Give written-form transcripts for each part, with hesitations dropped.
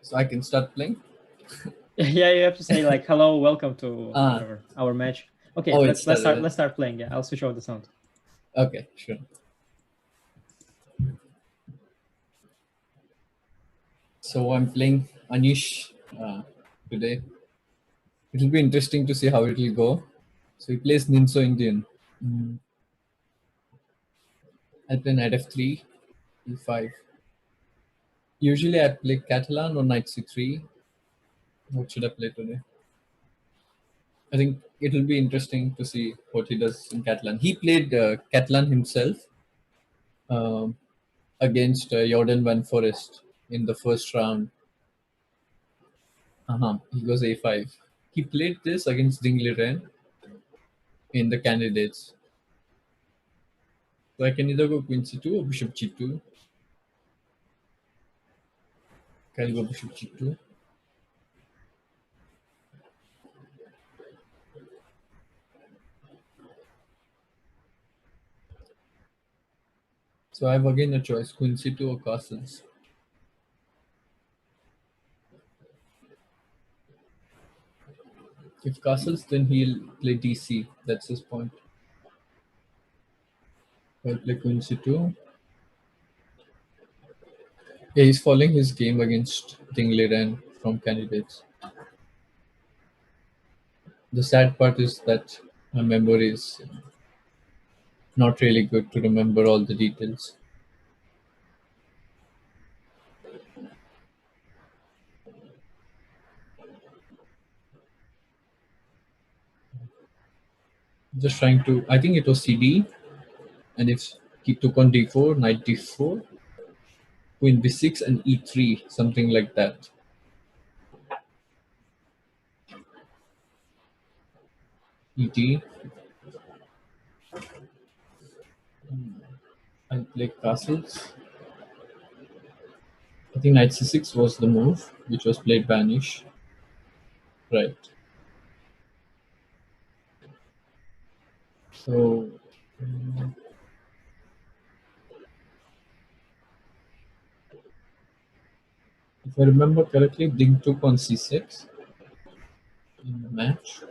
So I can start playing. Yeah, you have to say like hello, welcome to Ah, whatever our match. Okay, oh, it let's started. start playing. Yeah, I'll switch over the sound. Okay, sure. So I'm playing Anish today. It'll be interesting to see how it'll go. So he plays Ninso Indian. Mm. I play knight f3, e5. Usually I play Catalan or knight c3. What should I play today? I think it'll be interesting to see what he does in Catalan. He played Catalan himself um, against Jorden van Foreest in the first round. He goes a5. He played this against Dingley Ren in the candidates. So I can either go queen c2 or bishop g2. Can I go bishop g2? So I have again a choice, queen c2 or castles. If castles, then he'll play dc. That's his point. I'll play queen c2. Yeah, he's following his game against Dingley Ren from candidates. The sad part is that my memory is not really good to remember all the details. Just trying to, I think it was cd, and if he took on d4, knight d4, queen b6, and e3, something like that. Et, I'll play castles. I think knight c6 was the move, which was played by Anish. Right. So, if I remember correctly, Ding took on c6 in the match.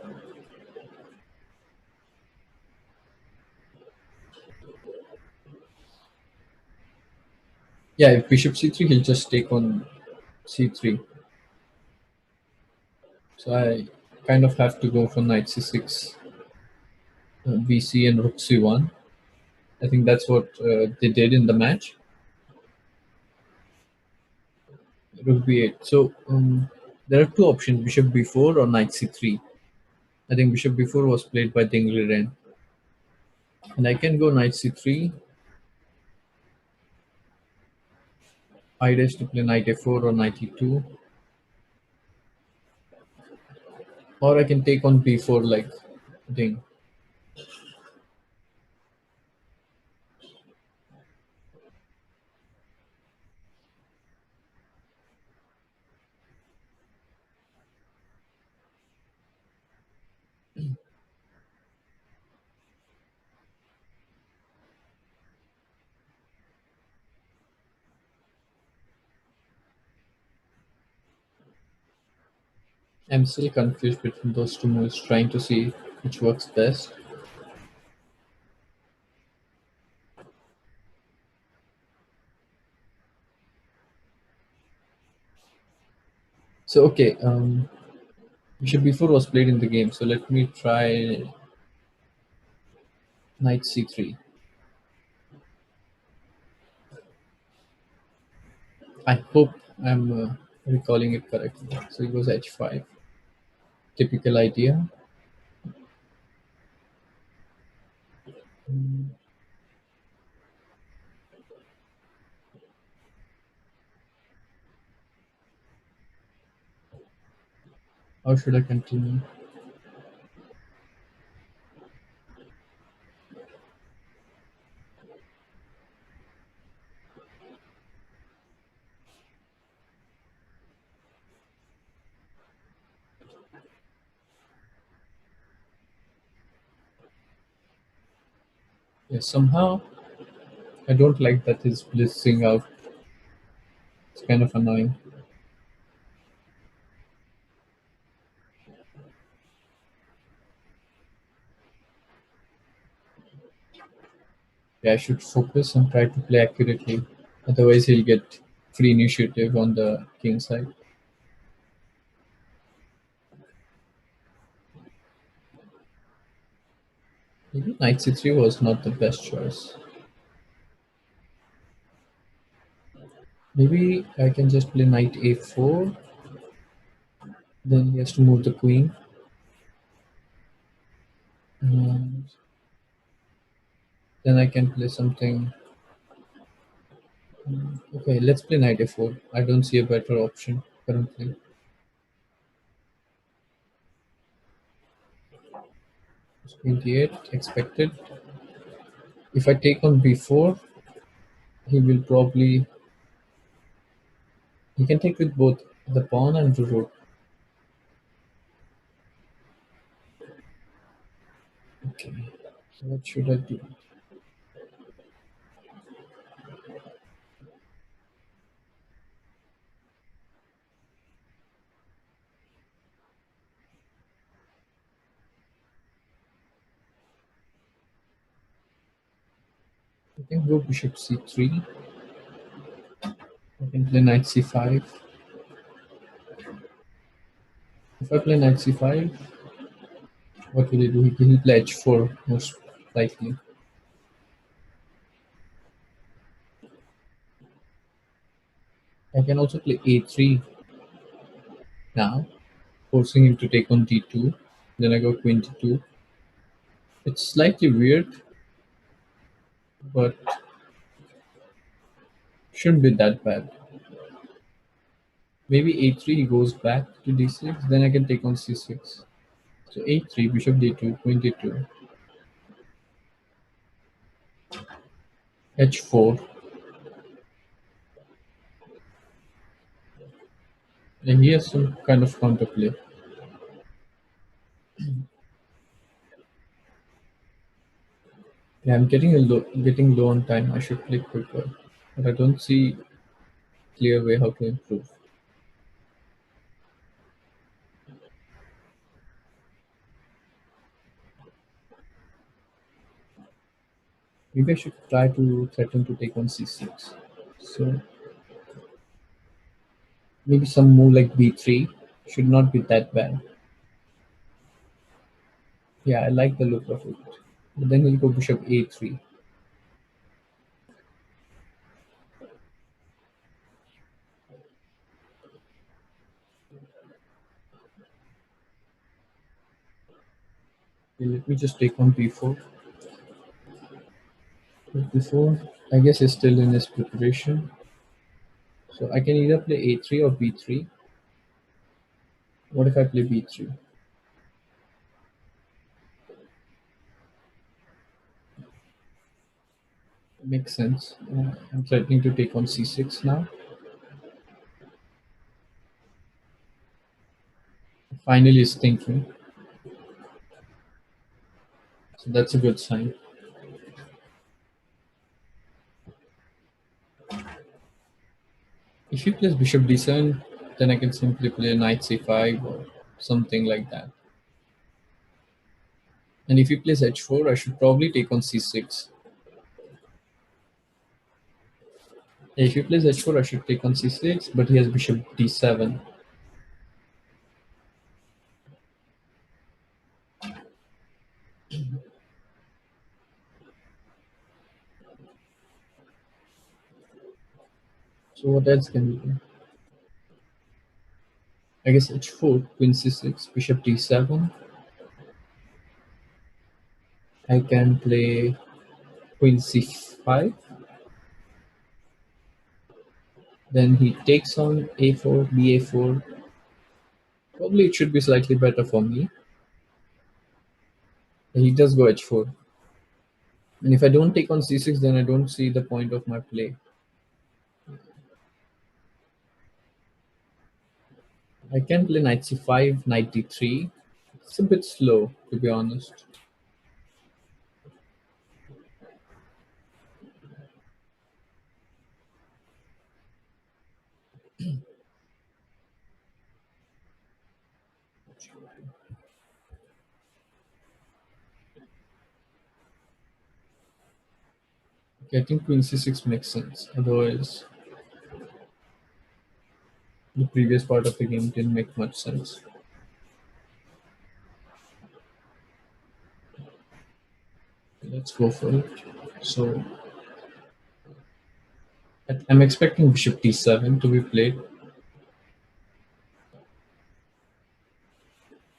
Yeah, if bishop c3, he'll just take on c3. So I kind of have to go for knight c6, bc, and rook c1. I think that's what they did in the match. Rook b8. So there are two options: bishop b4 or knight c3. I think bishop b4 was played by Dingley Ren, and I can go knight c3. Idea is to play knight a4 or knight e2, or I can take on b4 like Ding. I'm still confused between those two moves, trying to see which works best. So okay, bishop b4 was played in the game. So let me try knight c3. I hope I'm recalling it correctly. So it was h5. Typical idea. How should I continue? Yeah, somehow I don't like that he's blitzing out. It's kind of annoying. Yeah, I should focus and try to play accurately. Otherwise, he'll get free initiative on the king side. Maybe knight c3 was not the best choice. Maybe I can just play knight a4. Then he has to move the queen. And then I can play something. Okay, let's play knight a4. I don't see a better option currently. 28, expected. If I take on b4, he will probably. He can take with both the pawn and the rook. Okay, what should I do? I can go bishop c3. I can play knight c5. If I play knight c5, what will he do? He will play h4 most likely. I can also play a3 now, forcing him to take on d2. Then I go queen d2. It's slightly weird, but shouldn't be that bad. Maybe a3 he goes back to d6, then I can take on c6. So a3, bishop d2, queen d2, h4, and he has some kind of counterplay. Yeah, I'm getting low on time. I should play quicker, but I don't see clear way how to improve. Maybe I should try to threaten to take on c6. So maybe some move like b3 should not be that bad. Yeah, I like the look of it. But then he'll go bishop a3. Okay, let me just take on b4. Before, I guess he's still in his preparation. So I can either play a3 or b3. What if I play b3? Makes sense. I'm threatening to take on c6 now. Finally, he's thinking. So that's a good sign. If he plays bishop d7, then I can simply play knight c5 or something like that. And if he plays h4, I should probably take on c6. If he plays h4, I should take on c6, but he has bishop d7. So what else can we do? I guess h4, queen c6, bishop d7. I can play queen c5. Then he takes on a4, ba4. Probably it should be slightly better for me. He does go h4. And if I don't take on c6, then I don't see the point of my play. I can play knight c5, knight d3. It's a bit slow, to be honest. I think queen c6 makes sense. Otherwise, the previous part of the game didn't make much sense. Let's go for it. So I'm expecting bishop d7 to be played,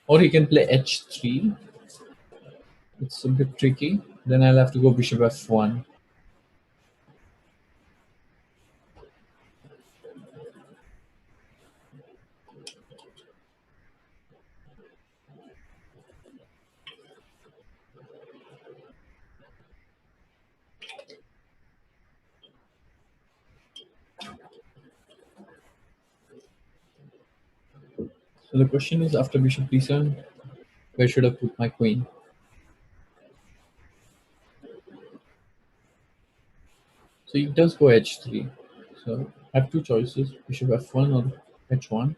or he can play h3. It's a bit tricky. Then I'll have to go bishop f1. So the question is, after bishop d7, where should I put my queen? So he does go h3. So I have two choices: bishop f1 or h1.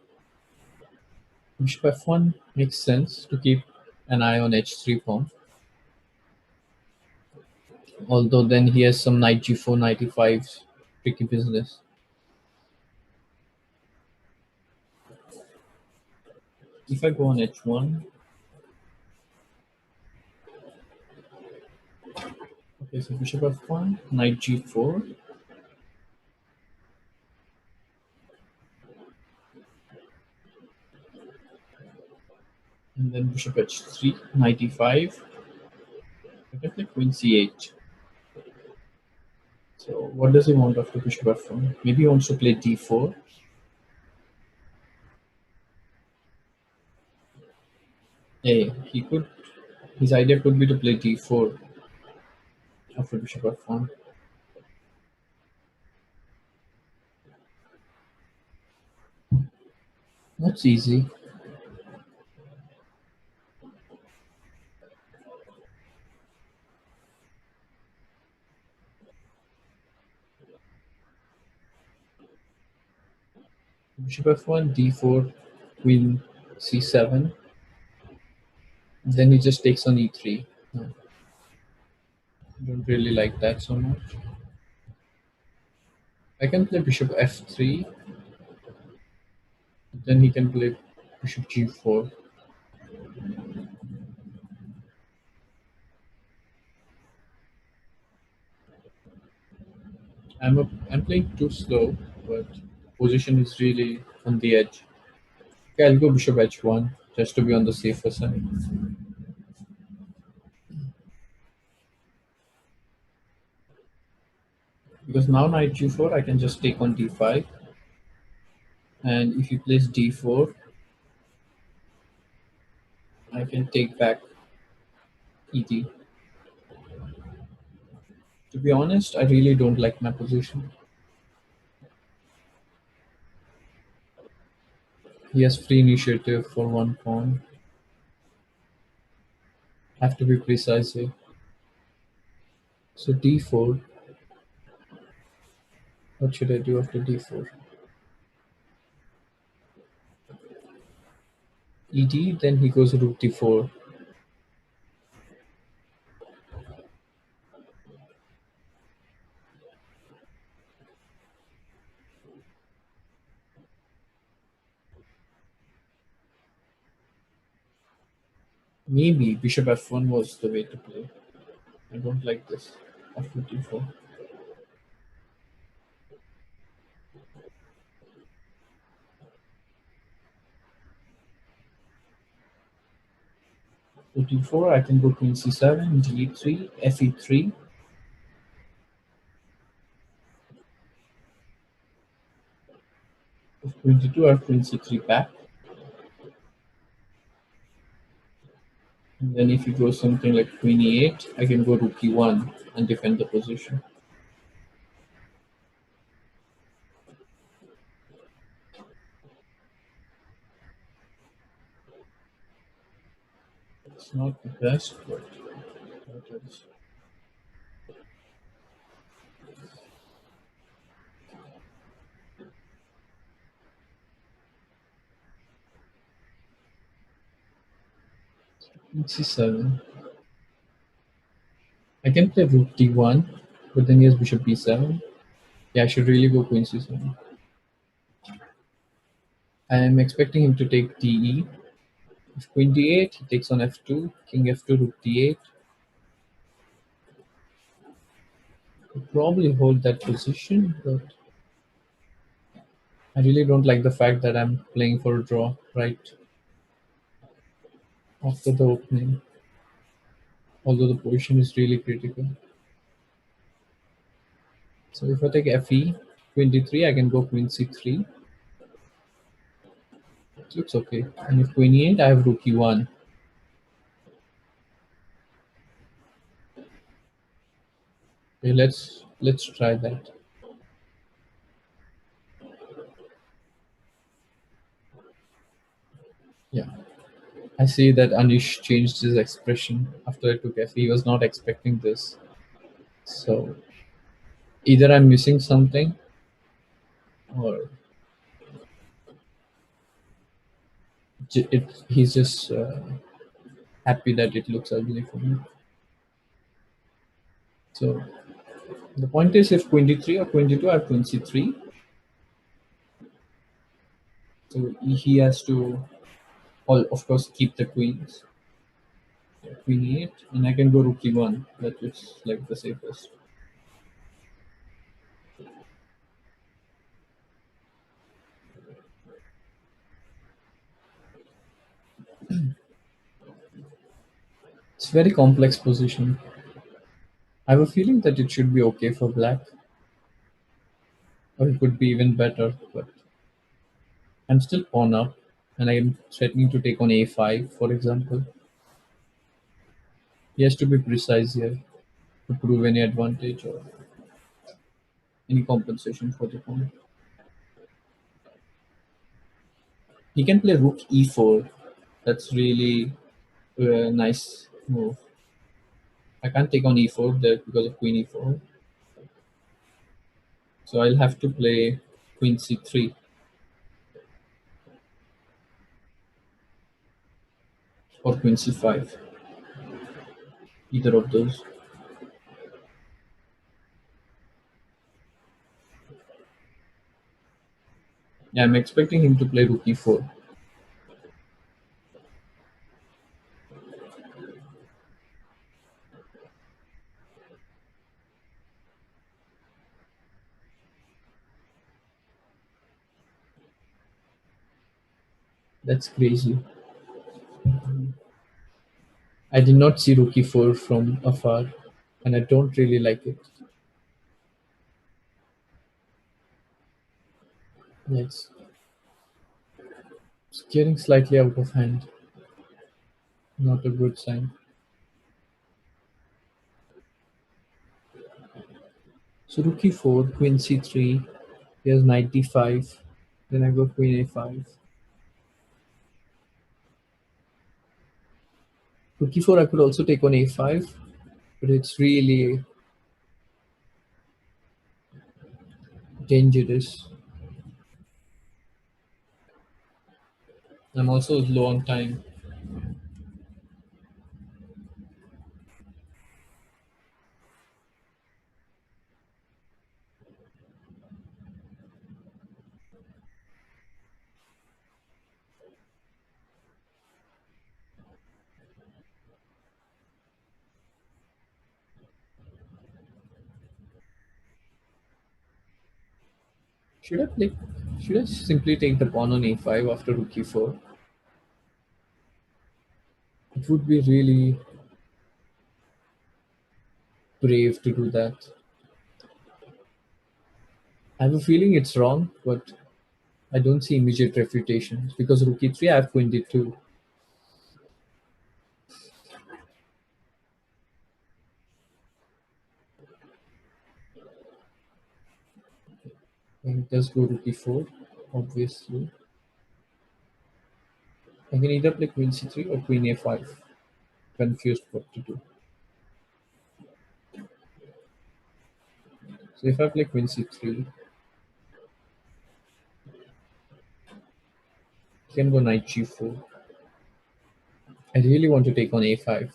Bishop f1 makes sense to keep an eye on h3 pawn. Although then he has some knight g4, knight e5, tricky business. If I go on h1, okay, so bishop f1, knight g4, and then bishop h3, knight e5. I can play queen c8. So what does he want after bishop f1? Maybe he wants to play d4. Hey, he could. His idea could be to play d4 after bishop f1. That's easy. Bishop f1, d4, queen c7. Then he just takes on e3. No, I don't really like that so much. I can play bishop f3. Then he can play bishop g4. I'm playing too slow, but position is really on the edge. Okay, I'll go bishop h1 just to be on the safer side. Because now knight g4, I can just take on d5. And if he plays d4, I can take back et. To be honest, I really don't like my position. He has free initiative for one pawn. Have to be precise here. So d4. What should I do after d4? Ed, then he goes rook d4. Maybe bishop f1 was the way to play. I don't like this after d4. So d4, I can go queen c7, d3, fe3. If queen d2, I have queen c3 back. And then if you go something like queen e8, I can go rook e1 and defend the position. It's not the best, but that is. Queen c7. I can play rook d1. But then he has bishop b7. Yeah, I should really go queen c7. I am expecting him to take de. If queen d8, he takes on f2, king f2, rook d8. I'll probably hold that position, but I really don't like the fact that I'm playing for a draw right after the opening, although the position is really critical. So if I take fe, queen d3, I can go queen c3. It looks okay. And if queen e8, I have rook e1. Okay, let's try that. Yeah. I see that Anish changed his expression after I took fe. He was not expecting this. So either I'm missing something or he's just happy that it looks ugly for me. So the point is, if queen d3 or queen d2, I have queen c3. So he has to, all of course, keep the queens. Yeah, queen e8, and I can go rook e1. That is like the safest. It's a very complex position. I have a feeling that it should be okay for black, or it could be even better. But I'm still pawn up, and I'm threatening to take on a5, for example. He has to be precise here to prove any advantage or any compensation for the pawn. He can play rook e4. That's really a nice move. I can't take on e4 there because of queen e4. So I'll have to play queen c3 or queen c5. Either of those. Yeah, I'm expecting him to play rook e4. That's crazy. I did not see rook e4 from afar, and I don't really like it. Yeah, it's getting slightly out of hand. Not a good sign. So rook e4, queen c3, here's knight d5, then I go queen a5. Rook e4 I could also take on a5, but it's really dangerous. I'm also low on time. Should I play? Should I simply take the pawn on a5 after rook e4? It would be really brave to do that. I have a feeling it's wrong, but I don't see immediate refutations because rook e3 I have queen d2. And it does go rook e4, obviously. I can either play queen c3 or queen a5. Confused what to do. So if I play queen c3, I can go knight g4. I really want to take on a5.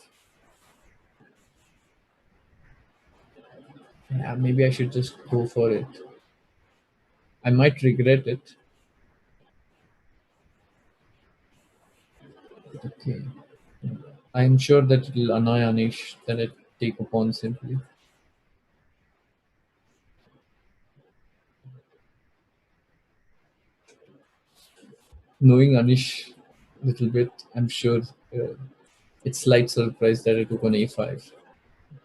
Yeah, maybe I should just go for it. I might regret it. Okay. I'm sure that it'll annoy Anish that I take a pawn simply. Knowing Anish a little bit, I'm sure it's slight surprise that I took on a5.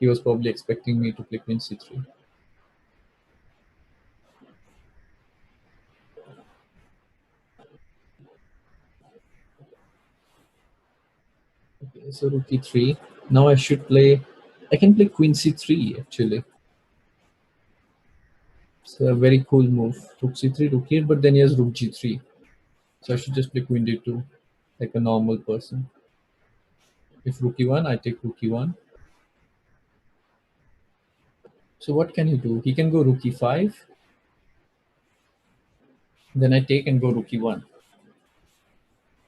He was probably expecting me to play queen c3. Okay, so rook e3. Now I should play. I can play queen c3 actually. It's a very cool move. Rook c3, rook here, but then he has rook g3. So I should just play queen d2 like a normal person. If rook e1, I take rook e1. So what can he do? He can go rook e5. Then I take and go rook e1.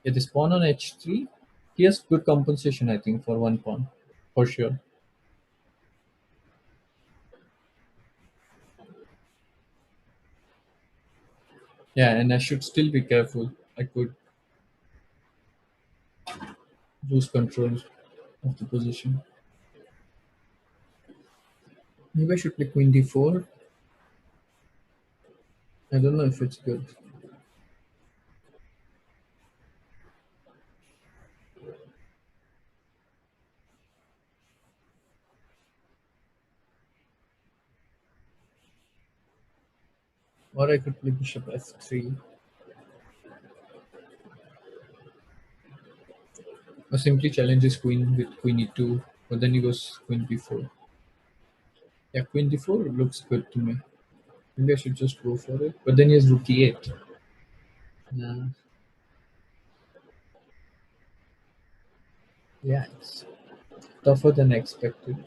It is pawn on h3. He has good compensation, I think, for one pawn, for sure. Yeah, and I should still be careful. I could lose control of the position. Maybe I should play queen d4. I don't know if it's good. Or I could play bishop f3. Or simply challenge his queen with queen e2. But then he goes queen b4. Yeah, queen d4 looks good to me. Maybe I should just go for it. But then he has rook e8. Nah. Yeah, it's tougher than I expected.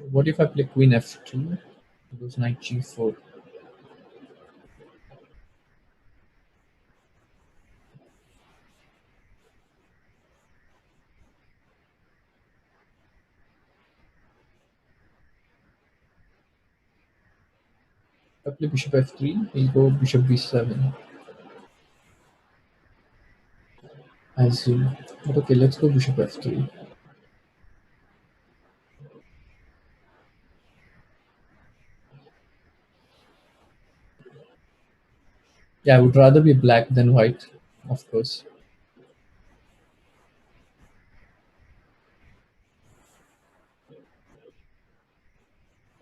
What if I play queen f2? It goes knight g4. If I play bishop f3, he'll go bishop b7. I assume. But okay, let's go bishop f3. Yeah, I would rather be black than white, of course.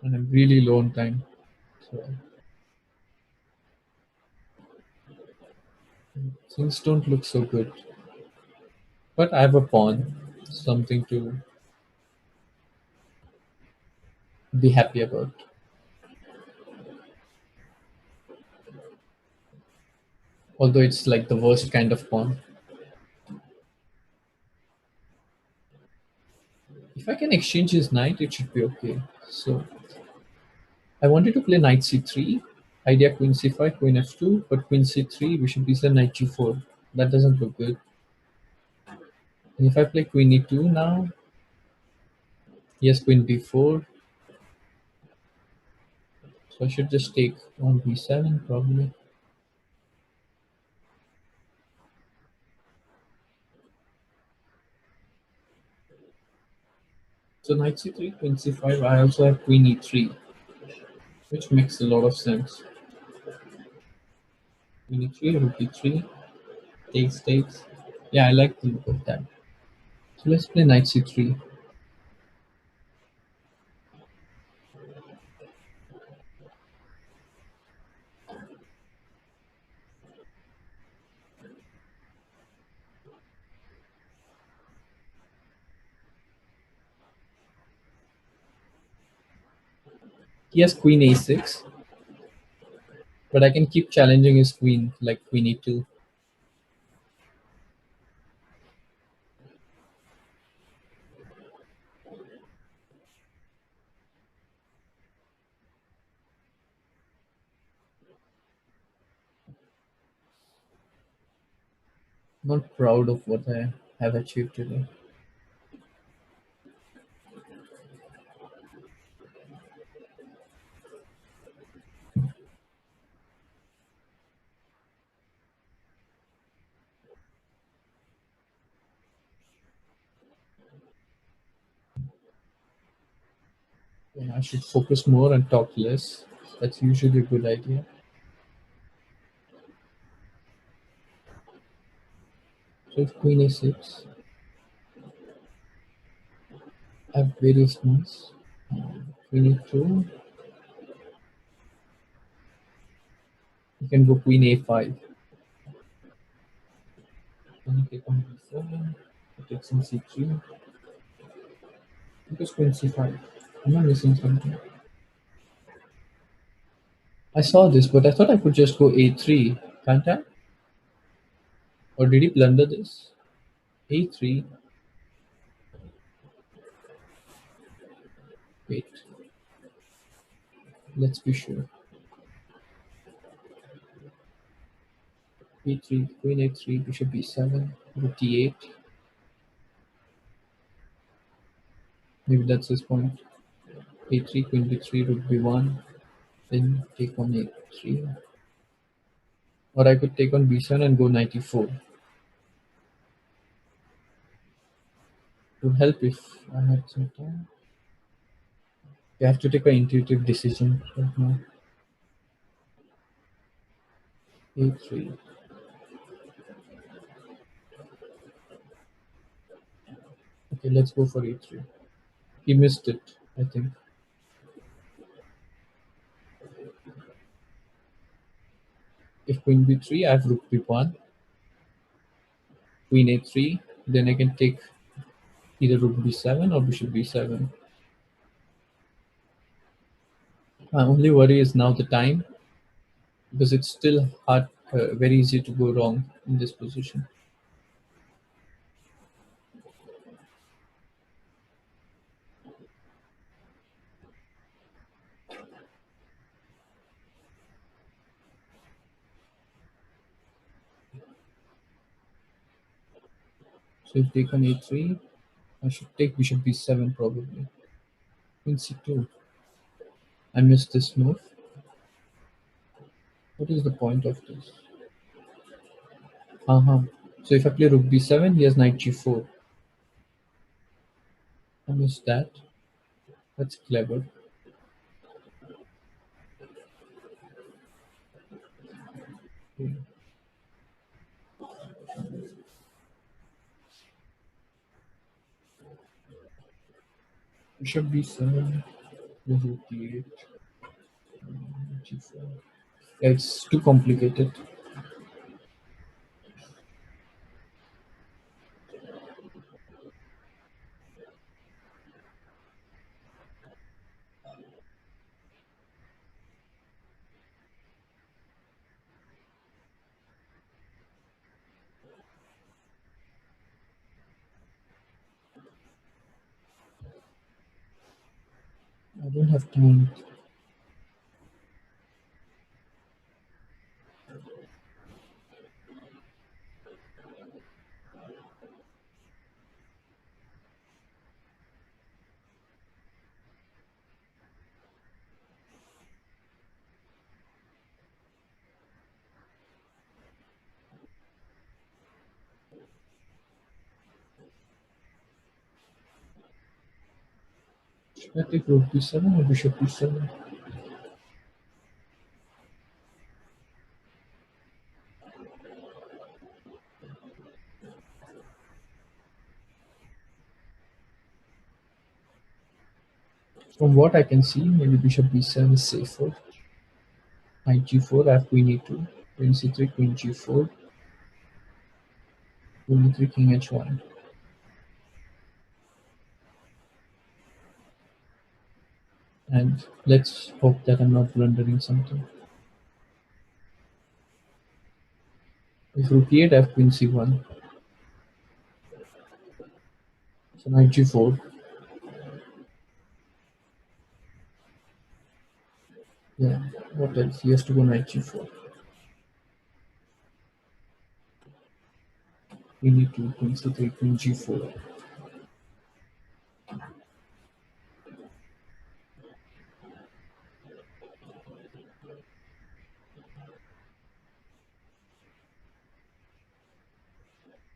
And I'm really low on time. So things don't look so good. But I have a pawn, something to be happy about. Although it's like the worst kind of pawn. If I can exchange his knight, it should be okay. So I wanted to play knight c3, idea queen c5, queen f2, but queen c3, bishop b7, knight g4. That doesn't look good. And if I play queen e2 now, yes, queen b4. So I should just take on b7 probably. So knight c3, queen c5. I also have queen e3, which makes a lot of sense. Queen e3, rook e3, takes. Yeah, I like the look of that. So let's play knight c3. He has queen a6, but I can keep challenging his queen, like queen e2. Not proud of what I have achieved today. Yeah, I should focus more and talk less. That's usually a good idea. So if queen a6, I have various moves. Queen e2, you can go queen a5. Then you take on b7, you take some c3, because queen c5. Am I missing something? I saw this, but I thought I could just go a3. Can't I? Or did he blunder this? a3. Wait, let's be sure. b3, queen a3, bishop b7, rook d8. Maybe that's his point. a3, queen b3, rook b1, then take on a3. Or I could take on b7 and go knight e4. It would help if I had some time. You have to take an intuitive decision right now. a3. Okay, let's go for a3. He missed it, I think. If queen b3, I have rook b1, queen a3. Then I can take either rook b7 or bishop b7. My only worry is now the time, because it's still hard, very easy to go wrong in this position. So if take on a3, I should take bishop b7 probably. Queen c2. I missed this move. What is the point of this? Uh-huh. So if I play rook b7, he has knight g4. I missed that. That's clever. Okay. Bishop b7, rook d8, g4. Yeah, it's too complicated. I don't have time. Should I take rook b7 or bishop b7? From what I can see, maybe bishop b7 is safer. Knight g4, I have queen e2, queen c3, queen g4, queen e3, king h1. And let's hope that I'm not blundering something. If rook e8, I have queen c1. So knight g4. Yeah, what else? He has to go knight g4. queen e2, queen c3, queen g4.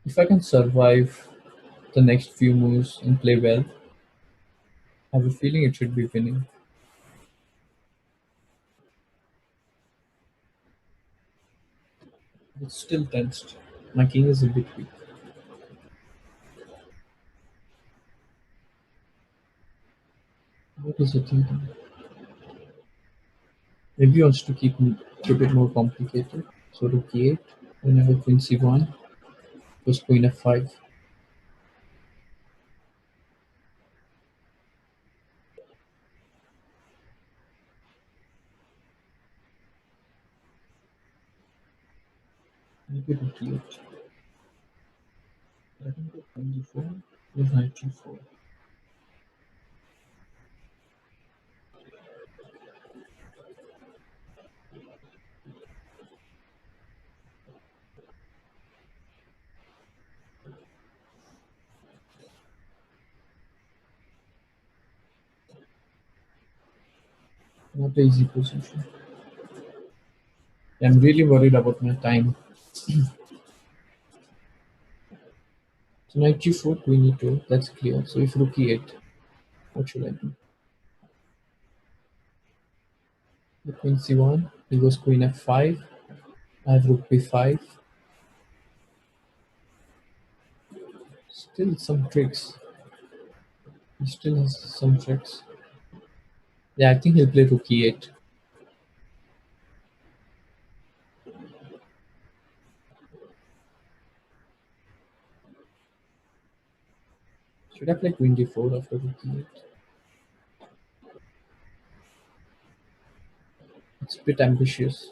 If I can survive the next few moves and play well, I have a feeling it should be winning. It's still tensed. My king is a bit weak. What is he thinking? Maybe he wants to keep it more complicated. So rook e8, whenever queen c1, goes queen f5. Maybe rook e8. I think rook queen d4, with knight g4. Not an easy position. I'm really worried about my time. So knight g4, queen e2, that's clear. So if rook e8, what should I do? The queen c1, he goes queen f5. I have rook b5. Still some tricks. He still has some tricks. Yeah, I think he'll play rook e8. Should I play queen d4 after rook e8? It's a bit ambitious.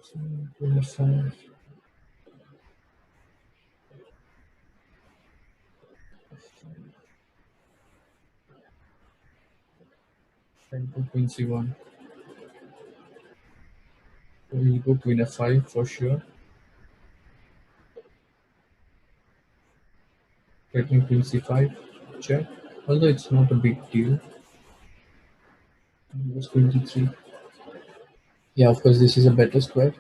So, queen f5. Then go queen c1. So he'll go queen f5 for sure. Threatening queen c5. Check. Although it's not a big deal. It was queen d3. Yeah, of course, this is a better square.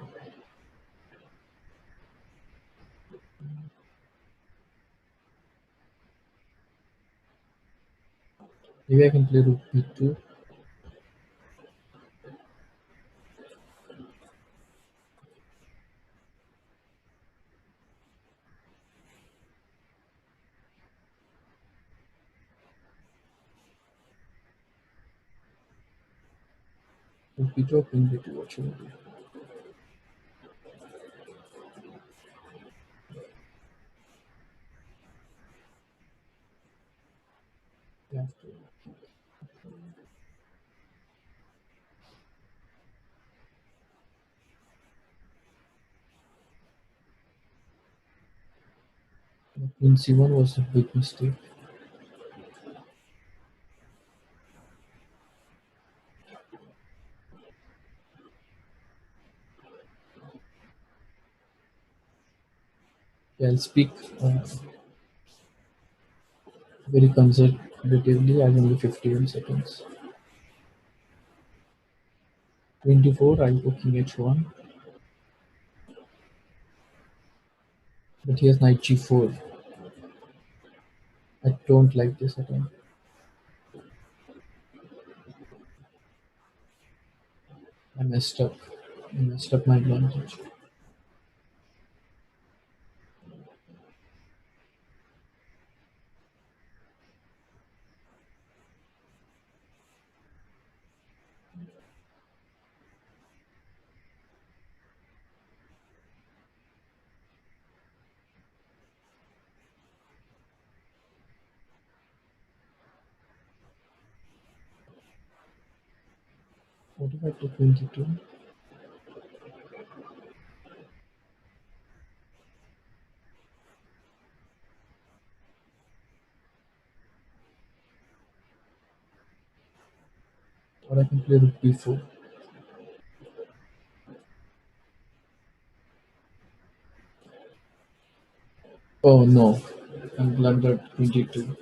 Maybe I can play rook b2. Rook b2 or queen b2. What should I do? Yeah, queen c1 was a big mistake. Yeah, I'll speak uh, very conservatively. I have only 51 seconds. Queen d4, I'll go king h1. But here's knight g4. I don't like this at all. I messed up. I messed up my advantage. What if I take queen d2? Or I can play rook b4. Oh no, I blundered queen g2.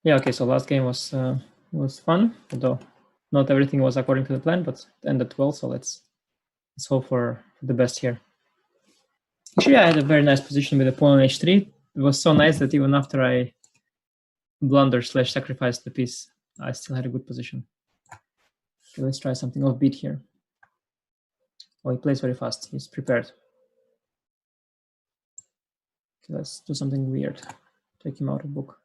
Yeah, okay, so last game was fun, although not everything was according to the plan, but it ended well, so let's hope for the best here. Actually, I had a very nice position with the pawn on h3. It was so nice that even after I blunder slash sacrificed the piece, I still had a good position. Okay, let's try something offbeat here. Oh, he plays very fast. He's prepared. Okay, let's do something weird. Take him out of book.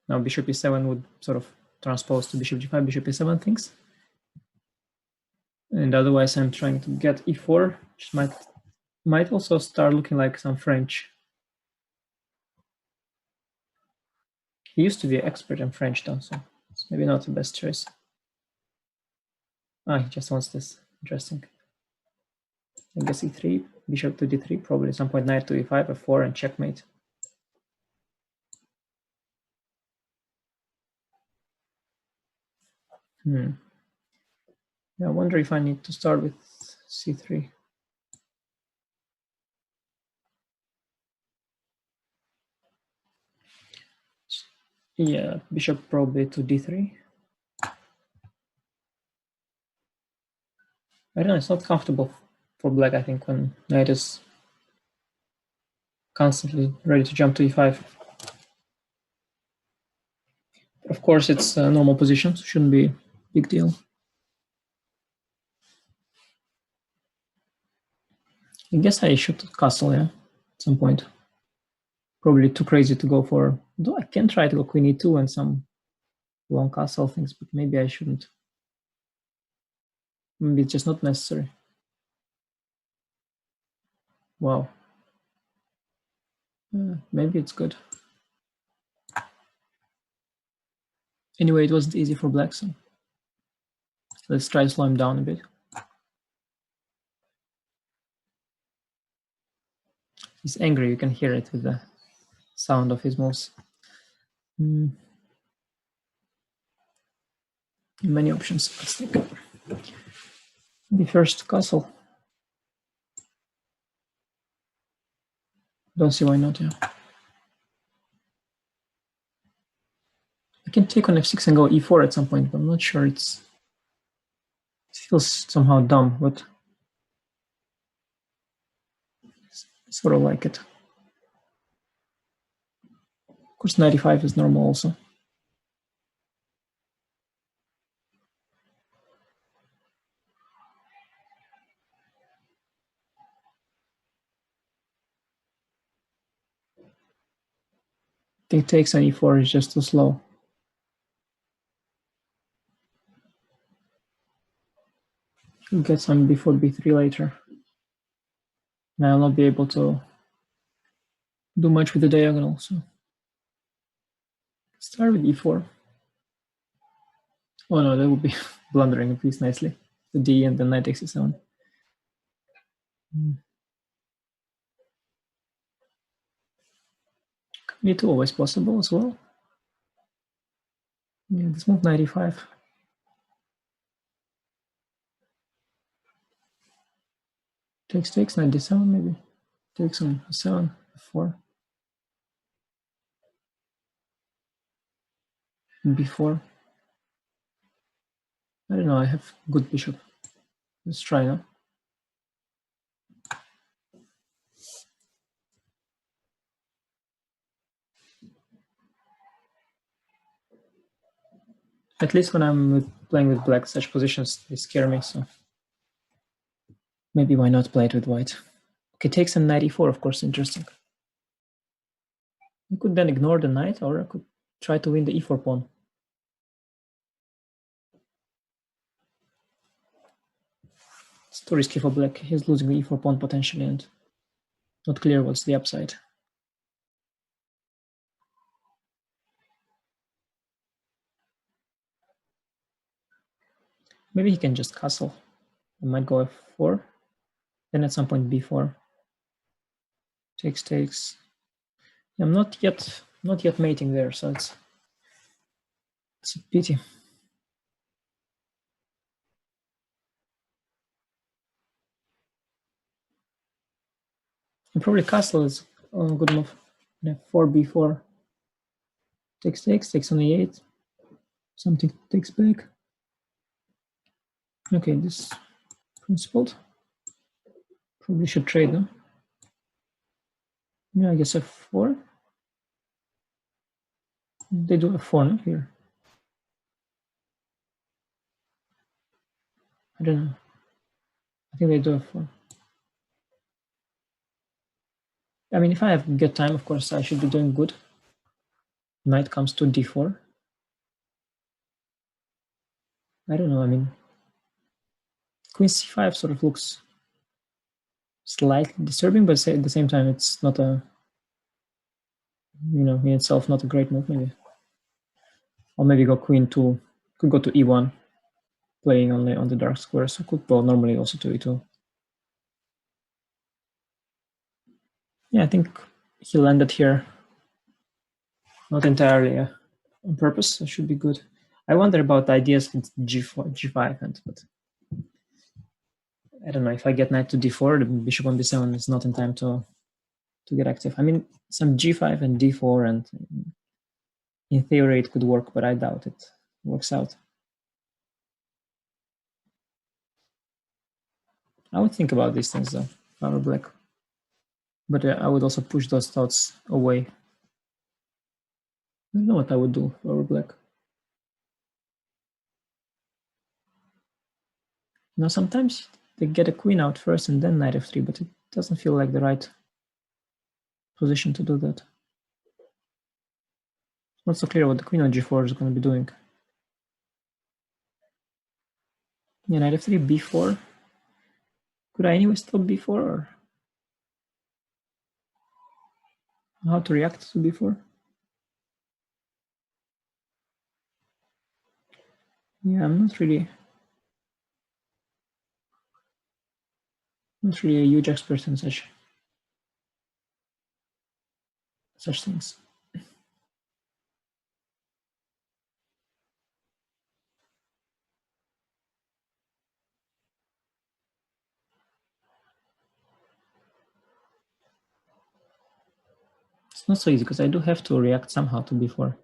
Now bishop e7 would sort of transpose to bishop g5, bishop e7 things. And otherwise I'm trying to get e4, which might also start looking like some French. He used to be an expert in French though, so it's maybe not the best choice. Ah, he just wants this. Interesting. I guess e3, bishop to d3, probably at some point knight to e5, f4, and checkmate. Yeah, I wonder if I need to start with c3. Yeah, bishop probably to d3. I don't know, it's not comfortable for black, I think, when knight is constantly ready to jump to e5. But of course, it's a normal position, so shouldn't be a big deal. I guess I should castle, yeah, at some point. Probably too crazy to go for, though I can try to go queen e2 and some long castle things, but maybe I shouldn't. Maybe it's just not necessary. Wow. Maybe it's good. Anyway, it wasn't easy for black, so let's try to slow him down a bit. He's angry. You can hear it with the sound of his moves. Many options. Let's take the first castle. Don't see why not, yeah. I can take on f6 and go e4 at some point, but I'm not sure it feels somehow dumb, but sort of like it. Of course, 95 is normal also. I think takes on e4 is just too slow. He'll get some before b3 later. And I'll not be able to do much with the diagonal, so start with e4. Oh no, that would be blundering a piece nicely. The d and then knight takes e7. e2 always possible as well. Yeah, this move 95. Takes 97 maybe. Takes on 7, 4. b4. I don't know, I have good bishop. Let's try now. At least when I'm playing with black, such positions, they scare me, so maybe why not play it with white? Okay, takes on 94, of course, interesting. I could then ignore the knight, or I could try to win the e4 pawn. It's too risky for black. He's losing the e4 pawn potentially, and not clear what's the upside. Maybe he can just castle. I might go f4, then at some point b4. Takes. I'm not yet mating there, so it's a pity. And probably castle is a good move. 4 b4. Takes on e8. Something takes back. Okay, this principled. Probably should trade them. Yeah, I guess f4. They do f4 no? Here. I don't know. I think they do f4. I mean, if I have get time, of course, I should be doing good. Knight comes to d4. I don't know. I mean, queen c5 sort of looks slightly disturbing, but at the same time, it's not a, in itself, not a great move, maybe. Or maybe go queen to, could go to e1, playing only on the dark squares. I could go normally also to e2. Yeah, I think he landed here not entirely on purpose. It should be good. I wonder about ideas with g4, g5, but I don't know. If I get knight to d4, the bishop on b7 is not in time to get active. I mean, some g5 and d4, and in theory it could work, but I doubt it works out. I would think about these things though, power black. But I would also push those thoughts away. I don't know what I would do power black. Now sometimes they get a queen out first and then knight f3, but it doesn't feel like the right position to do that. It's not so clear what the queen on g4 is going to be doing. Yeah, knight f3, b4. Could I anyway stop b4, or how to react to b4? Yeah, I'm not really a huge expert in such such things. It's not so easy because I do have to react somehow to b4.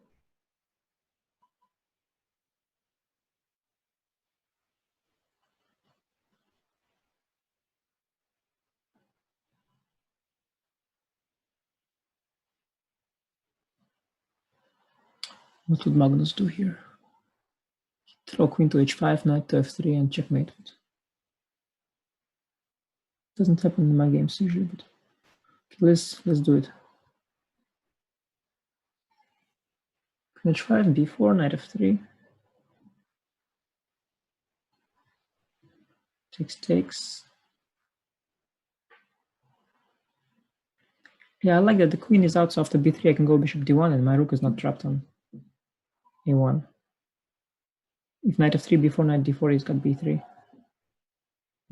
What would Magnus do here? Throw queen to h5, knight to f3, and checkmate. Doesn't happen in my games usually, but let's do it. Queen h5, b4, knight f3. Takes. Yeah, I like that the queen is out, so after b3 I can go bishop d1 and my rook is not trapped on a1. If knight f3, b4, knight d4, he's got b3.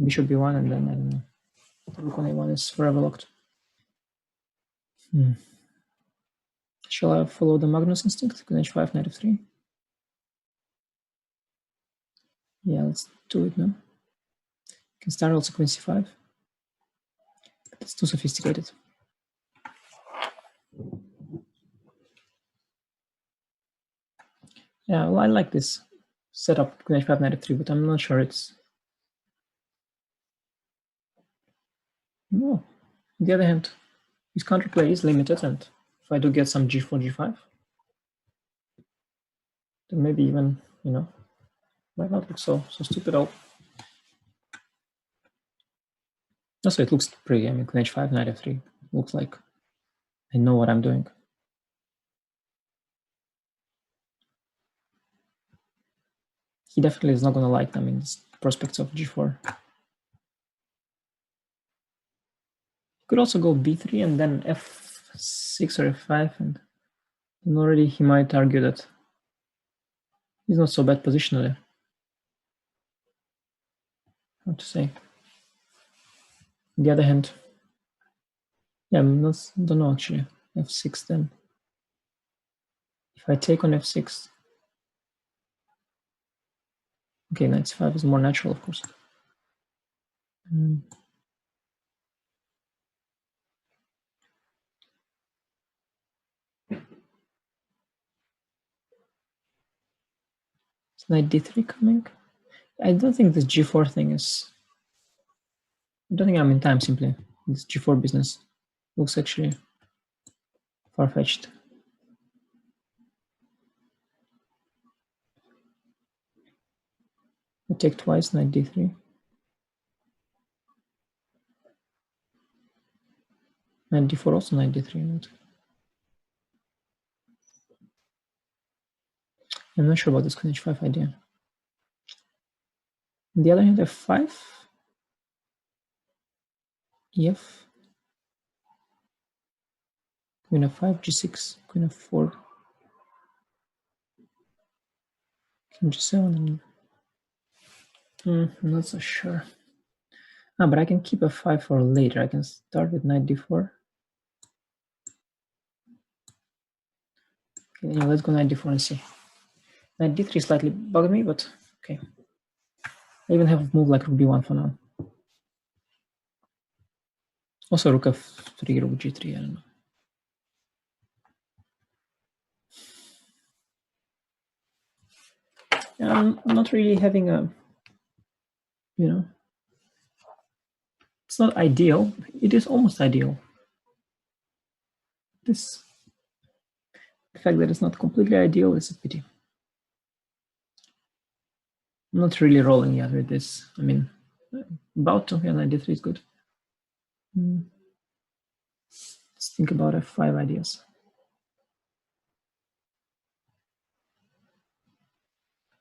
Bishop b1, and then, I don't know, the rook on a1 is forever locked. Shall I follow the Magnus instinct? Queen h5, knight f3. Yeah, let's do it now. You can start also queen c5. That's too sophisticated. Yeah, well, I like this setup, queen h5, knight f3, but I'm not sure it's... No. On the other hand, his counterplay is limited, and if I do get some g4, g5, then maybe even, might not look so stupid. Also, it looks pretty. I mean, queen h5, knight f3. Looks like I know what I'm doing. He definitely is not going to like them in prospects of g4. Could also go b3 and then f6 or f5, and then already he might argue that he's not so bad positionally. How to say? On the other hand, yeah, don't know actually. f6 then. If I take on f6, okay, knight c5 is more natural, of course. Is knight d3 coming? I don't think this g4 thing is... I don't think I'm in time, simply. This g4 business looks actually far-fetched. I take twice, knight d3. Knight d4 also, knight d3. I'm not sure about this queen h5 idea. On the other hand, f5, ef, queen f5, g6, queen f4, king g7. I'm not so sure. But I can keep f5 for later. I can start with knight d4. Okay, yeah, let's go knight d4 and see. Knight d3 slightly bugged me, but okay. I even have a move like rook b1 for now. Also rook f3, rook g3, I don't know. I'm not really having a, it's not ideal. It is almost ideal. The fact that it's not completely ideal is a pity. I'm not really rolling yet with this. I mean, about to, yeah, knight d3 is good. Let's think about f5 ideas.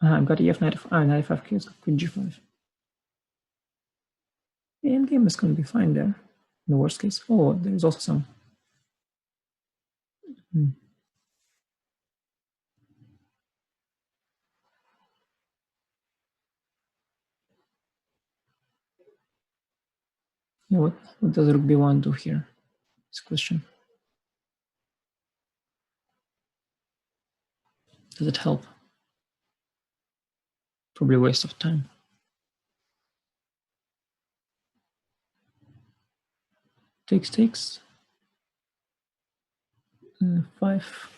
I've got ef knight f5, knight f5, queen g5. The endgame is going to be fine there, in the worst case. Oh, there's also some. Yeah, what does rook b1 do here? This question. Does it help? Probably a waste of time. Takes. 5.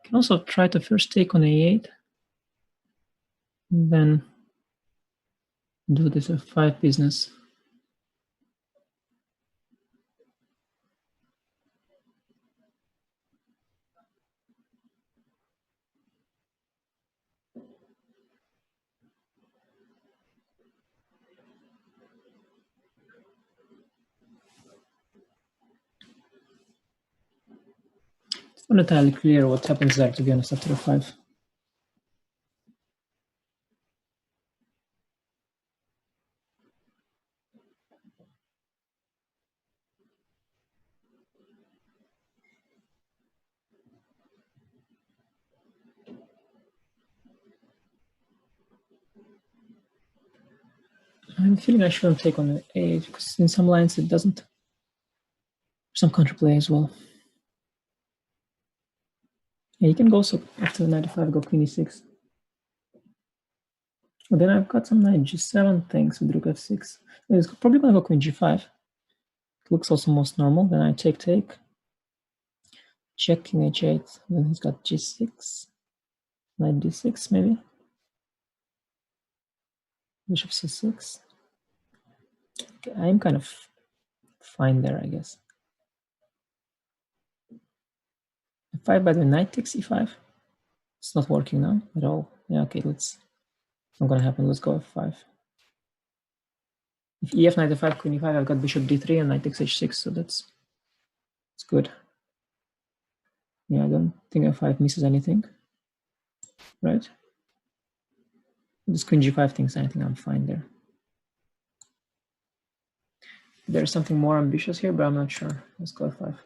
Can also try to first take on a8, and then do this f5 business. It's not entirely clear what happens there, to be honest, after f5. I'm feeling I shouldn't take on the a8 because in some lines it doesn't. Some counterplay as well. Yeah, you can go so after the 95, go queen e6. Well, then I've got some knight g7 things with rook f6. It's probably gonna go queen g5. It looks also most normal. Then I take, check king h8. Then he's got g6, knight d6 maybe. Bishop c6. Okay, I'm kind of fine there, I guess. f5 by the knight takes e5. It's not working now at all. Yeah, okay, it's not gonna happen. Let's go f5. If ef knight f5, queen e5, I've got bishop d3 and knight takes h6, so it's good. Yeah, I don't think f5 misses anything, right? This queen g5 thinks anything, I'm fine there. There's something more ambitious here, but I'm not sure. Let's go f5.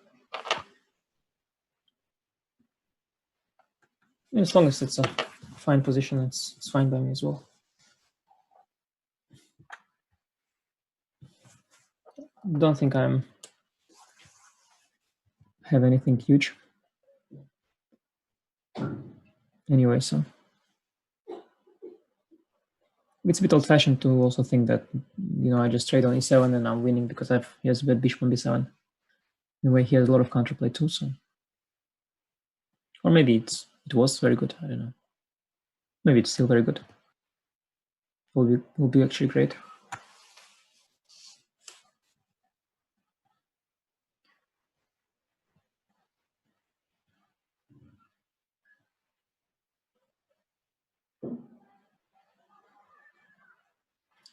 As long as it's a fine position, it's fine by me as well. Don't think I'm have anything huge. Anyway, so it's a bit old-fashioned to also think that, you know, I just trade on e7 and I'm winning because he has bishop on b7. Anyway, he has a lot of counterplay too, so. Or maybe it was very good, I don't know. Maybe it's still very good. Will be actually great.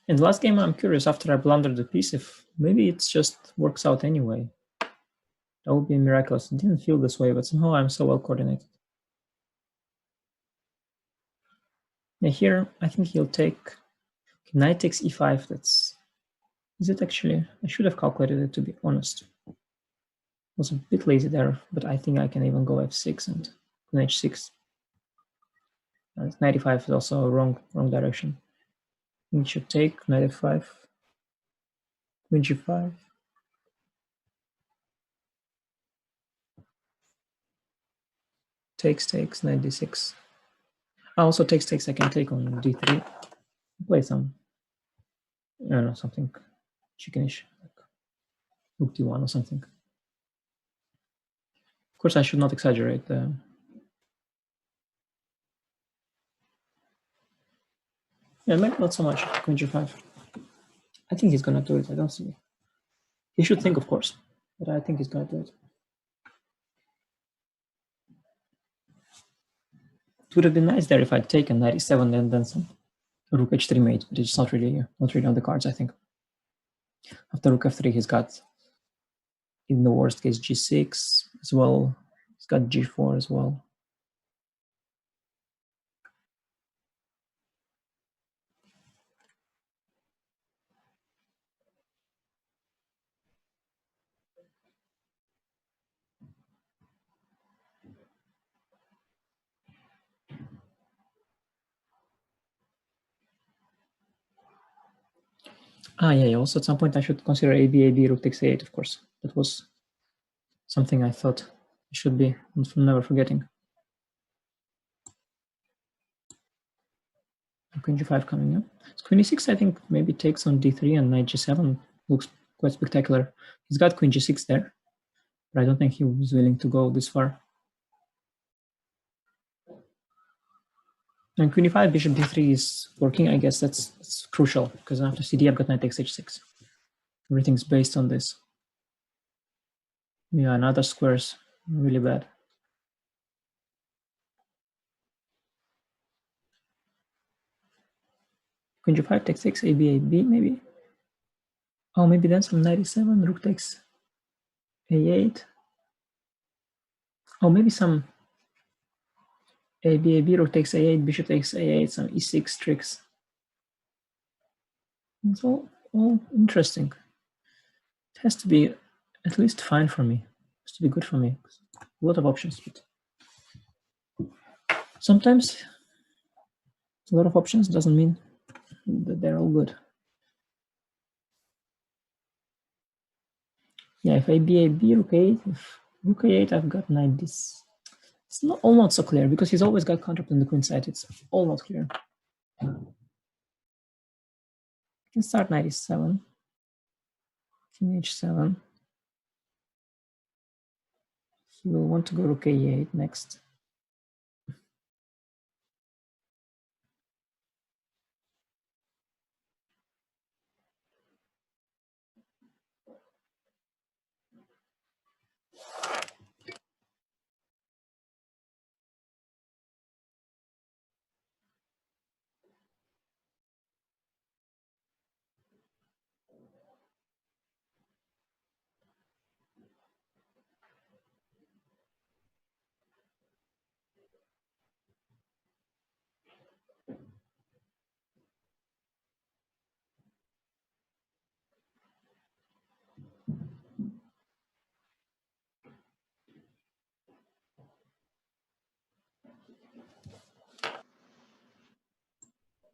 In the last game, I'm curious, after I blundered the piece, if maybe it just works out anyway. That would be miraculous. It didn't feel this way, but somehow I'm so well coordinated. Yeah, here, I think he'll take knight takes e5. Is it actually? I should have calculated it, to be honest. I was a bit lazy there, but I think I can even go f6 and queen h6. 95 is also a wrong direction. I think it should take knight f5, queen g5. Takes, knight d6. Also takes, I can take on d3. Play some, I don't know, something chickenish, like rook d1 or something. Of course, I should not exaggerate. Yeah, maybe not so much queen g5. I think he's gonna do it. I don't see. He should think, of course, but I think he's gonna do it. It would have been nice there if I'd taken knight e7 and then some rook h3 mate, but it's not really on the cards, I think. After rook f3, he's got, in the worst case, g6 as well. He's got g4 as well. Yeah. Also, at some point, I should consider AB, rook takes A8, of course. That was something I thought I should be never forgetting. Queen G5 coming up. So Queen E6, I think, maybe takes on D3 and Knight G7 looks quite spectacular. He's got Queen G6 there, but I don't think he was willing to go this far. And Queen E5, Bishop D3 is working. I guess that's crucial because after CD, I've got Knight takes H6. Everything's based on this. Yeah, and other squares really bad. Queen G5 takes 6, AB, AB, maybe. Oh, maybe then some Knight E7, Rook takes A8. Oh, maybe some AB, AB, Rook takes A8, Bishop takes A8, some E6 tricks. It's all interesting. It has to be at least fine for me. It has to be good for me. A lot of options, but sometimes a lot of options doesn't mean that they're all good. Yeah, if AB, Rook 8, if Rook A8, I've got Knight this. It's not all not so clear because he's always got counterplay on the queen side. It's all not clear. I can start Knight E7, King H7. He will want to go Rook A8 next.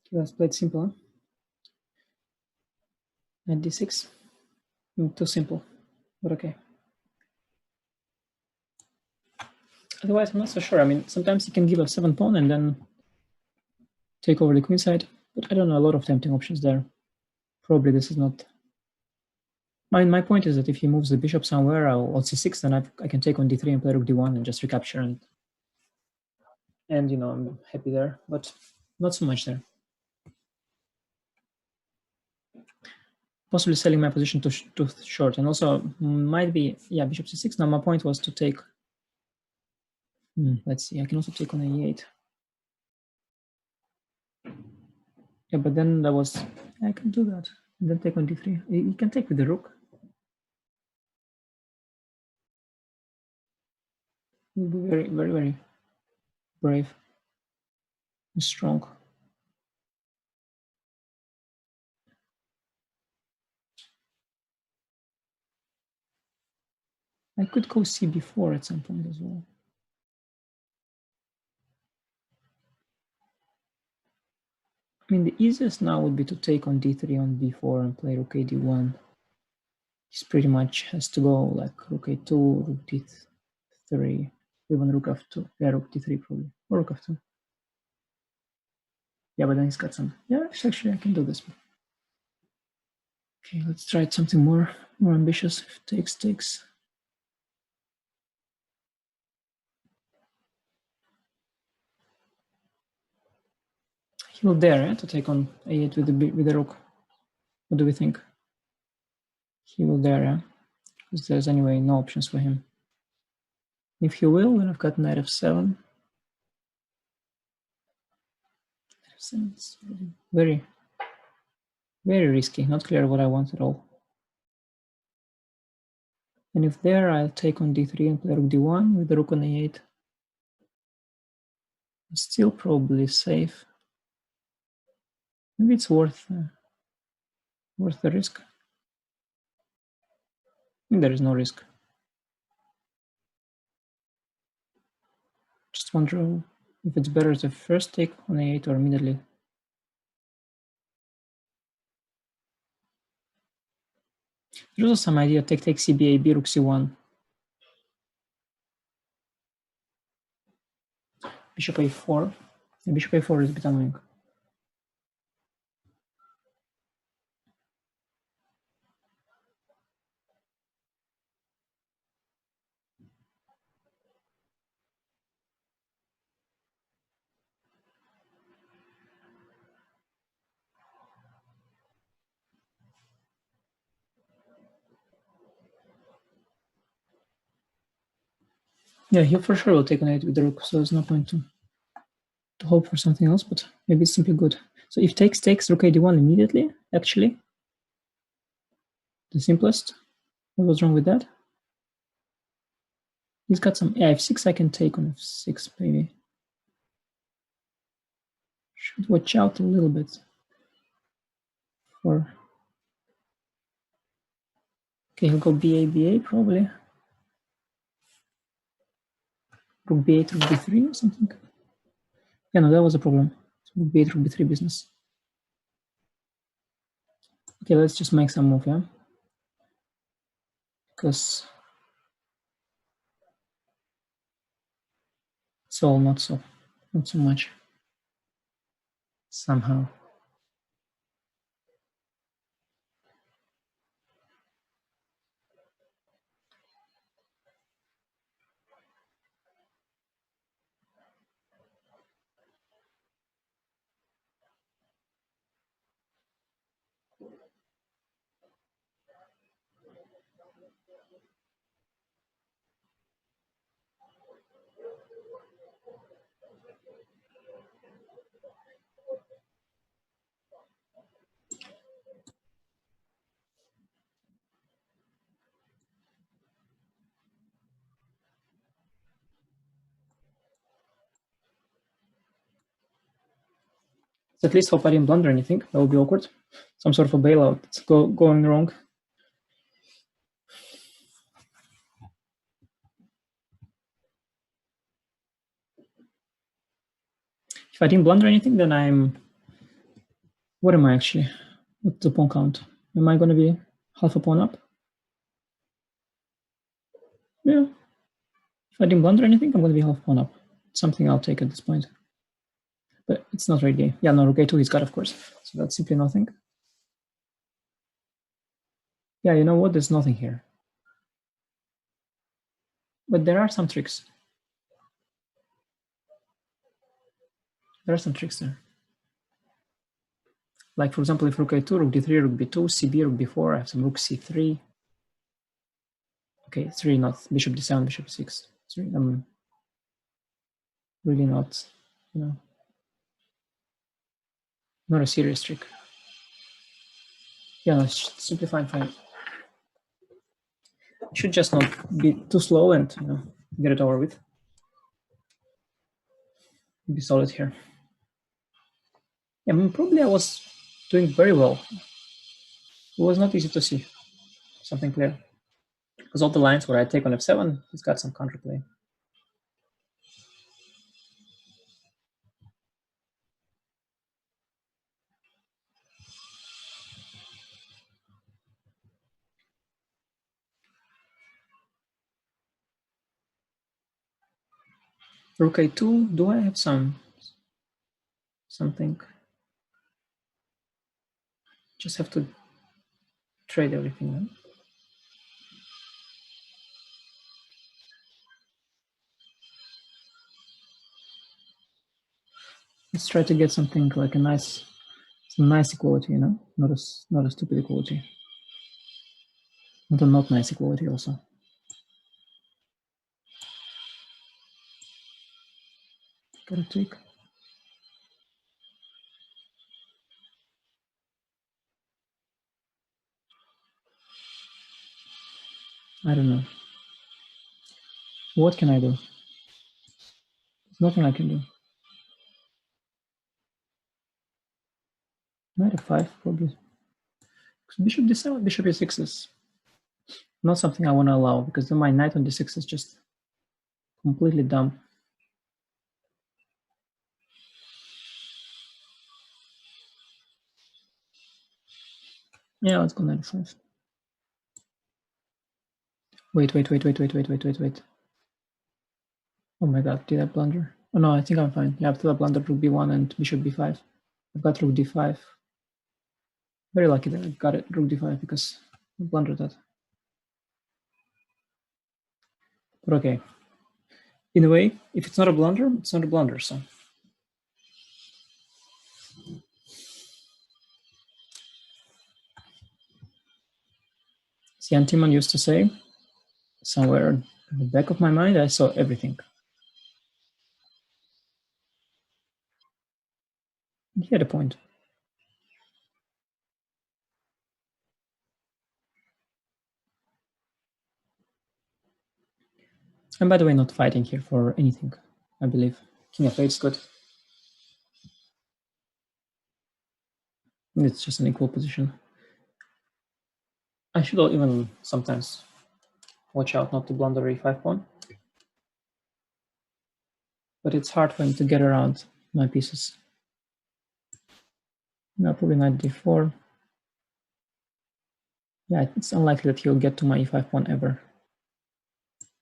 Okay, let's play it simple. Huh? Knight D6. Too simple, but okay. Otherwise, I'm not so sure. I mean, sometimes you can give a 7 pawn and then take over the queen side, but I don't know, a lot of tempting options there. Probably this is not. My point is that if he moves the bishop somewhere, on C6, then I can take on D3 and play Rook D1 and just recapture, and you know, I'm happy there, but not so much there. Possibly selling my position too short, and also might be, yeah, Bishop C6. Now my point was to take. Let's see, I can also take on A8. Yeah, but then that was, I can do that. And then take on D3. You can take with the rook. You'll be very, very, very brave and strong. I could go CB4 at some point as well. I mean, the easiest now would be to take on D3 on B4 and play Rook A1. He's pretty much has to go like Rook A2, Rook D3, even Rook F2. Yeah, Rook D3 probably, or Rook F2. Yeah, but then he's got some. Yeah, actually, I can do this. Okay, let's try something more ambitious. If takes. He will dare to take on A8 with the rook. What do we think? He will dare, because there's anyway no options for him. If he will, then I've got Knight F7. It's very, very risky. Not clear what I want at all. And if there, I'll take on D3 and play Rook D1 with the Rook on A8. Still probably safe. Maybe it's worth the risk. I think there is no risk. Just wonder if it's better to first take on A8 or immediately. There's also some idea take CBA, B rook C1. Bishop A4. Yeah, bishop A4 is a bit annoying. Yeah, he for sure will take a knight with the rook, so there's no point to hope for something else, but maybe it's simply good. So if takes rook A1 immediately, actually. The simplest. What was wrong with that? He's got some f6 I can take on f6 maybe. Should watch out a little bit for. Okay, he'll go ba probably. Rook b8, rook b3 or something. Yeah, no, that was a problem. So rook b8, rook b3 business. Okay, let's just make some move, yeah? Because it's all not so much. Somehow. So at least hope I didn't blunder anything. That would be awkward. Some sort of a bailout that's going wrong. If I didn't blunder anything, then I'm... What am I actually? What's the pawn count? Am I going to be half a pawn up? Yeah. If I didn't blunder anything, I'm going to be half a pawn up. It's something I'll take at this point. But it's not ready. Yeah, no, rook a2 he's got, of course. So that's simply nothing. Yeah, you know what? There's nothing here. But there are some tricks. There are some tricks there. Like, for example, if rook a2, rook d3, rook b2, cb, rook b4, I have some rook c3. Okay, 3, not bishop d7, bishop c6. 3, I'm really not, not a serious trick. Yeah, no, it's simply fine. Should just not be too slow and get it over with. Be solid here. Yeah, I mean, probably I was doing very well. It was not easy to see something clear. Because all the lines where I take on f7, he's got some counterplay. Rook a2, do I have something? Just have to trade everything. Right? Let's try to get something like some nice equality, not a stupid equality. Not a not nice equality also. Gotta take. I don't know. What can I do? There's nothing I can do. Knight f5, probably. Bishop d7, bishop e6 is not something I want to allow, because then my knight on d6 is just completely dumb. Yeah, let's go knight f5. Wait. Oh my god, did I blunder? Oh no, I think I'm fine. Yeah, after I blundered rook b1 and bishop b5. I've got rook d5. Very lucky that I got it, rook d5, because I blundered that. But okay. In a way, if it's not a blunder, it's not a blunder, so. See, Antiman used to say, somewhere in the back of my mind, I saw everything. He had a point. And by the way, not fighting here for anything, I believe. King f8 is good. It's just an equal position. I should even sometimes watch out not to blunder e5 pawn. But it's hard for him to get around my pieces. Now probably knight d4. Yeah, it's unlikely that he'll get to my e5 pawn ever.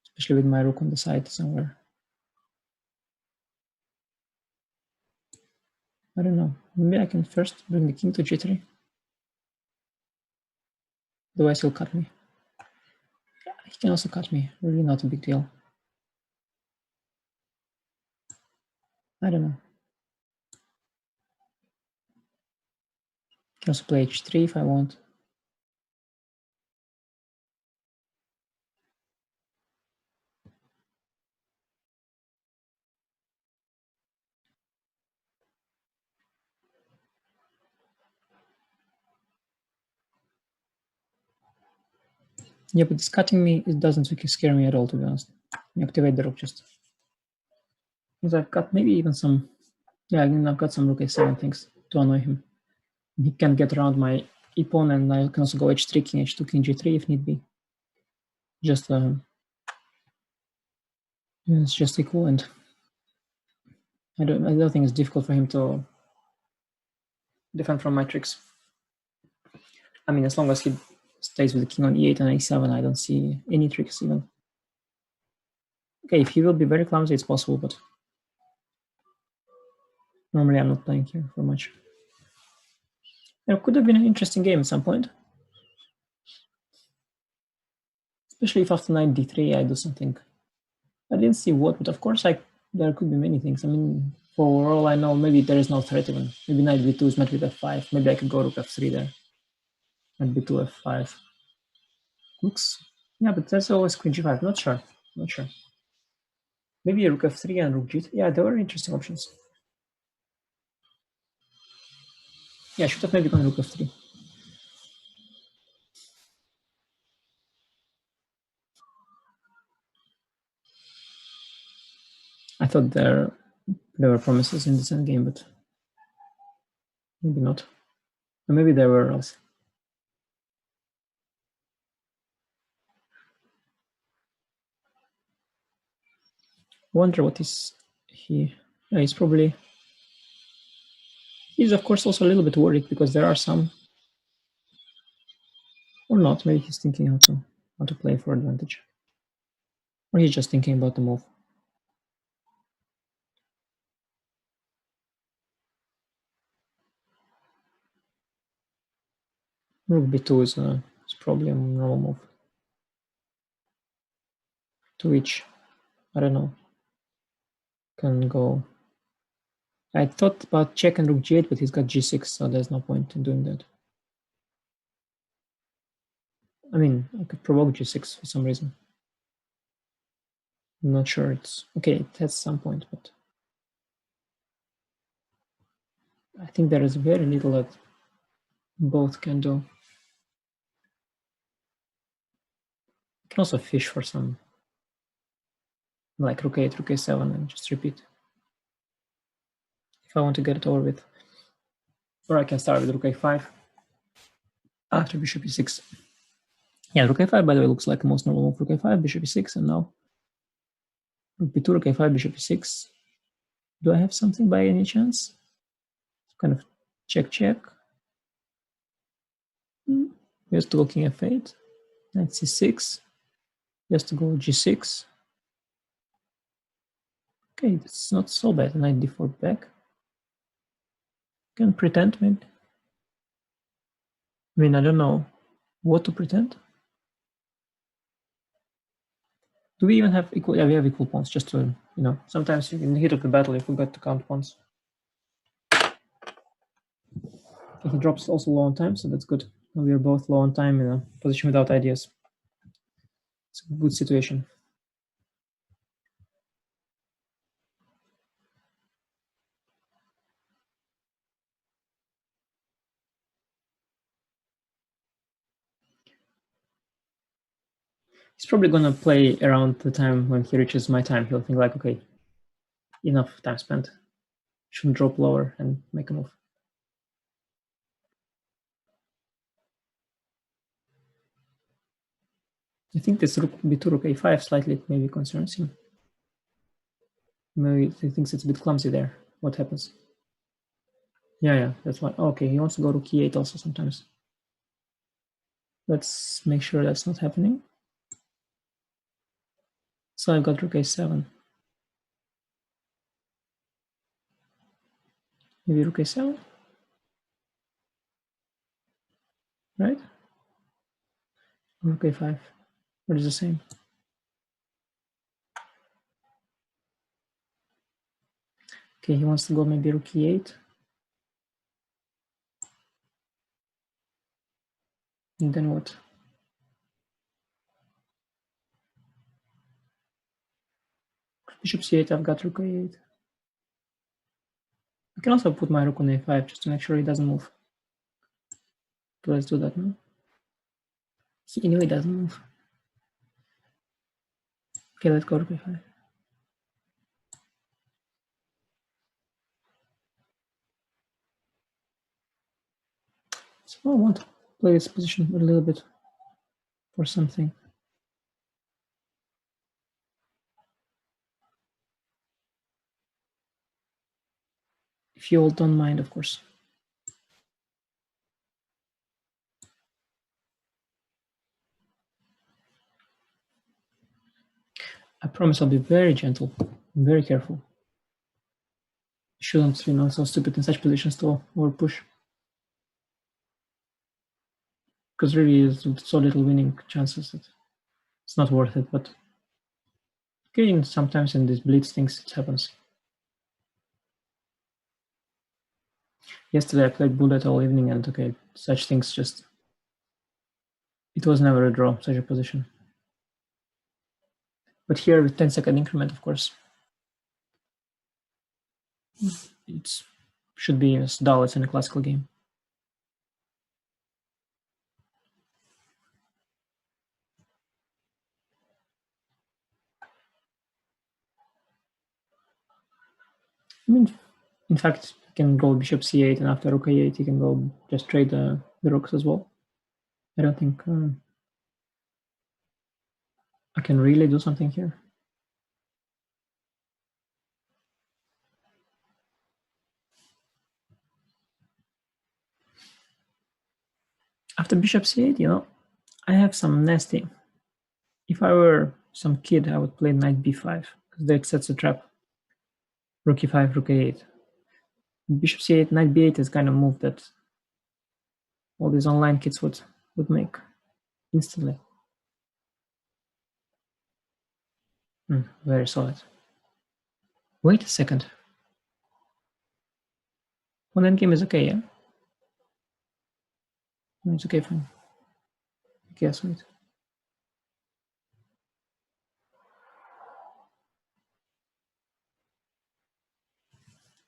Especially with my rook on the side somewhere. I don't know. Maybe I can first bring the king to g3. Otherwise he'll cut me. Yeah, he can also cut me. Really not a big deal. I don't know. I can also play h3 if I want. Yeah, but this cutting me, it doesn't really scare me at all, to be honest. You activate the rook just. Because I've got maybe even some, yeah, I've got some rook a7 things to annoy him. He can get around my e-pawn, and I can also go h3, king h2, king g3 if need be. Just, it's just equal, and I don't think it's difficult for him to defend from my tricks. I mean, as long as he stays with the king on e8 and a7, I don't see any tricks even. Okay, if he will be very clumsy, it's possible, but normally I'm not playing here for much. It could have been an interesting game at some point. Especially if after knight d3 I do something. I didn't see what, but of course there could be many things. I mean, for all I know, maybe there is no threat even. Maybe knight b2 is met with f5. Maybe I could go rook f3 there. Knight b2, f5. Looks, yeah, but that's always queen g5. Not sure. Maybe rook f3 and rook g3. Yeah, there were interesting options. Yeah, I should have maybe gone rook f3. I thought there were promises in this endgame, but maybe not. Or maybe there were else. I wonder what is he. Yeah, he's of course also a little bit worried because there are some, or not. Maybe he's thinking how to play for advantage, or he's just thinking about the move. Rook b2 is probably a normal move. To which, I don't know, can go. I thought about check and rook g8, but he's got g6, so there's no point in doing that. I mean, I could provoke g6 for some reason. I'm not sure it's okay. It has some point, but I think there is very little that both can do. You can also fish for some, like rook 8, rook a7, and just repeat if I want to get it over with. Or I can start with rook a5 after bishop e6. Yeah, rook a5, by the way, looks like the most normal move. Rook a5, bishop e6, and now rook b2, rook a5, bishop e6. Do I have something by any chance? Kind of check. Here's to king f8, knight c6. Just to go g6. Okay, that's not so bad. Knight d4 back. Can pretend maybe. I mean, I don't know what to pretend. Do we even have equal? Yeah, we have equal pawns. Just to, sometimes in the heat of the battle, you forgot to count pawns. Okay, he drops also low on time, so that's good. Now we are both low on time in a position without ideas. It's a good situation. He's probably gonna play around the time when he reaches my time. He'll think like, okay, enough time spent. Shouldn't drop lower and make a move. I think this rook b2 rook a5 slightly maybe concerns him. Maybe he thinks it's a bit clumsy there. What happens? Yeah, that's why. Okay, he wants to go rook e8 also sometimes. Let's make sure that's not happening. So I've got rook a7. Maybe rook a7, right? Rook a5. What is the same? Okay, he wants to go maybe rook e8. And then what? Bishop c8, I've got rook a8. I can also put my rook on a5 just to make sure he doesn't move. So let's do that now. He anyway doesn't move. Okay, let's go rook a5. So I want to play this position a little bit for something. If you all don't mind, of course. I promise I'll be very gentle, very careful. Shouldn't, so stupid in such positions to over push. Because really, it's so little winning chances that it's not worth it. But okay, sometimes in these blitz things, it happens. Yesterday I played bullet all evening, and okay, such things just. It was never a draw, such a position. But here with 10-second increment, of course, it should be as dull as in a classical game. I mean, in fact, you can go bishop c8, and after rook a8, you can go just trade the rooks as well. I don't think I can really do something here. After bishop c8, I have some nasty. If I were some kid, I would play knight b5, because that sets a trap. Rook e5, rook a8. Bishop c8, knight b8 is kind of move that all these online kids would make instantly. Very solid. Wait a second. One endgame is okay, yeah? No, it's okay, fine. Guess wait.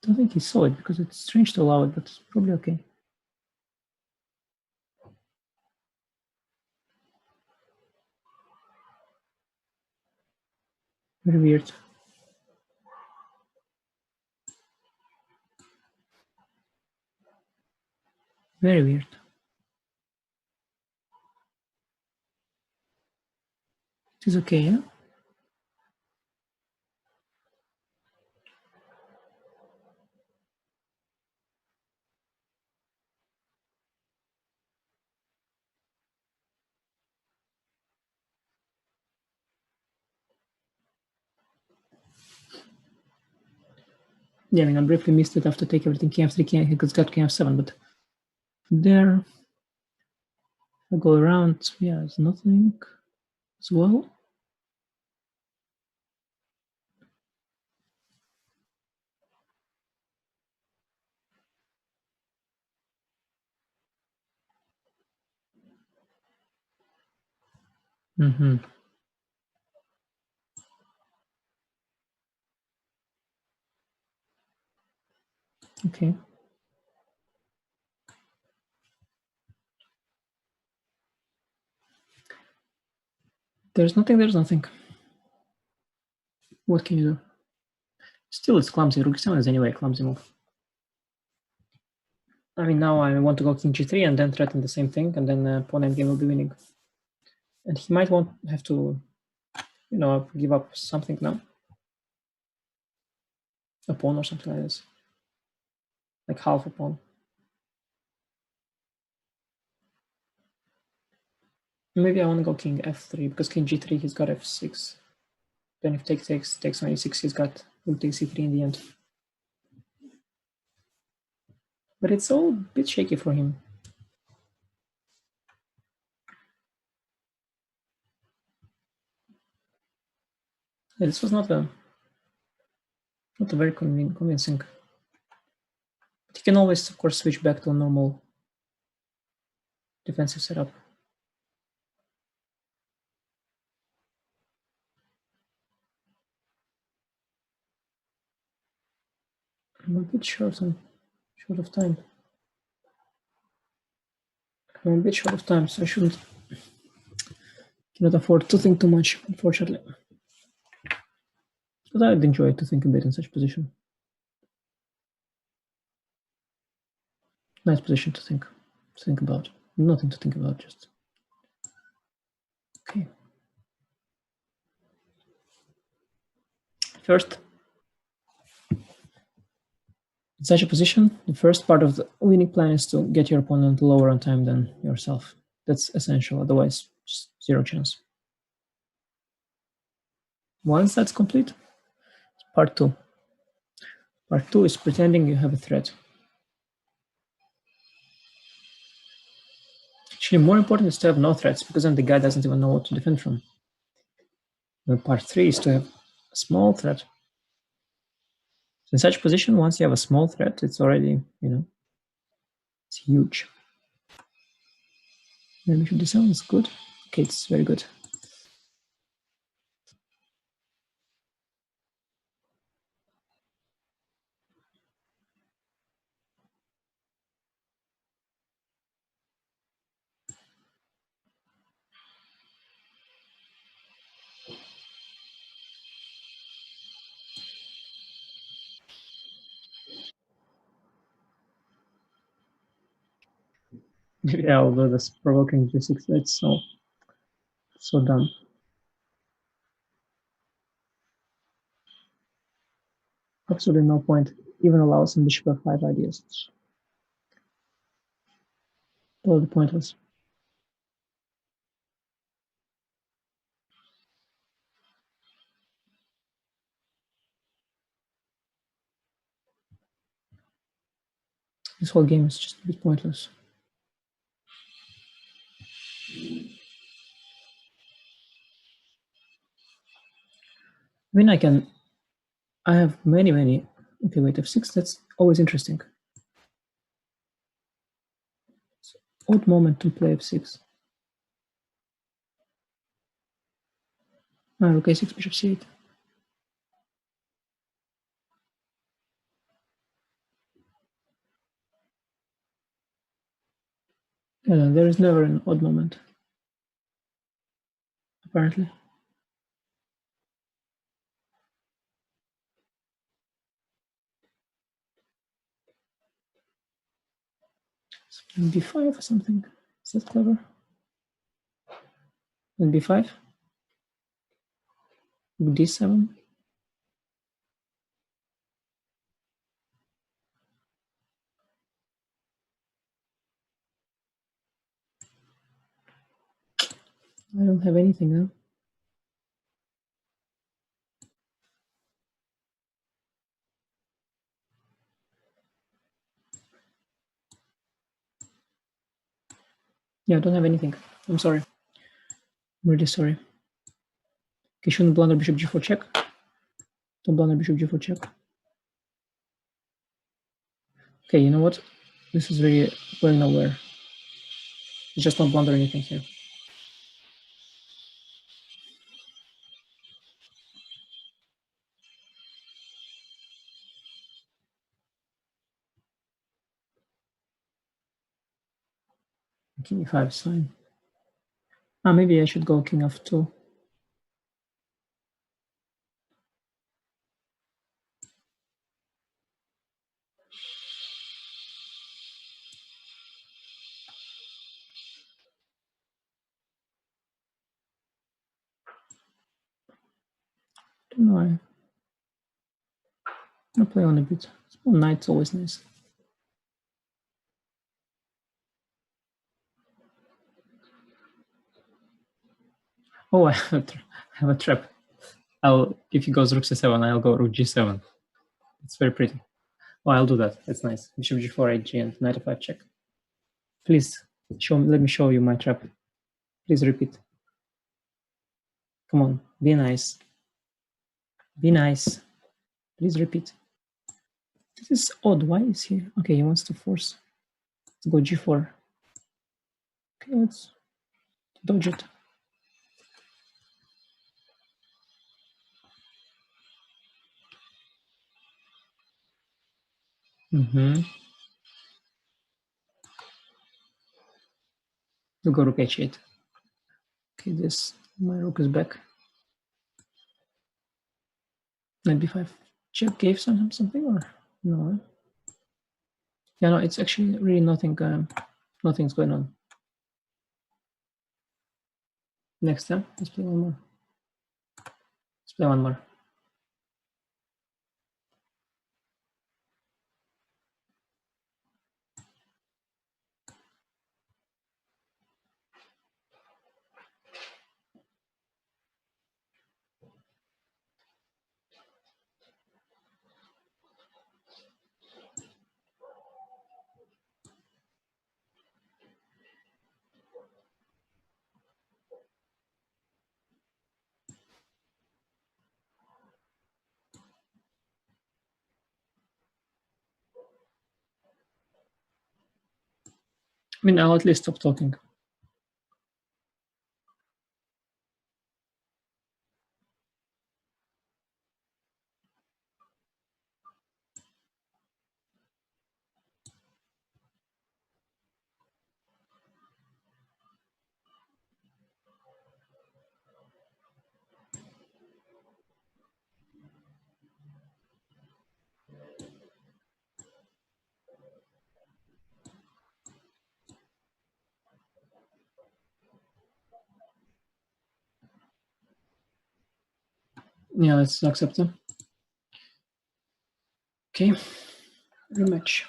I don't think he saw it because it's strange to allow it, but it's probably okay. Very weird. Very weird. It is okay, yeah? Yeah, I mean, I briefly missed it after take everything king f3, king, he got king f7, but there I go around, yeah, it's nothing as well. Mm-hmm. Okay. There's nothing. What can you do? Still, it's clumsy. Rook 7 is anyway a clumsy move. I mean, now I want to go king g3 and then threaten the same thing, and then pawn endgame will be winning. And he might have to, give up something now. A pawn or something like this. Like half a pawn. Maybe I want to go king f3, because king g3, he's got f6. Then if takes on e6, he's got rook takes c3 in the end. But it's all a bit shaky for him. Yeah, this was not a very convincing. But he can always, of course, switch back to a normal defensive setup. I'm a bit short of time. I'm a bit short of time, so I cannot afford to think too much, unfortunately. But I'd enjoy to think a bit in such position. Nice position to think about. Nothing to think about, just okay. First, in such a position, the first part of the winning plan is to get your opponent lower on time than yourself. That's essential, otherwise, just zero chance. Once that's complete, part two. Part two is pretending you have a threat. Actually, more important is to have no threats, because then the guy doesn't even know what to defend from. And part three is to have a small threat. So in such position, once you have a small threat, it's already, it's huge. Maybe should do sounds good. Okay, it's very good. Yeah, although this provoking g6, that's so dumb. Absolutely no point. Even allows some bishop f5 ideas. Totally pointless. This whole game is just a bit pointless. I mean, I have many. Okay, wait, f6, that's always interesting. It's odd moment to play f6. Ah, rook a6, bishop c8. Yeah, there is never an odd moment, apparently. b5 or something. Is that clever? And b5? d7? I don't have anything now. Yeah, I don't have anything. I'm sorry. I'm really sorry. Okay, shouldn't blunder bishop g4 check. Don't blunder bishop g4 check. Okay, you know what? This is really going nowhere. Just don't blunder anything here. King e5 is fine. Maybe I should go king f2. Don't know. I'm gonna play on a bit. Small knight's always nice. Oh, I have a trap. If he goes rook c7, I'll go rook g7. It's very pretty. Oh, I'll do that. That's nice. Bishop g4, hg, and knight f5 check. Please let me show you my trap. Please repeat. Come on, be nice. Be nice. Please repeat. This is odd. Why is he? Okay, he wants to force. Let's go g4. Okay, let's dodge it. Mm-hmm. We'll go rook h8. Okay, my rook is back. Knight b5. Check gave something or no? Yeah, no, it's actually really nothing. Nothing's going on. Next time, let's play one more. Let's play one more. I mean, I'll at least stop talking. Yeah, let's accept them. Okay, rematch.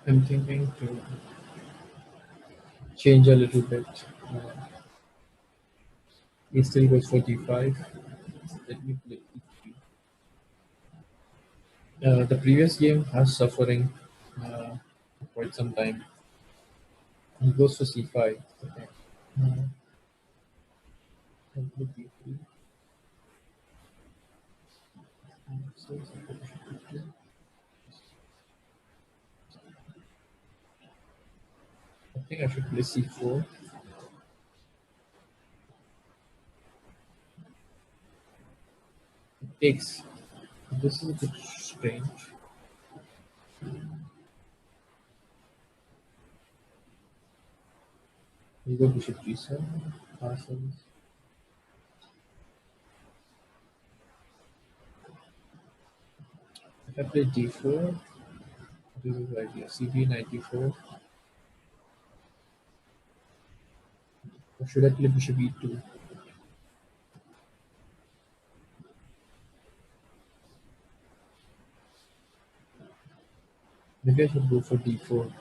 I'm thinking to change a little bit. Uh, he still goes for d5. Let me play e3. The previous game has suffering for quite some time. He goes for c5. Okay. Uh, I'll play d3. I think I should play c4. It takes. This is a bit strange. You go bishop g7. Castles. If I play d4, this is the idea. cb knight d4. Or should I play bishop e2? Maybe I should go for d4.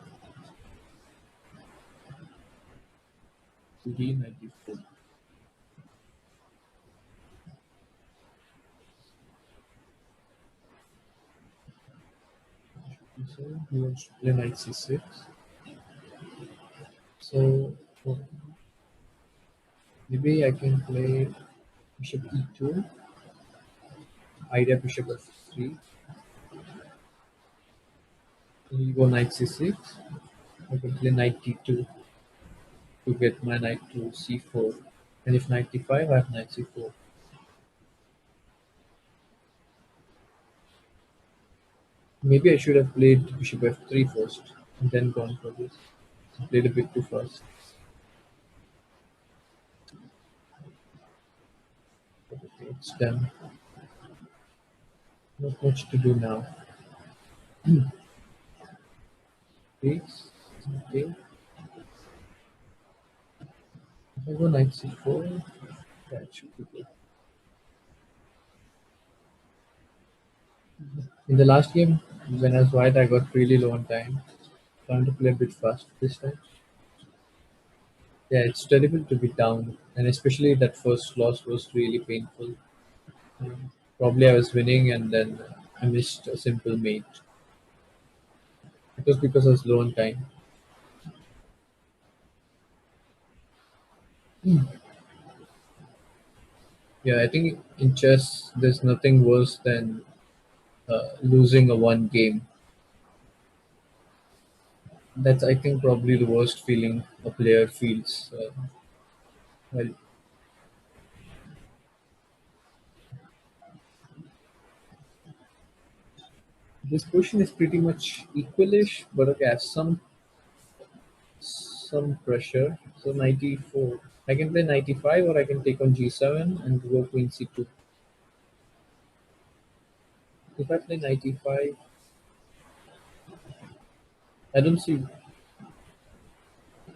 cd knight d4. So he wants to play knight c6. So oh, maybe I can play bishop e2. Idea bishop f3. Then you go knight c6. I can play knight d2 to get my knight to c4. And if knight d5, I have knight c4. Maybe I should have played bishop f3 first and then gone for this. I played a bit too fast. But okay, it's done. Not much to do now. Takes. Okay. If I go knight c4, that should be good. In the last game, when I was white, I got really low on time. Trying to play a bit fast this time. Yeah, it's terrible to be down, and especially that first loss was really painful. Probably I was winning, and then I missed a simple mate. It was because I was low on time. Yeah, I think in chess, there's nothing worse than losing a one game. That's, I think, probably the worst feeling a player feels. Well, this question is pretty much equalish, but okay, I have some pressure. So 94. I can play 95, or I can take on g7 and go queen c2. If I play 95, I don't see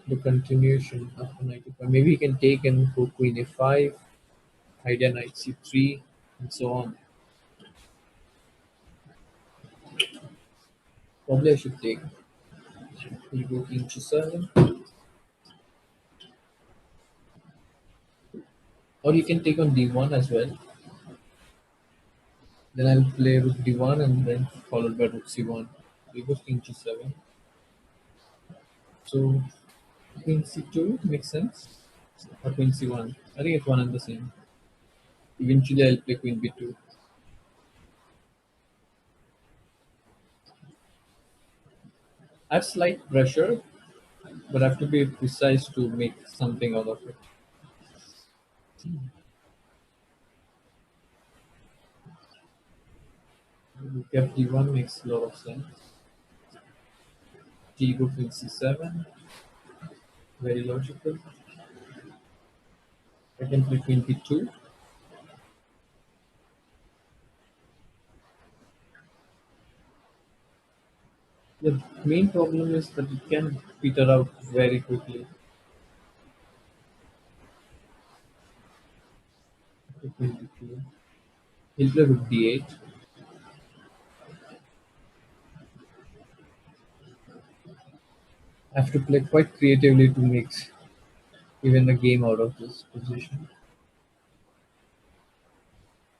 the continuation after 95. Maybe he can take and go queen a5, idea knight c3, and so on. Probably I should take. You go king g7, or you can take on d1 as well. Then I'll play rook d1 and then followed by rook c1. You go king g7. So queen c2 makes sense. Or queen c1. I think it's one and the same. Eventually I'll play queen b2. I have slight pressure, but I have to be precise to make something out of it. Rook fd1 makes a lot of sense. G go queen c7, very logical. I can play queen b2. The main problem is that it can peter out very quickly. Queen b2. He'll play rook d8. I have to play quite creatively to make even a game out of this position.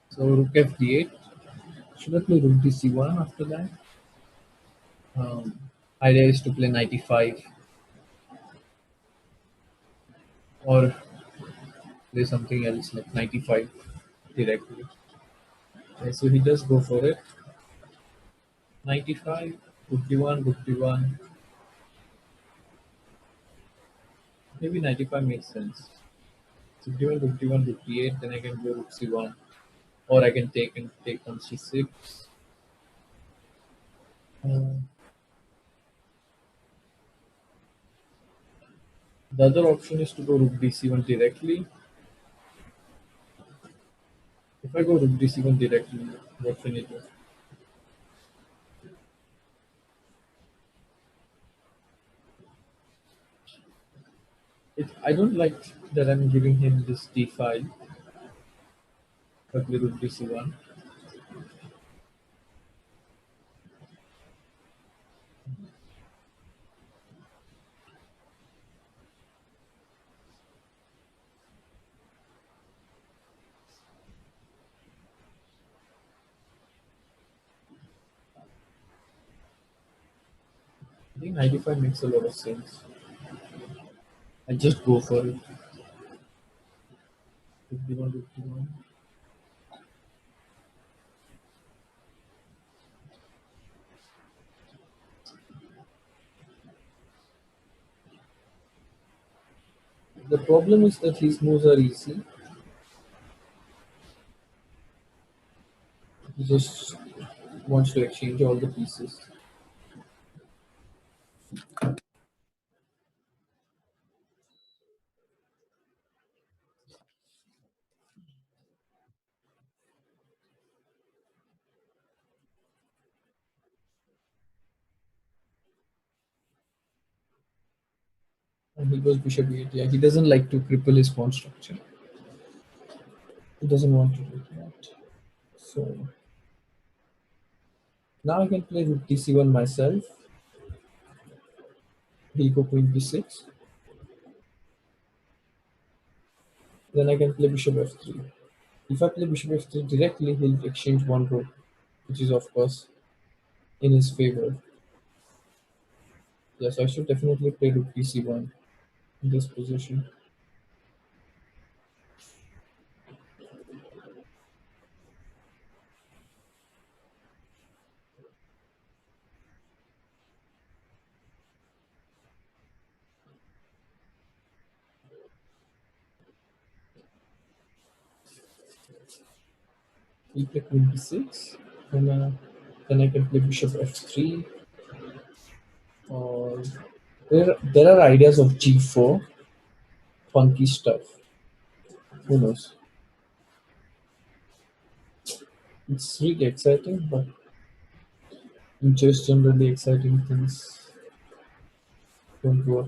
So rook f d8. Should I play rook dc1 after that? Um, Idea is to play knight e5 or play something else like knight e5 directly. Okay, so he does go for it. Knight e5, rook d1, rook d1. Maybe knight e5 makes sense. So d1, rook d1, rook d8, then I can go rook c1. Or I can take on c6. Uh, the other option is to go rook dc1 directly. If I go rook dc1 directly, what can I do? I don't like that I'm giving him this d5, but with rook dc1. I think knight e5 makes a lot of sense. I just go for it. Rook d1, rook d1. The problem is that his moves are easy. He just wants to exchange all the pieces. And he goes bishop e8. Yeah, he doesn't like to cripple his pawn structure. He doesn't want to do that. So now I can play rook dc1 myself. He'll go queen b6. Then I can play bishop f3. If I play bishop f3 directly, he'll exchange one rook, which is of course in his favor. Yes, I should definitely play rook dc1 in this position. He'll play queen b6, and then I can play bishop f3. Or there are ideas of g4, funky stuff. Who knows? It's really exciting, but in chess generally exciting things don't work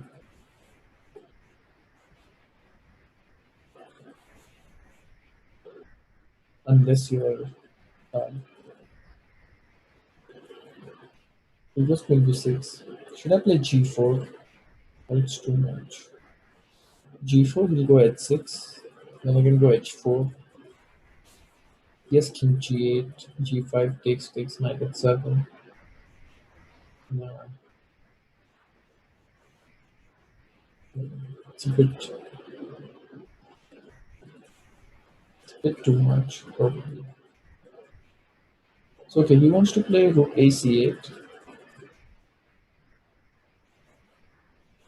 unless you are you just queen b6. Should I play g4? Or it's too much. G4 will go h6. Then I can go h4. Yes, king g8. G5 takes knight h7. No, it's a bit too much probably. So okay, he wants to play rook ac8.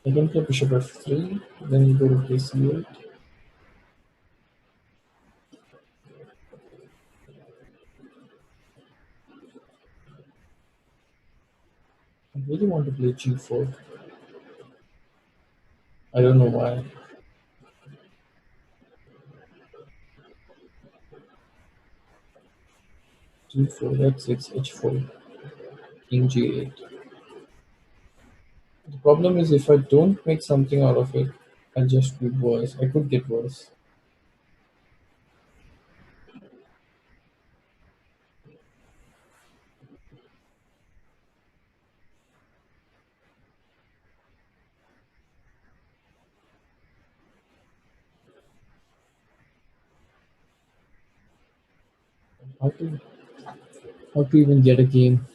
I can play bishop f3. Then he go rook ac8. I really want to play g4. I don't know why. G4, h6, h4, king g8. The problem is if I don't make something out of it, I'll just be worse. I could get worse. How to even get a game?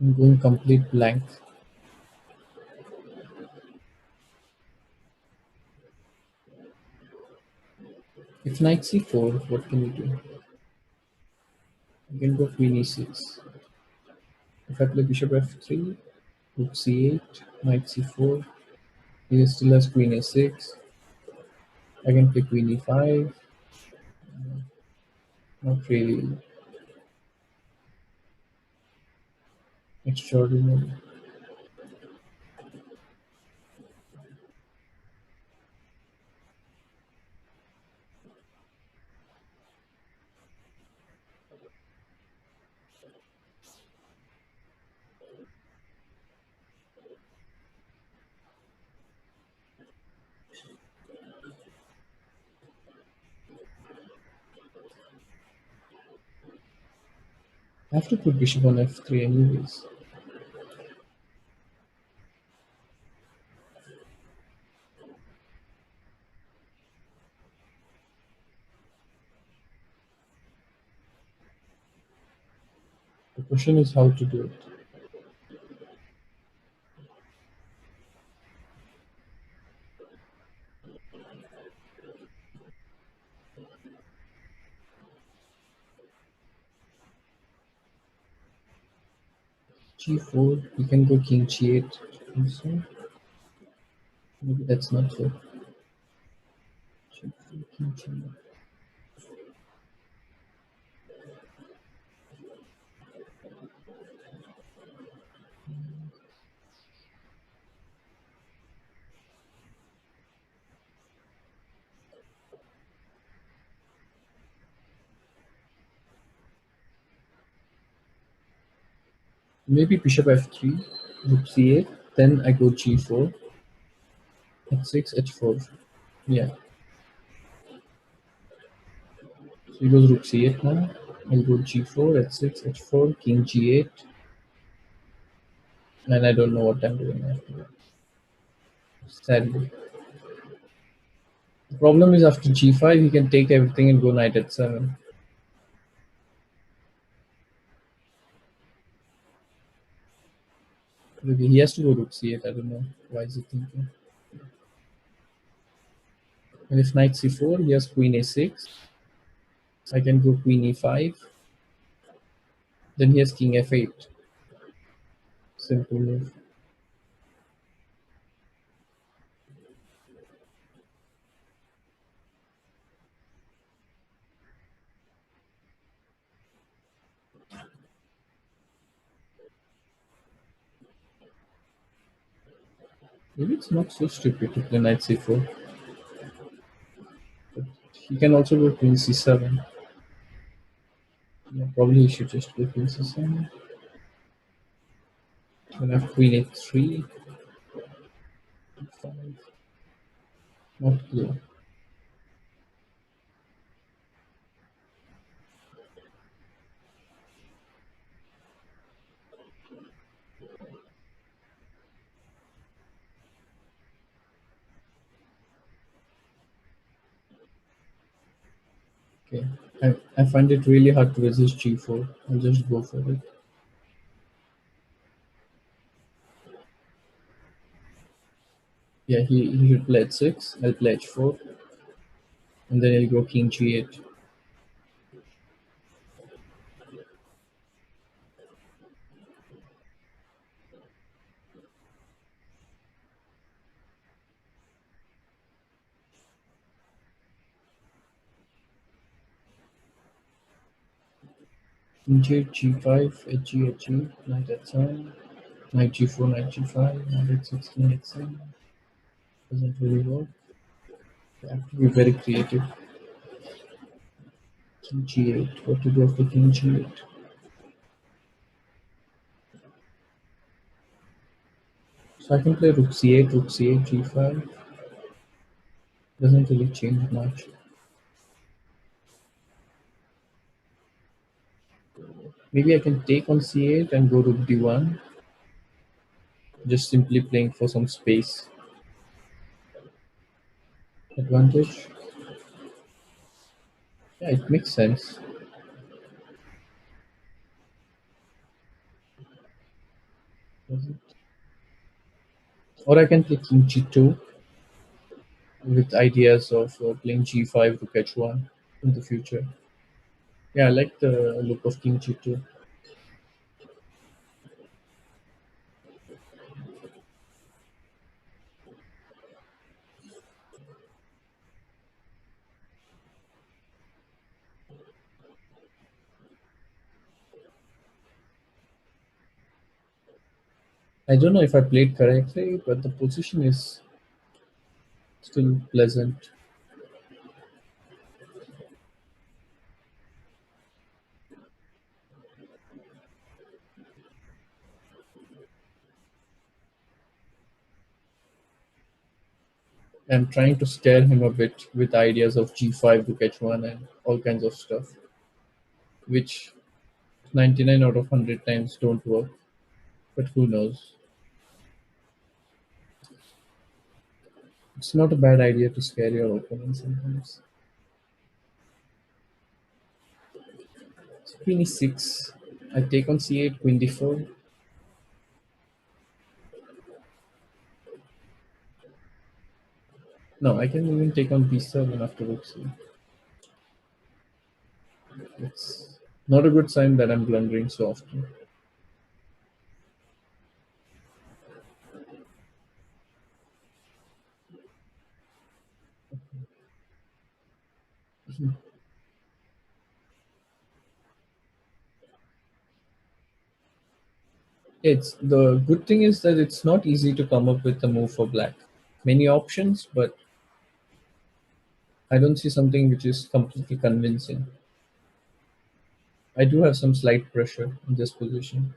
I'm going complete blank. If knight c4, what can you do? You can go queen e6. If I play bishop f3, rook c8, knight c4, he still has queen a6. I can play queen e5. Not really extraordinary. I have to put bishop on f3 anyways. The question is how to do it. g4, you can go king g8. Also, maybe that's not so. G4, king g8. Maybe bishop f3, rook c8. Then I go g4, h6, h4. Yeah. So he goes rook c8 now. I'll go g4, h6, h4, king g8, and I don't know what I'm doing after that. Sadly. The problem is after g5, he can take everything and go knight h7. Maybe he has to go rook c8. I don't know. Why is he thinking? And if knight c4, he has queen a6. I can go queen e5. Then he has king f8. Simple move. Maybe it's not so stupid to play knight c4. But he can also go queen c7. Yeah, probably he should just go queen c7. Then I have queen a3. Five. Not clear. Okay. I find it really hard to resist g4. I'll just go for it. Yeah, he should play h6. I'll play h4. And then he'll go king g8. King g8, g5, hg, hg, knight h7, knight g4, knight g5, knight h6, king h7. Doesn't really work. You have to be very creative. King g8. What to do after king g8? So I can play rook c8, rook c8, g5. Doesn't really change much. Maybe I can take on c8 and go rook d1, just simply playing for some space advantage. Yeah, it makes sense. Does it? Or I can play king g2 with ideas of playing g5, rook h1 in the future. Yeah, I like the look of king g2. I don't know if I played correctly, but the position is still pleasant. I'm trying to scare him a bit with ideas of g5, rook h1, and all kinds of stuff, which 99 out of 100 times don't work. But who knows? It's not a bad idea to scare your opponent sometimes. So queen e6. I take on c8, queen d4. No, I can even take on b7 after rook c. It's not a good sign that I'm blundering so often. It's the good thing is that it's not easy to come up with a move for black. Many options, but I don't see something which is completely convincing. I do have some slight pressure in this position.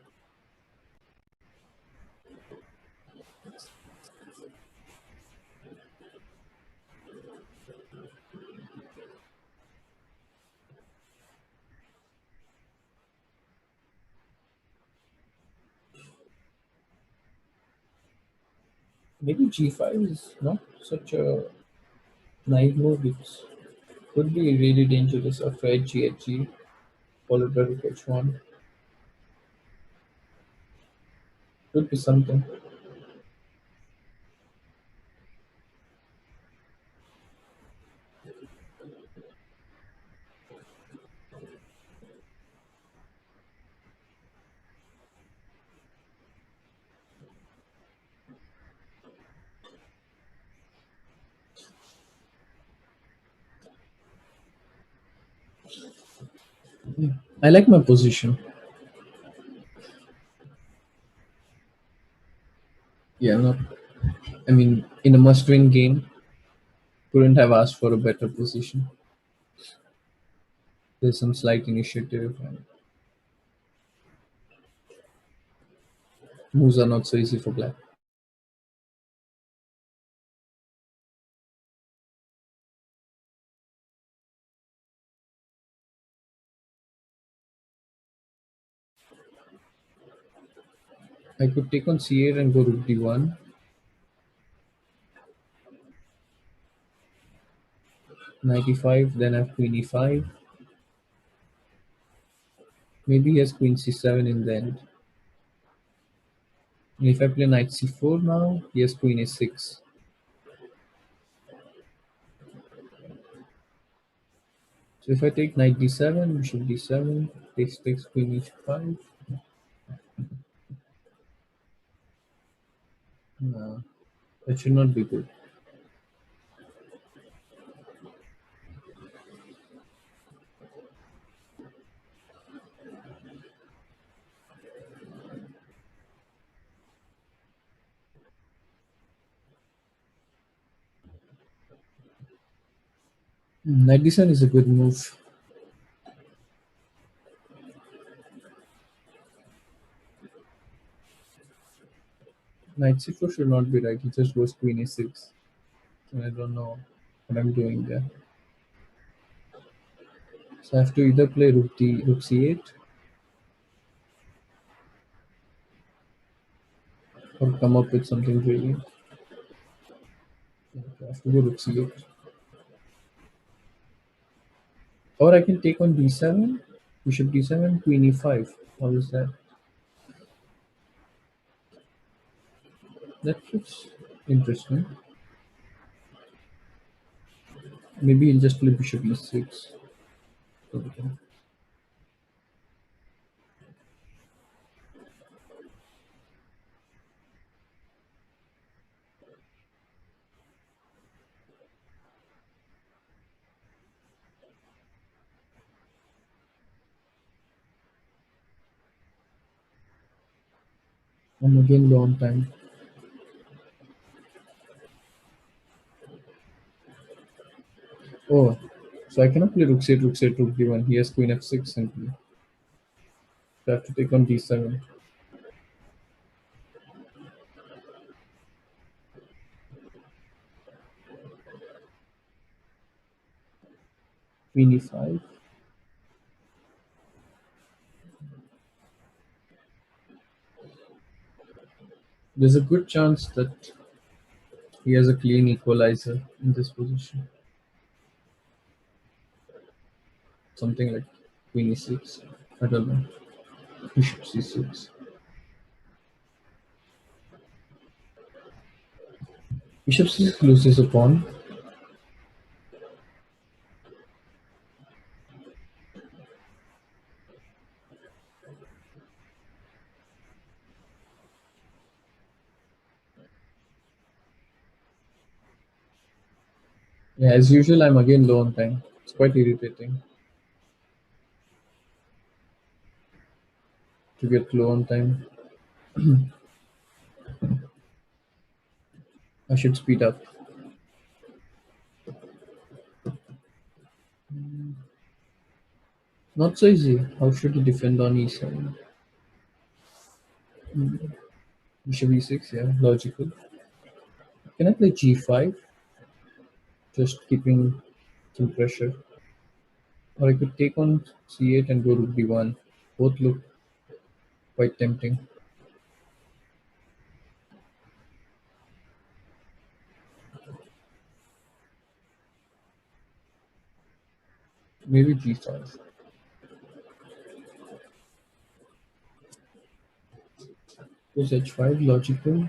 Maybe g5 is not such a naive move. It could be really dangerous after h followed by rook h1. Could be something. I like my position. Yeah, not. I mean, in a must-win game, couldn't have asked for a better position. There's some slight initiative, and moves are not so easy for black. I could take on c8 and go rook d1, 95, then have queen e5. Maybe he has queen c7 in the end. And if I play knight c4 now, he has queen a6. So if I take knight d7, bishop d7, takes queen e5. No, that should not be good. Knight d7 is a good move. Knight c4 should not be right. He just goes queen a6. And I don't know what I'm doing there. So I have to either play rook c8 or come up with something brilliant. Okay, I have to go rook c8. Or I can take on d7, bishop d7, queen e5. How is that? That looks interesting. Maybe he'll just play bishop e6. So we can- I'm again low on time. Oh, so I cannot play rook c8, rook d1. He has queen f6 simply. So I have to take on d7, queen e5. There's a good chance that he has a clean equalizer in this position. Something like queen e6. I don't know. Bishop c6. Bishop c6 loses a pawn. Yeah, as usual, I'm again low on time. It's quite irritating to get low on time. I should speed up. Not so easy. How should he defend on e7? Bishop e6, yeah, logical. Can I play g5? Just keeping some pressure. Or I could take on c8 and go rook d1. Both look quite tempting. Maybe g5. Goes h5, logical.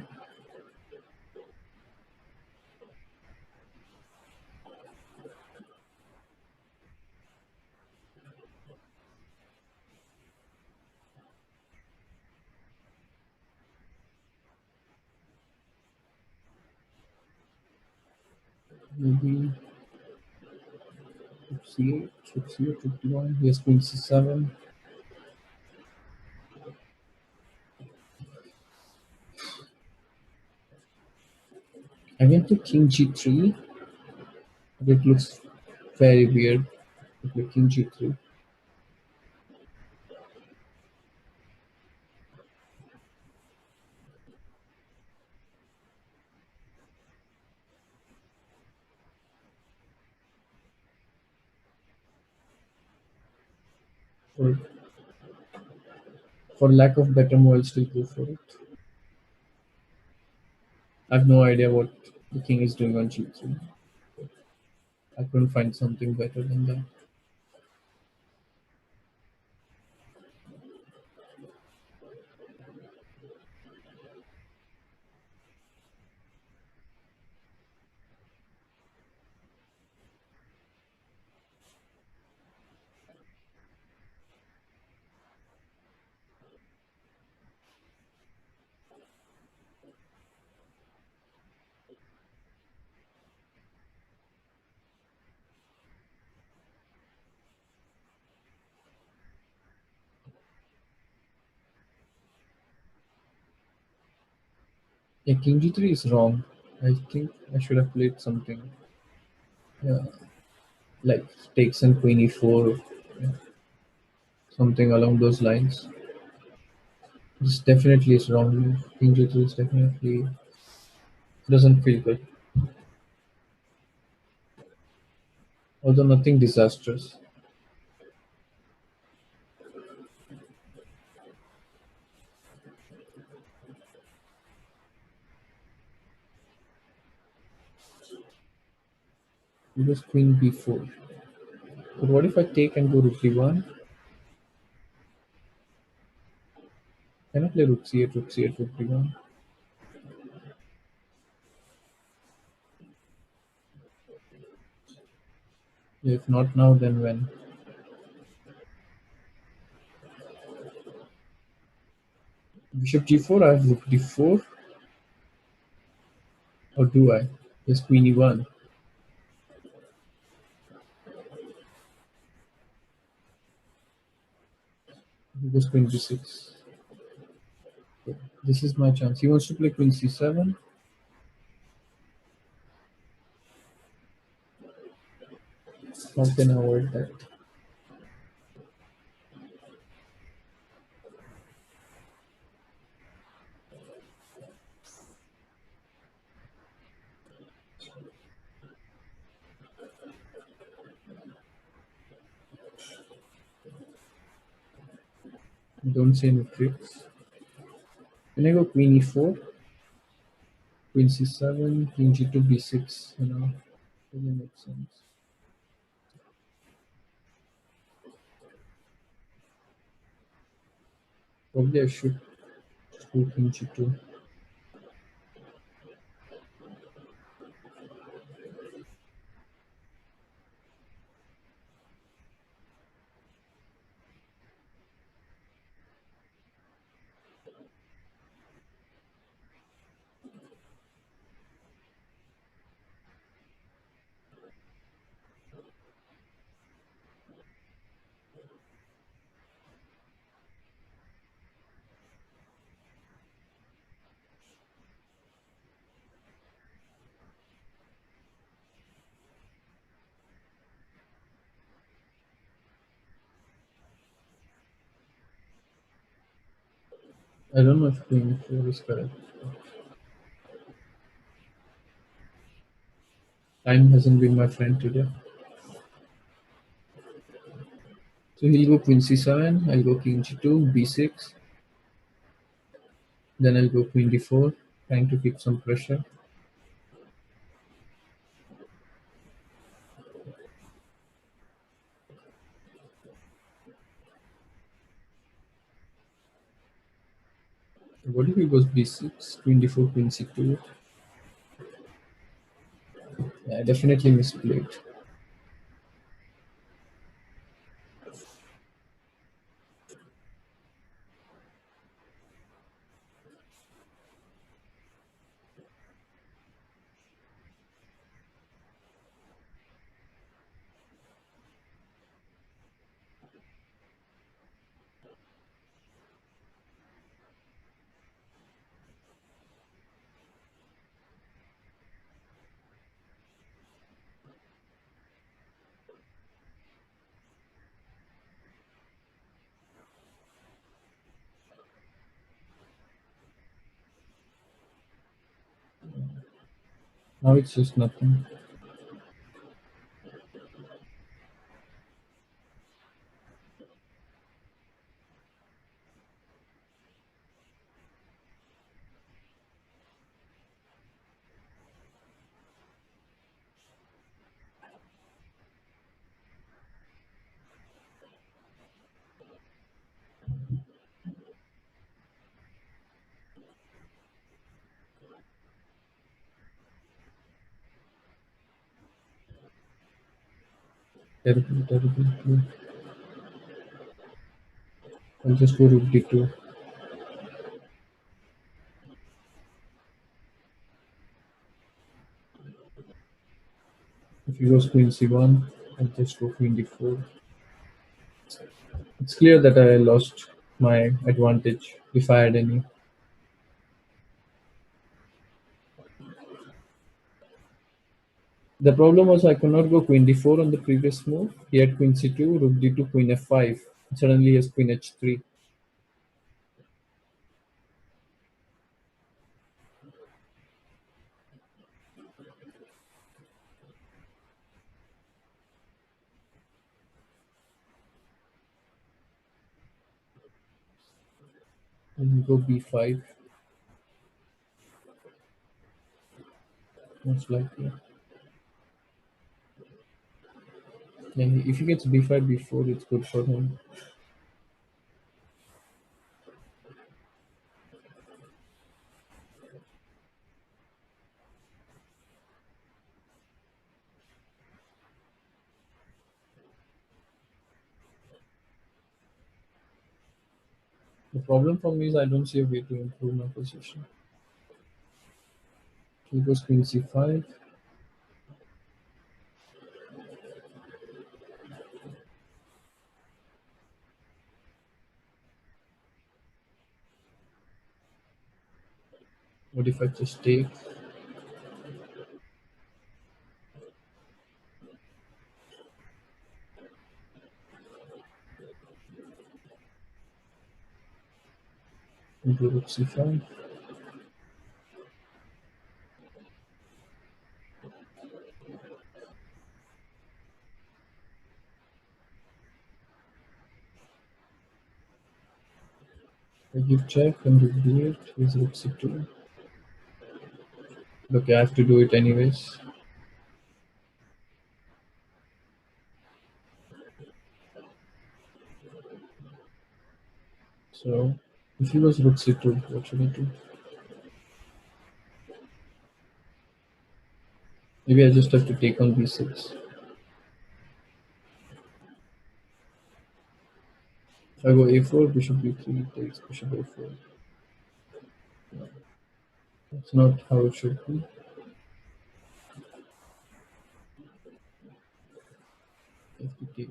Maybe rook c8, rook c8, rook d1. Here's queen c7. I went to king g3, but it looks very weird. To play king g3. For, for lack of better move, I'll still go for it. I have no idea what the king is doing on g3. I couldn't find something better than that. Yeah, king g3 is wrong. I think I should have played something yeah, like takes and queen e4, yeah, something along those lines. This definitely is wrong move. King G3 is definitely doesn't feel good. Although nothing disastrous. Because Queen B4. But what if I take and go Rook D1? Can I play Rook C8, Rook C8, Rook D1? If not now, then when? Bishop G4, I have Rook D4, or do I? Yes, Queen E1. Because Queen B6. This is my chance. He wants to play Queen C7. How can I avoid that? Don't say any tricks. Can I go Queen E4? Queen C7, King G2, B6, doesn't make sense. Probably I should do King G2. I don't know if Queen E4 is correct. Time hasn't been my friend today. So he'll go Queen C7, I'll go King G2, B6, then I'll go Queen D4, trying to keep some pressure. What if he goes B6, Queen D4, Queen C2? Yeah, I definitely misplayed. Now it's just nothing. Terrible, terrible. I'll just go Rook D2. If he goes Queen C1, I'll just go Queen D4. It's clear that I lost my advantage if I had any. The problem was I could not go Queen D4 on the previous move. He had Queen C2, Rook D2, Queen F5. Suddenly he has Queen H3. And go b5, most likely. And if he gets b5 before, it's good for him. The problem for me is I don't see a way to improve my position. He goes queen c5. What if I just take? Into rook c5. I give check and rook d8 with rook c2. Okay, I have to do it anyways. So if he was rook c2, what should I do? Maybe I just have to take on b6. If I go a4, bishop b3 takes bishop a4. That's not how it should be. I have to take.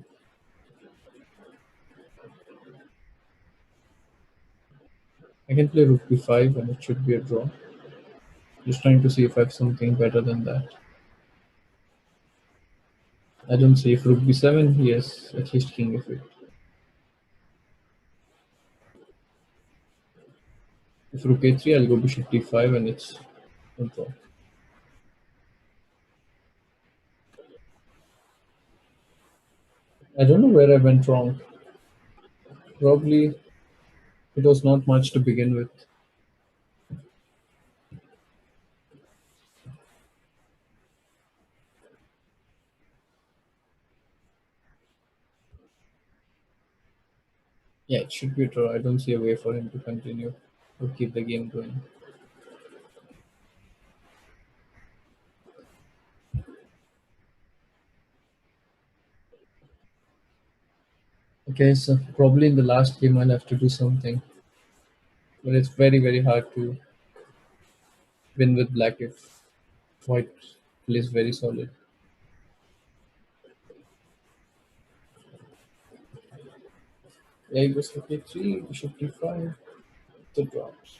I can play rook b5 and it should be a draw. Just trying to see if I have something better than that. I don't see if rook b7, yes, at least king f8. If rook a3, I'll go bishop d5 and it's a draw. I don't know where I went wrong. Probably it was not much to begin with. Yeah, it should be a draw. I don't see a way for him to continue or keep the game going. Okay, so probably in the last game I'll have to do something. But it's very, very hard to win with black if white plays very solid. Yeah, he goes rook a3, bishop d5, the drops.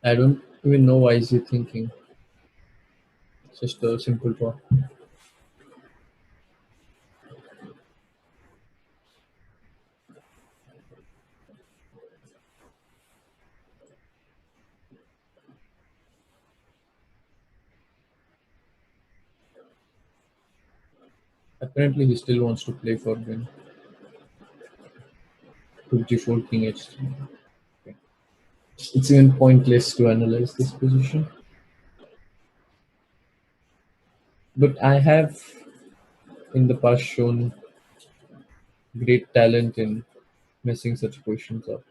I don't even know why is he thinking. It's just a simple draw. Apparently he still wants to play for win. Rook g4, king h3. Okay. It's even pointless to analyze this position. But I have in the past shown great talent in messing such positions up.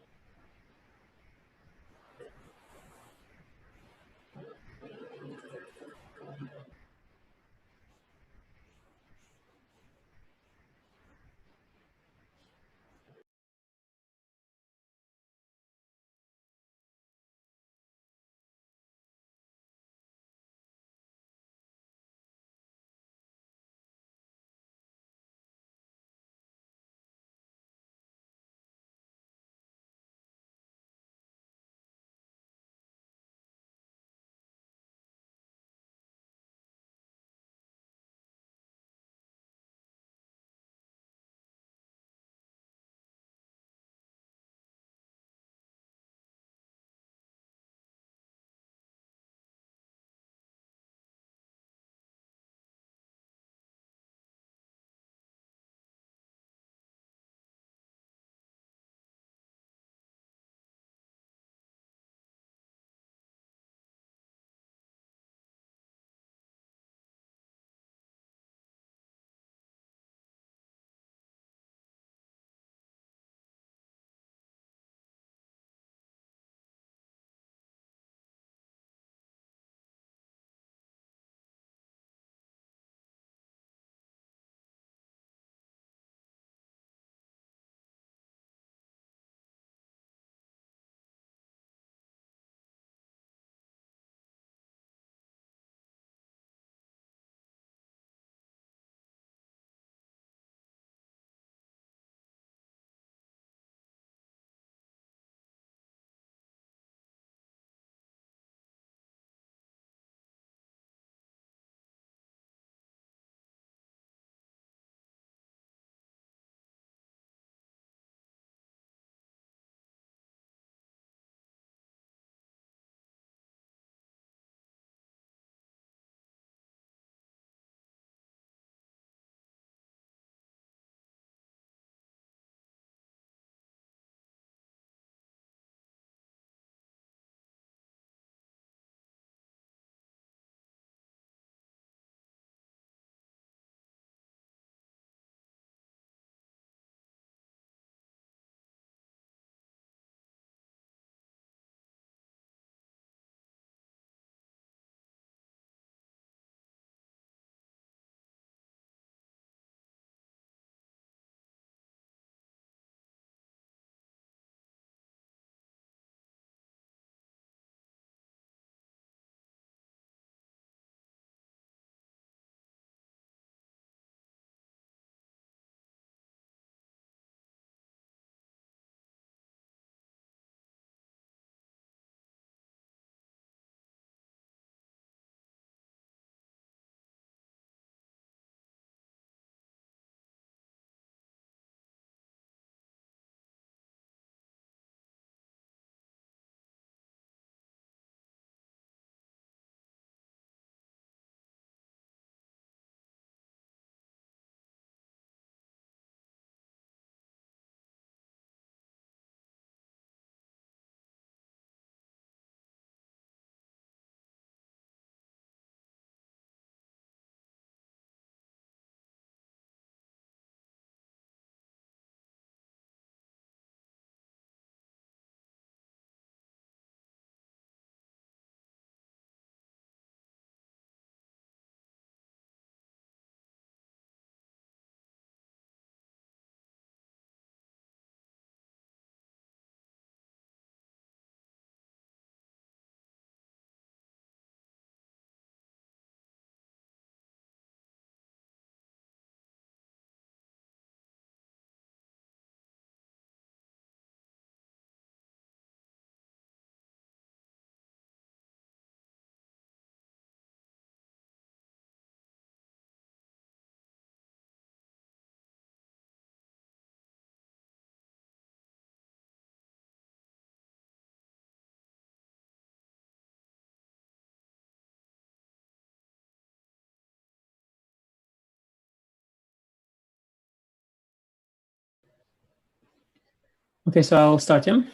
Okay, so I'll start him.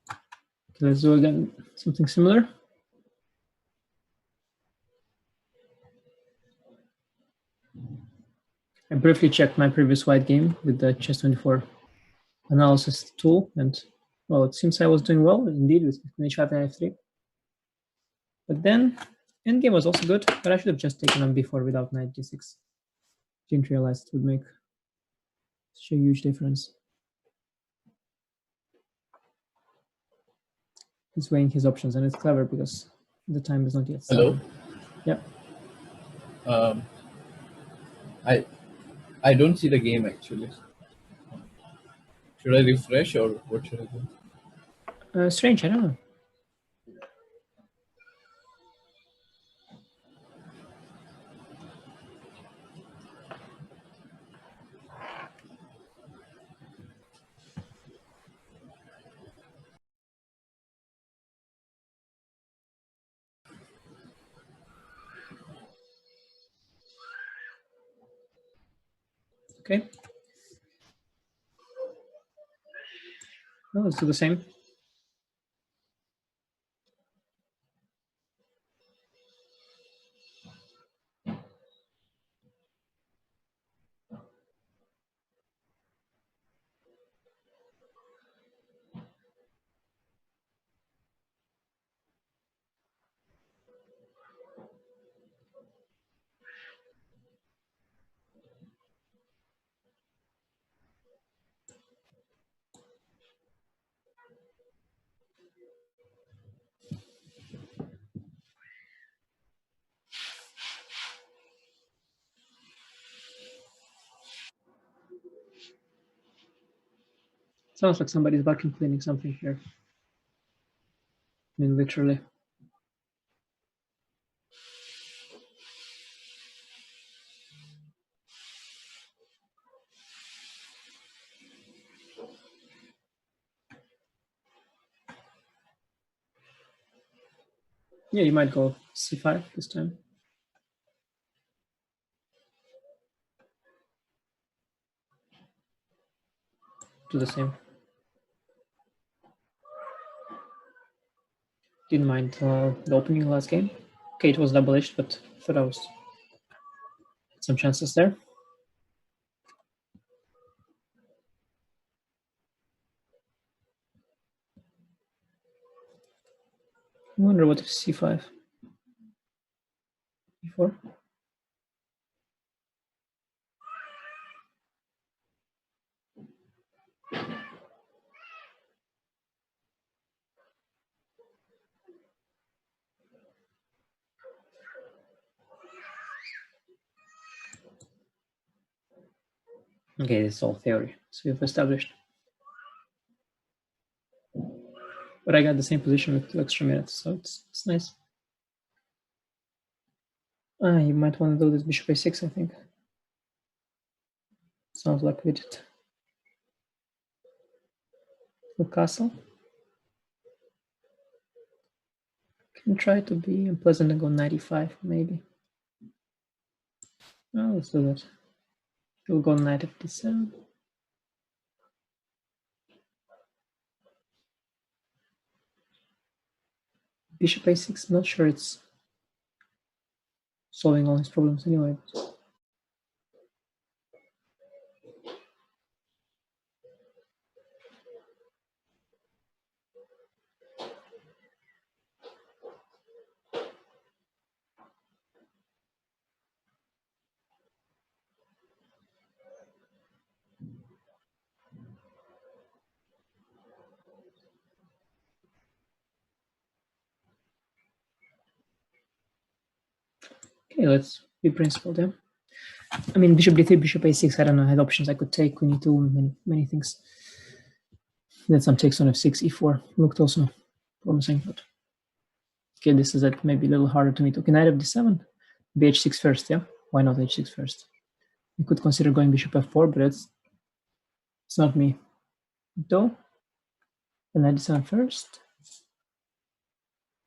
Okay, let's do again something similar. I briefly checked my previous white game with the chess24 analysis tool, and well, it seems I was doing well indeed with h5 and f3. But then endgame was also good, but I should have just taken on b4 without knight g6. Didn't realize it would make such a huge difference. He's weighing his options, and it's clever because the time is not yet 7. Hello. Yeah. I don't see the game actually. Should I refresh or what should I do? Strange, I don't know. Okay. Well, let's do the same. Sounds like somebody's vacuum cleaning something here. I mean, literally. Yeah, you might go c5 this time. Do the same. Didn't mind the opening last game. Okay, it was double-edged, but I thought I was some chances there. I wonder what if c5. e4. Okay, this is all theory, so we've established. But I got the same position with 2 extra minutes, so it's nice. You might want to do this bishop a6, I think. Sounds like Vidit. With castle. Can try to be unpleasant and go 95, maybe. Oh, let's do that. We'll go knight f7. Bishop a6, not sure it's solving all his problems anyway. Okay, let's be principled, yeah. I mean, bishop d3, bishop a6, I don't know, I had options I could take, queen e2, many things. Then some takes on f6, e4, looked also promising, but okay, this is it, maybe a little harder to meet. Okay, knight of d7, bh6 first, yeah? Why not h6 first? You could consider going bishop f4, but it's not me. Though, and knight d7 first.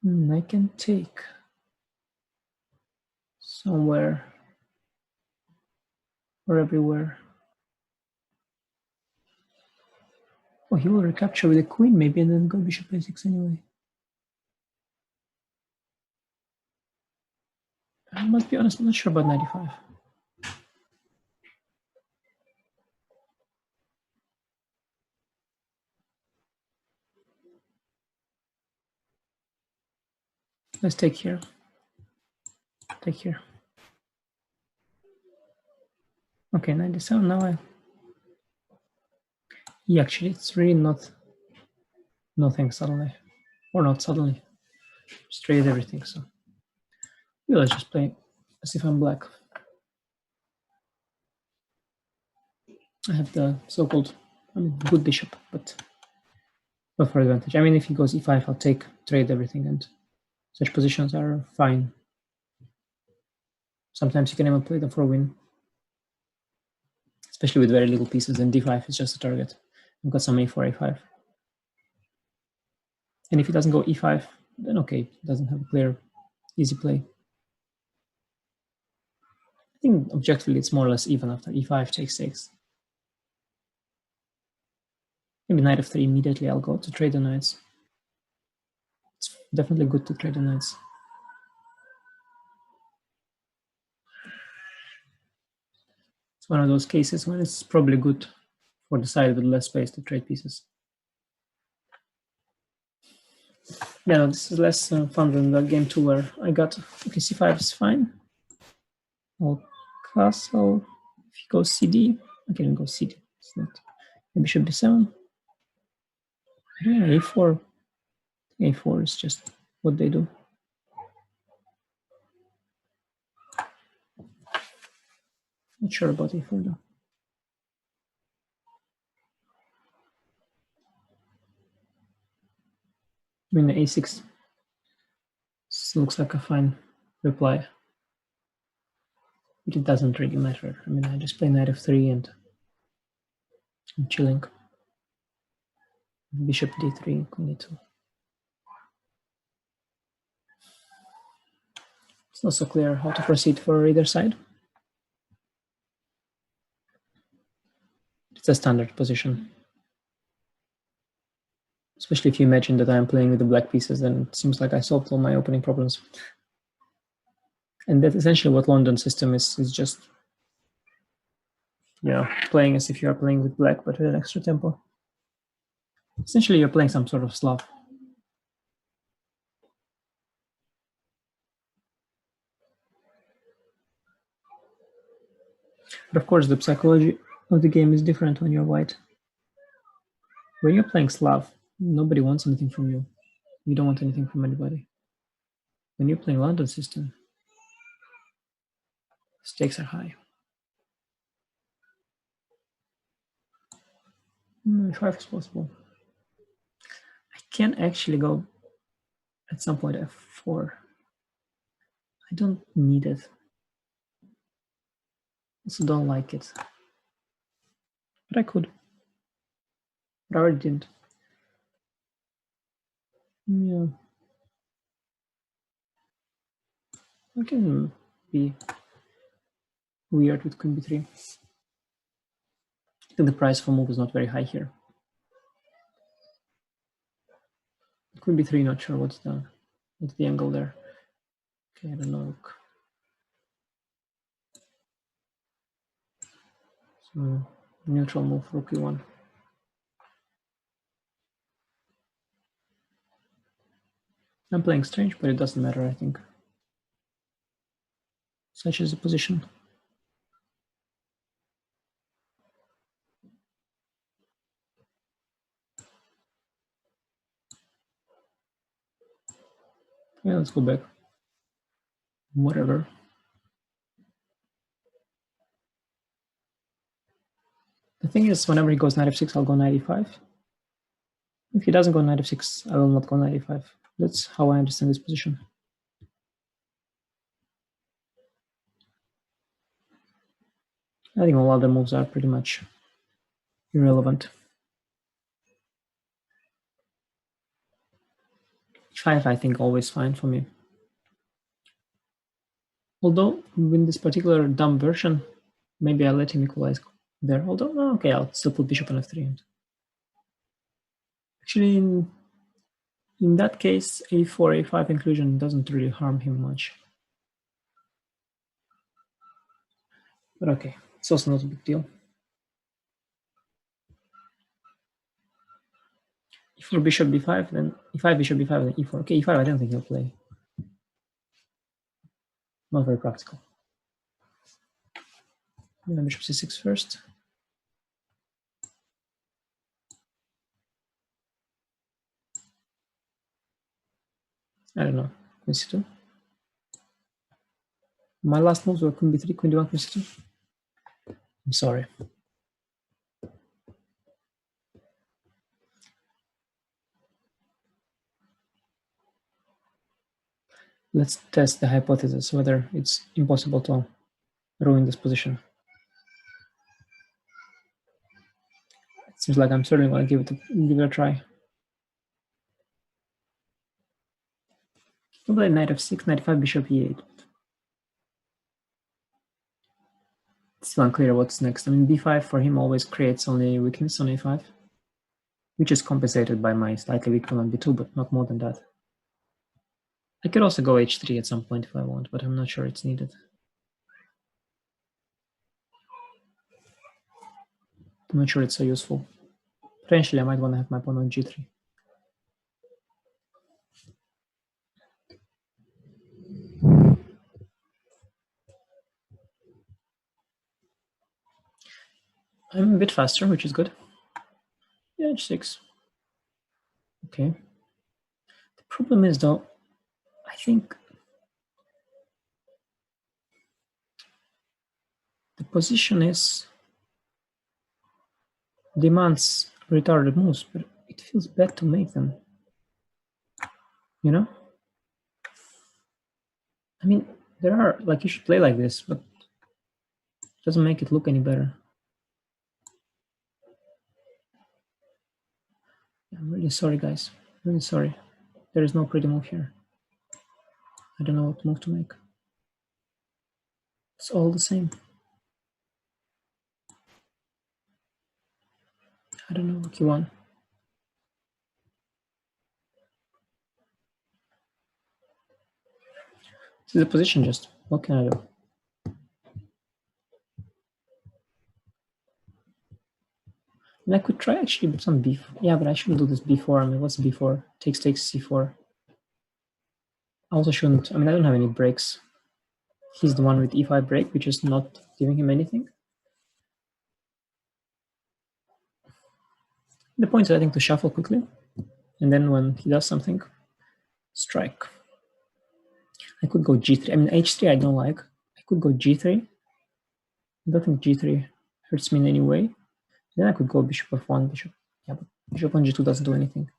I can take somewhere or everywhere. Oh, he will recapture with a queen maybe and then go bishop a6 anyway. I must be honest, I'm not sure about 95. Let's take here. Take here. Okay, 97 now. Yeah, actually, it's really not nothing suddenly. Or not suddenly. Just trade everything, so. Yeah, let's just play as if I'm black. I have the so-called, good bishop, but not for advantage. I mean, if he goes e5, I'll trade everything, and such positions are fine. Sometimes you can even play them for a win, especially with very little pieces, and d5 is just a target. I've got some a4, a5. And if he doesn't go e5, then okay, he doesn't have a clear, easy play. I think objectively it's more or less even after e5 takes 6. Maybe knight f3 immediately. I'll go to trade the knights. It's definitely good to trade the knights. It's one of those cases when it's probably good for the side with less space to trade pieces. Yeah, no, this is less fun than the game 2 where I got, okay, c5 is fine. I'll castle. If he goes cd, I can go cd. It's not. Maybe bishop b7. Yeah, a4. a4 is just what they do. Not sure about a4 though. I mean, the a6 looks like a fine reply. But it doesn't really matter. I mean, I just play knight f3 and I'm chilling. Bishop d3, queen e2. It's not so clear how to proceed for either side. It's a standard position. Especially if you imagine that I'm playing with the black pieces, then it seems like I solved all my opening problems. And that's essentially what London system is just, playing as if you are playing with black, but with an extra tempo. Essentially, you're playing some sort of Slav. But of course, the psychology of the game is different when you're white. When you're playing Slav, nobody wants anything from you. You don't want anything from anybody. When you're playing London system, stakes are high. F5 is possible. I can actually go at some point f4. I don't need it. Also don't like it. But I could. But I already didn't. Yeah. I can be weird with queen b3. I think the price for move is not very high here. Queen b3, not sure what's the angle there. Okay, I don't know. So neutral move, rook e1. I'm playing strange, but it doesn't matter, I think. Such is the position. Yeah, let's go back. Whatever. The thing is, whenever he goes knight f6, I'll go knight e5. If he doesn't go knight f6, I will not go knight e5. That's how I understand this position. I think all other moves are pretty much irrelevant. e5, I think, always fine for me. Although, in this particular dumb version, maybe I'll let him equalize there. Although, okay, I'll still put bishop on f3. Actually, in that case, a4, a5 inclusion doesn't really harm him much. But okay, it's also not a big deal. e4 bishop b5, then e5 bishop b5, then e4. Okay, e5 I don't think he'll play. Not very practical. Yeah, bishop c6 first. I don't know. Queen c2. My last moves were queen b3, queen d1, queen c2. I'm sorry. Let's test the hypothesis whether it's impossible to ruin this position. It seems like I'm certainly going to give it a try. We'll play knight f6, knight f5, bishop e8. It's still unclear what's next. I mean, b5 for him always creates only weakness on a5, which is compensated by my slightly weak pawn on b2, but not more than that. I could also go h3 at some point if I want, but I'm not sure it's needed. I'm not sure it's so useful. Potentially, I might want to have my pawn on g3. I'm a bit faster, which is good. Yeah, h6. Okay. The problem is, though, I think the position demands retarded moves, but it feels bad to make them. You know? I mean, there are, like, you should play like this, but it doesn't make it look any better. I'm really sorry, guys. Really sorry. There is no pretty move here. I don't know what move to make. It's all the same. I don't know what you want. This is the position just. What can I do? And I could try actually some b4. Yeah, but I shouldn't do this b4. I mean, what's b4? Takes c4. I also shouldn't. I mean, I don't have any breaks. He's the one with e5 break, which is not giving him anything. The point is, I think, to shuffle quickly. And then when he does something, strike. I could go g3. I mean, h3 I don't like. I could go g3. I don't think g3 hurts me in any way. Then I could go bishop f1, bishop. Yeah, but bishop on g2 doesn't do anything.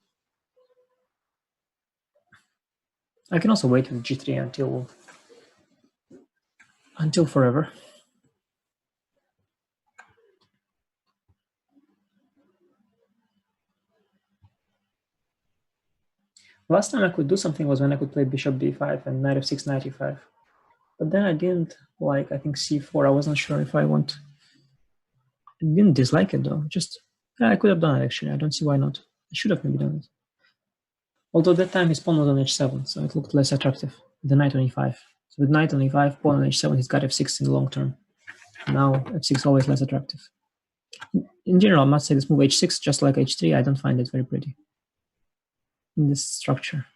I can also wait with g3 until forever. Last time I could do something was when I could play bishop b5 and knight f6, knight e5. But then I didn't like, I think, c4. I wasn't sure if I want. I didn't dislike it though. Just, yeah, I could have done it actually. I don't see why not. I should have maybe done it. Although that time his pawn was on h7, so it looked less attractive. The knight on e5. So with knight on e5, pawn on h7, he's got f6 in the long term. Now f6 is always less attractive. In general, I must say this move h6, just like h3, I don't find it very pretty in this structure.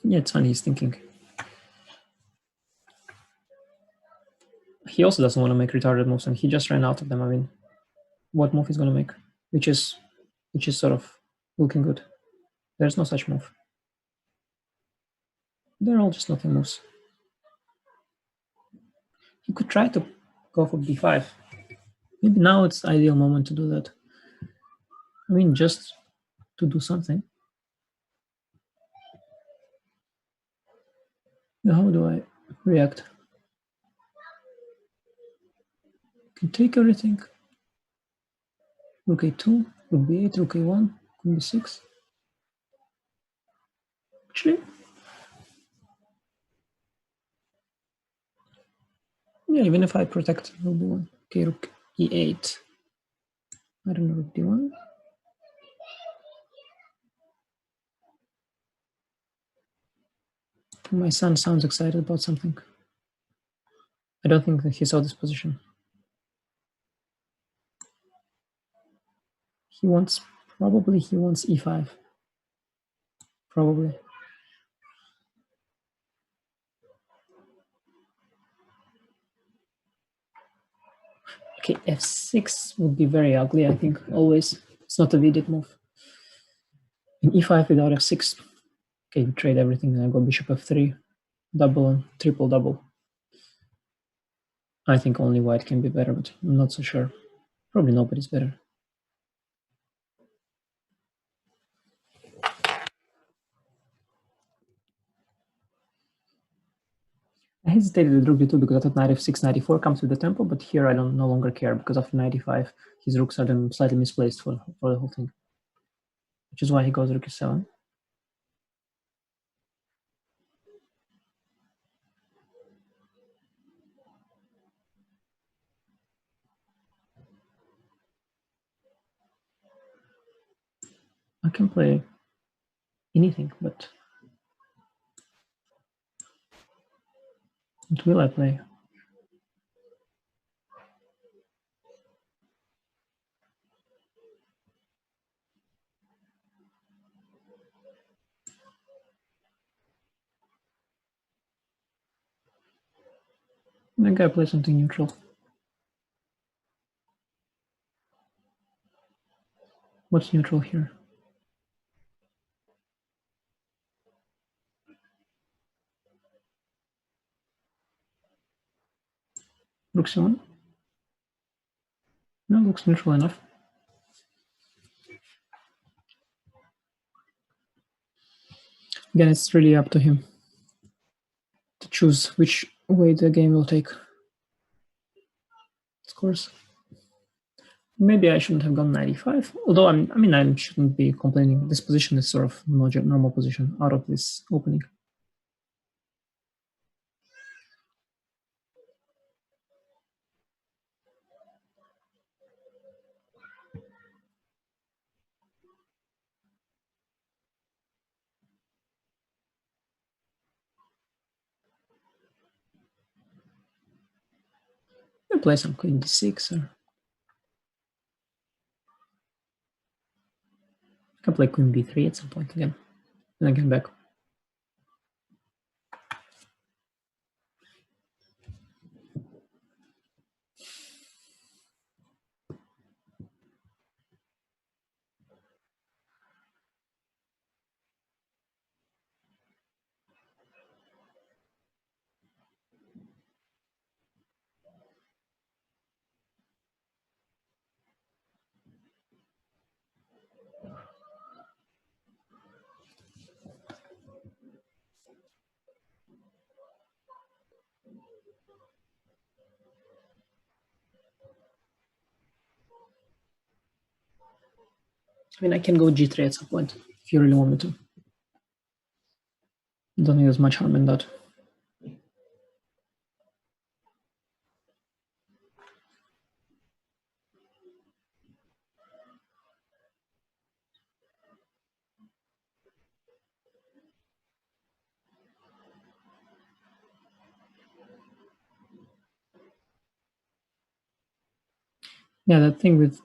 Yeah, it's funny he's thinking. He also doesn't want to make retarded moves, and he just ran out of them. I mean, what move he's going to make? Which is sort of looking good. There's no such move. They're all just nothing moves. He could try to go for b5. Maybe now it's the ideal moment to do that. I mean, just to do something. Now, how do I react? Can take everything. Rook a2, rook b8, rook a1, queen b6. Actually, yeah, even if I protect rook b1. Okay, rook e8. I don't know, rook d1. My son sounds excited about something. I don't think that he saw this position. Probably he wants e5. Probably. Okay, f6 would be very ugly, I think, always. It's not a Vidit move. In e5 without f6, okay, you trade everything and I go bishop f3, double and triple double. I think only white can be better, but I'm not so sure. Probably nobody's better. I hesitated with rook d2 because I thought knight f6, knight e4 comes with the tempo, but here I don't no longer care because after knight e5, his rooks are then slightly misplaced for the whole thing, which is why he goes rook e7. I can play anything, but what will I play? Maybe I play something neutral. What's neutral here? Rook c1? No, looks neutral enough. Again, it's really up to him to choose which way the game will take. Of course. Maybe I shouldn't have gone 95, although I shouldn't be complaining. This position is sort of normal position out of this opening. I play some queen d6 or I can play queen b3 at some point again. And then get back. I can go g3 at some point if you really want me to. I don't think there's much harm in that. Yeah, that thing with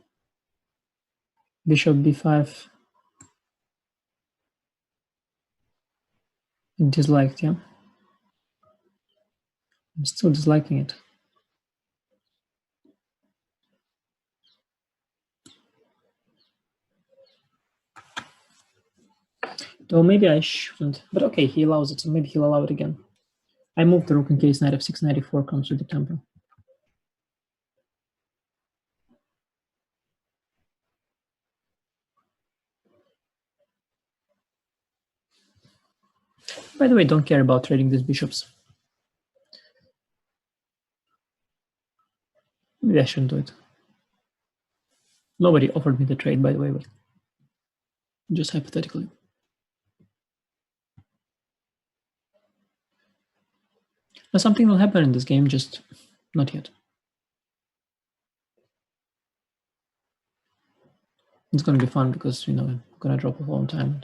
bishop b5, disliked, yeah. I'm still disliking it. Though maybe I shouldn't. But okay, he allows it, so maybe he'll allow it again. I moved the rook in case knight f6, knight e4 comes with the tempo. By the way, don't care about trading these bishops. Maybe I shouldn't do it. Nobody offered me the trade, by the way, but just hypothetically. Now something will happen in this game, just not yet. It's going to be fun because, I'm going to drop a long time.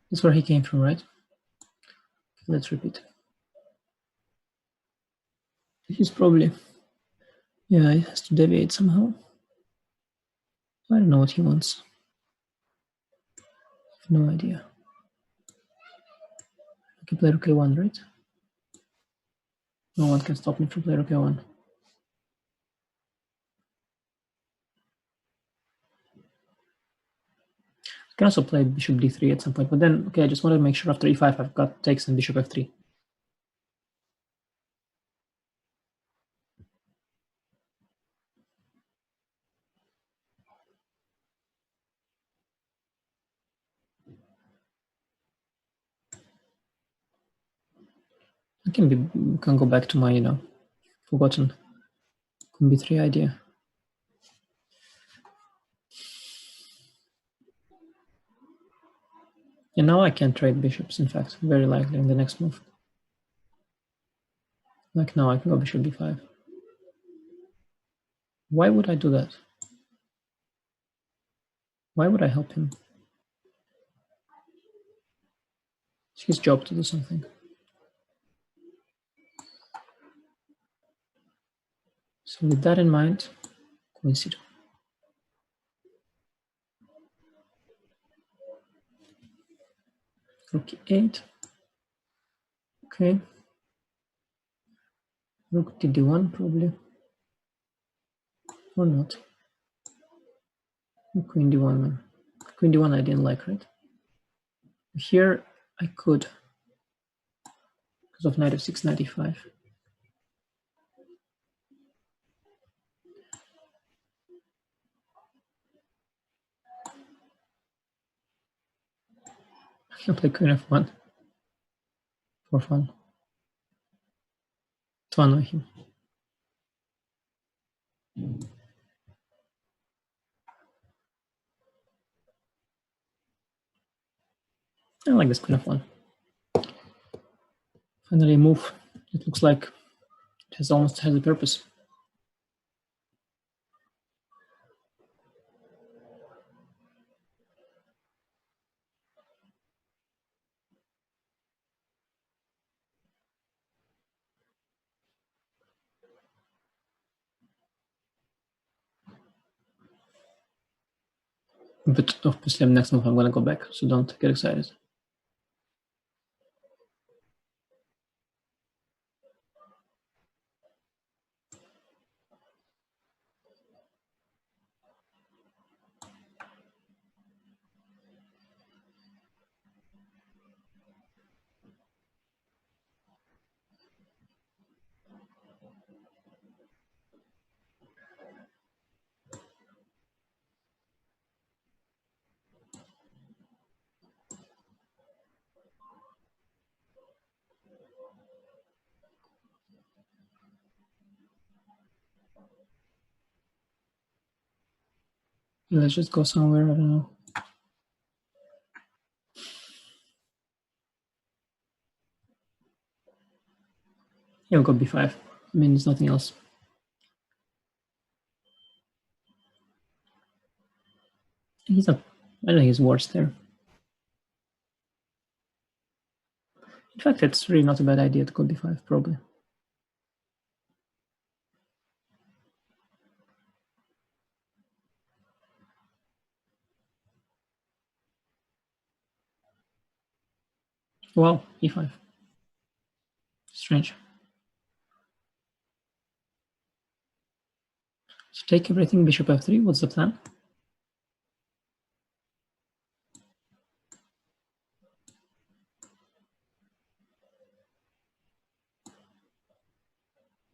That's where he came from, right? Let's repeat. He's probably, yeah, he has to deviate somehow. I don't know what he wants. I have no idea. I can play rook a1, right? No one can stop me from playing rook a1. I can also play bishop d3 at some point, but then, okay, I just wanted to make sure after e5 I've got takes and bishop f3. I can go back to my, forgotten queen b3 idea. And now I can trade bishops, in fact, very likely in the next move. Like now I can go bishop d5. Why would I do that? Why would I help him? It's his job to do something. So with that in mind, queen c2. Rook e8. Okay. Rook to d1 probably. Or not. Queen d1. Queen d1 I didn't like, right? Here I could, because of knight f6, knight e5. I can play queen f1 for fun. To annoy him. I like this queen f1. Finally a move. It looks like it almost has a purpose. But obviously next move I'm gonna go back, so don't get excited. Let's just go somewhere, I don't know. He'll go b5. I mean, there's nothing else. He's not, I don't think he's worse there. In fact, it's really not a bad idea to go b5, probably. Wow, e5. Strange. So take everything, bishop f3. What's the plan?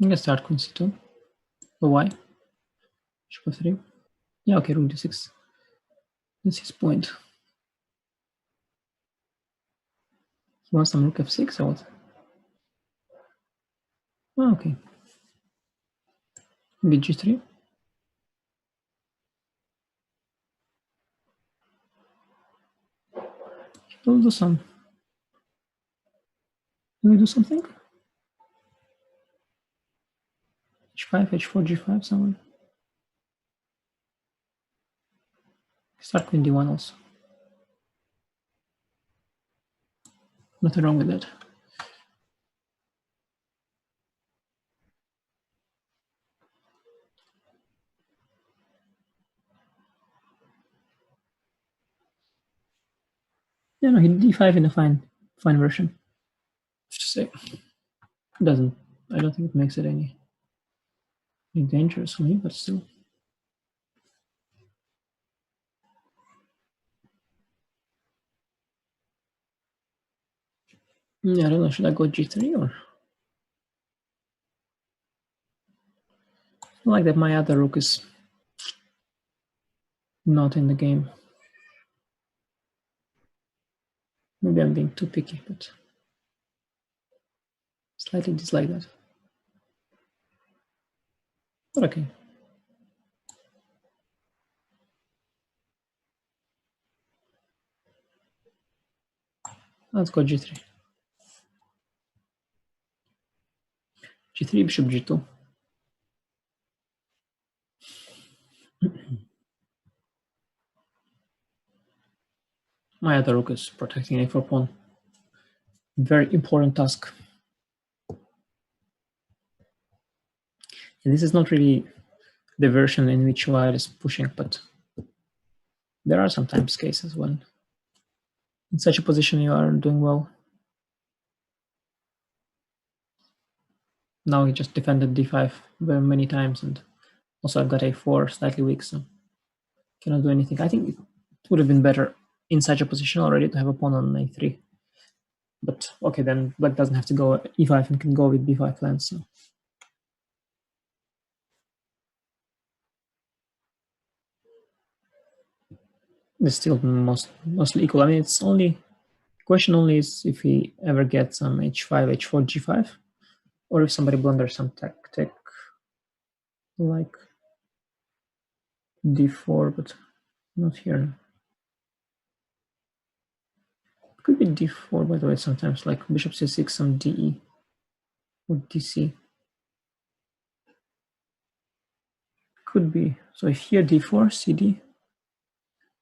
I'm gonna start queen c2. But why? Bishop f3. Yeah, okay, rook d6. That's his point. Want some rook f6 or what? Oh, okay. bg3. We'll do some. Will we do something? h5, h4, g5, somewhere. Start queen d1 also. Nothing wrong with that. Yeah, no, he did d5 in a fine version. Just say, it doesn't. I don't think it makes it any dangerous for me, but still. Yeah, I don't know. Should I go g3 or? I like that my other rook is not in the game. Maybe I'm being too picky, but slightly dislike that. But okay. Let's go g3. g3, bishop g2. My other rook is protecting a4 pawn. Very important task. And this is not really the version in which white is pushing, but there are sometimes cases when in such a position you are doing well. Now he just defended d5 very many times, and also I've got a4 slightly weak, so cannot do anything. I think it would have been better in such a position already to have a pawn on a3. But okay, then black doesn't have to go e5 and can go with b5 plans. So. It's still mostly equal. I mean, it's only question only is if he ever gets some h5, h4, g5, or if somebody blunders some tactic like d4, but not here. Could be d4, by the way, sometimes, like bishop c6, some de or dc. Could be. So if here d4, cd,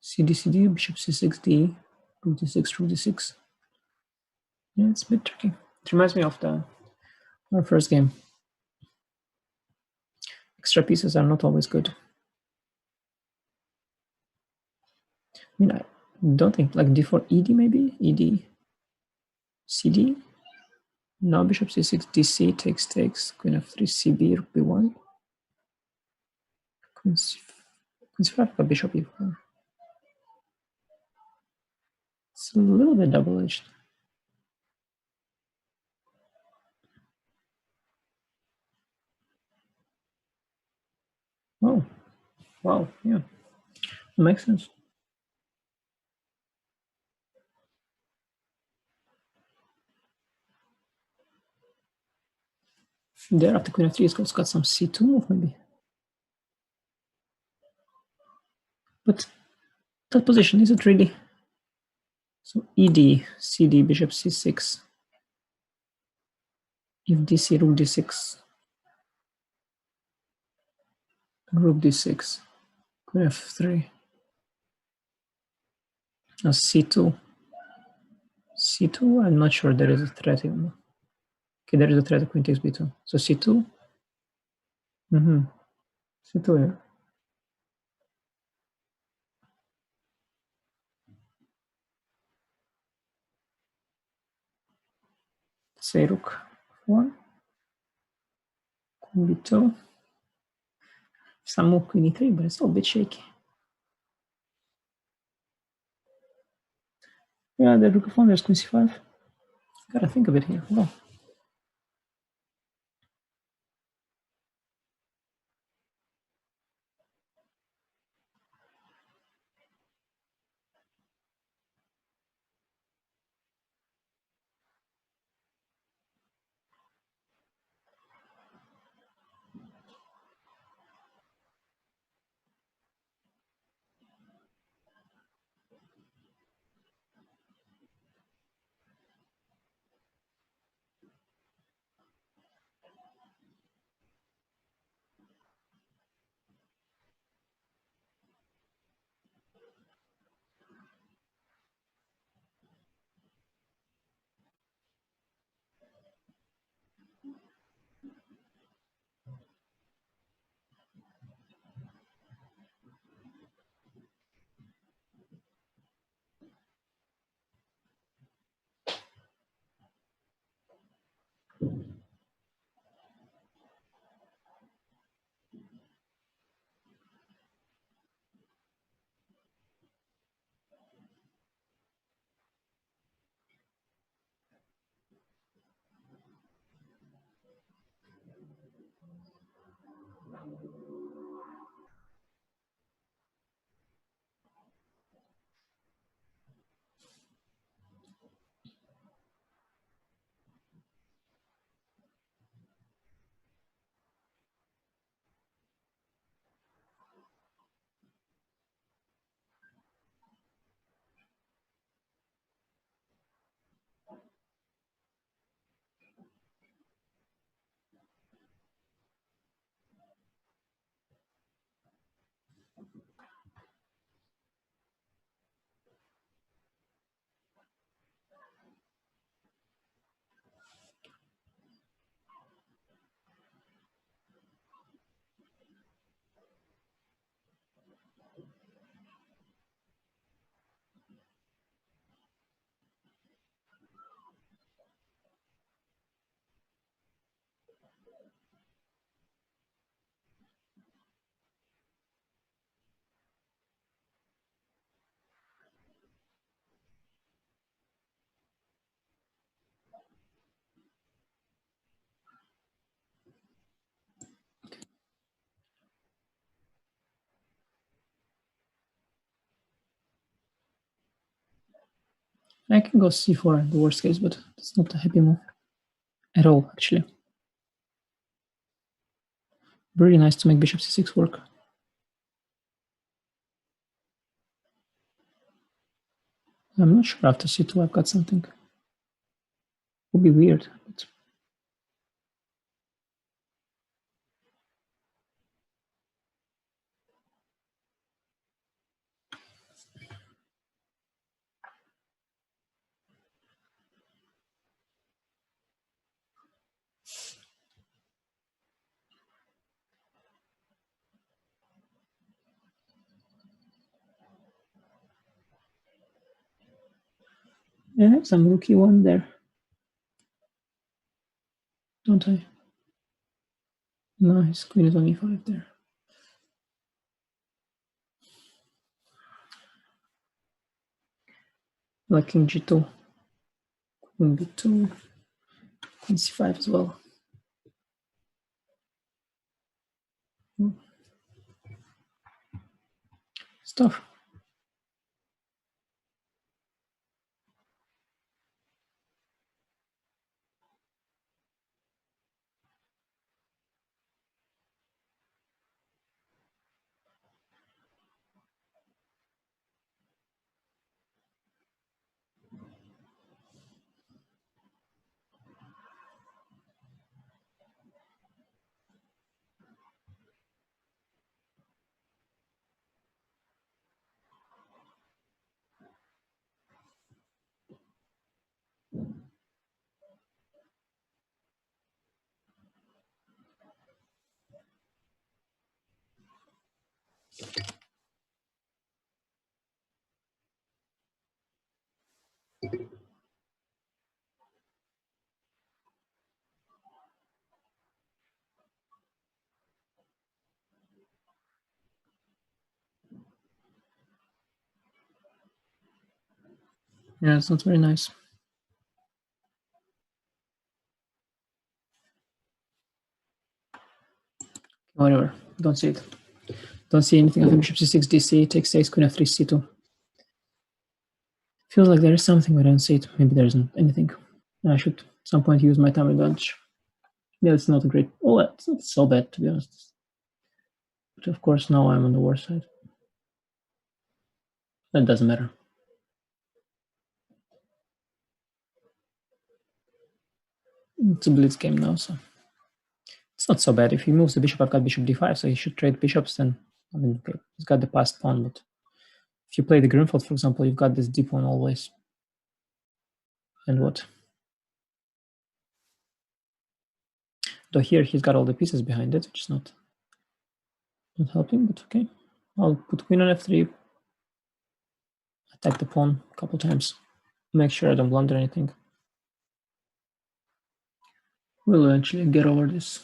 cd, cd, bishop c6, d, rook d6, rook d6. Yeah, it's a bit tricky. It reminds me of our first game. Extra pieces are not always good. I mean, I don't think, like d4, ed maybe? ed, cd? Now bishop c6, dc, takes, queen f3, cb, rook b1. Queen c5, bishop e4. It's a little bit double-edged. Oh, wow, yeah, it makes sense. There, after queen f3, it's got some c2 move, maybe. But that position, is it really? So ed, cd, bishop c6. If dc, rook d6, rook d6, queen f3. Now c2. c2, I'm not sure there is a threat even. Okay, there is a threat of queen takes b2. So c2. C2, yeah. Say rook 1, queen b2. Some move queen e3, but it's all a bit shaky. Yeah, the rook f1, there's queen c5. Gotta think of it here. Well, I can go c4 in the worst case, but it's not a happy move at all, actually. Really nice to make bishop c6 work. I'm not sure after c2 I've got something. Would be weird, but I have some rookie one there, don't I? No, his queen is on e5 there. Like king g2, queen b2, queen c5 as well. Stuff. Yeah, it's not very nice. Whatever, don't see it. Don't see anything of bishop c6 dc, takes takes, queen f3 c2. Feels like there is something, but I don't see it. Maybe there isn't anything. I should at some point use my time advantage. Yeah, it's not great. Oh, it's not so bad, to be honest. But of course, now I'm on the worst side. That doesn't matter. It's a blitz game now, so it's not so bad. If he moves the bishop, I've got bishop d5, so he should trade bishops. Then, I mean, okay, he's got the passed pawn, but if you play the Grunfeld, for example, you've got this d pawn always. And what? Though here he's got all the pieces behind it, which is not helping, but okay. I'll put queen on f3, attack the pawn a couple times, make sure I don't blunder anything. We'll eventually get over this.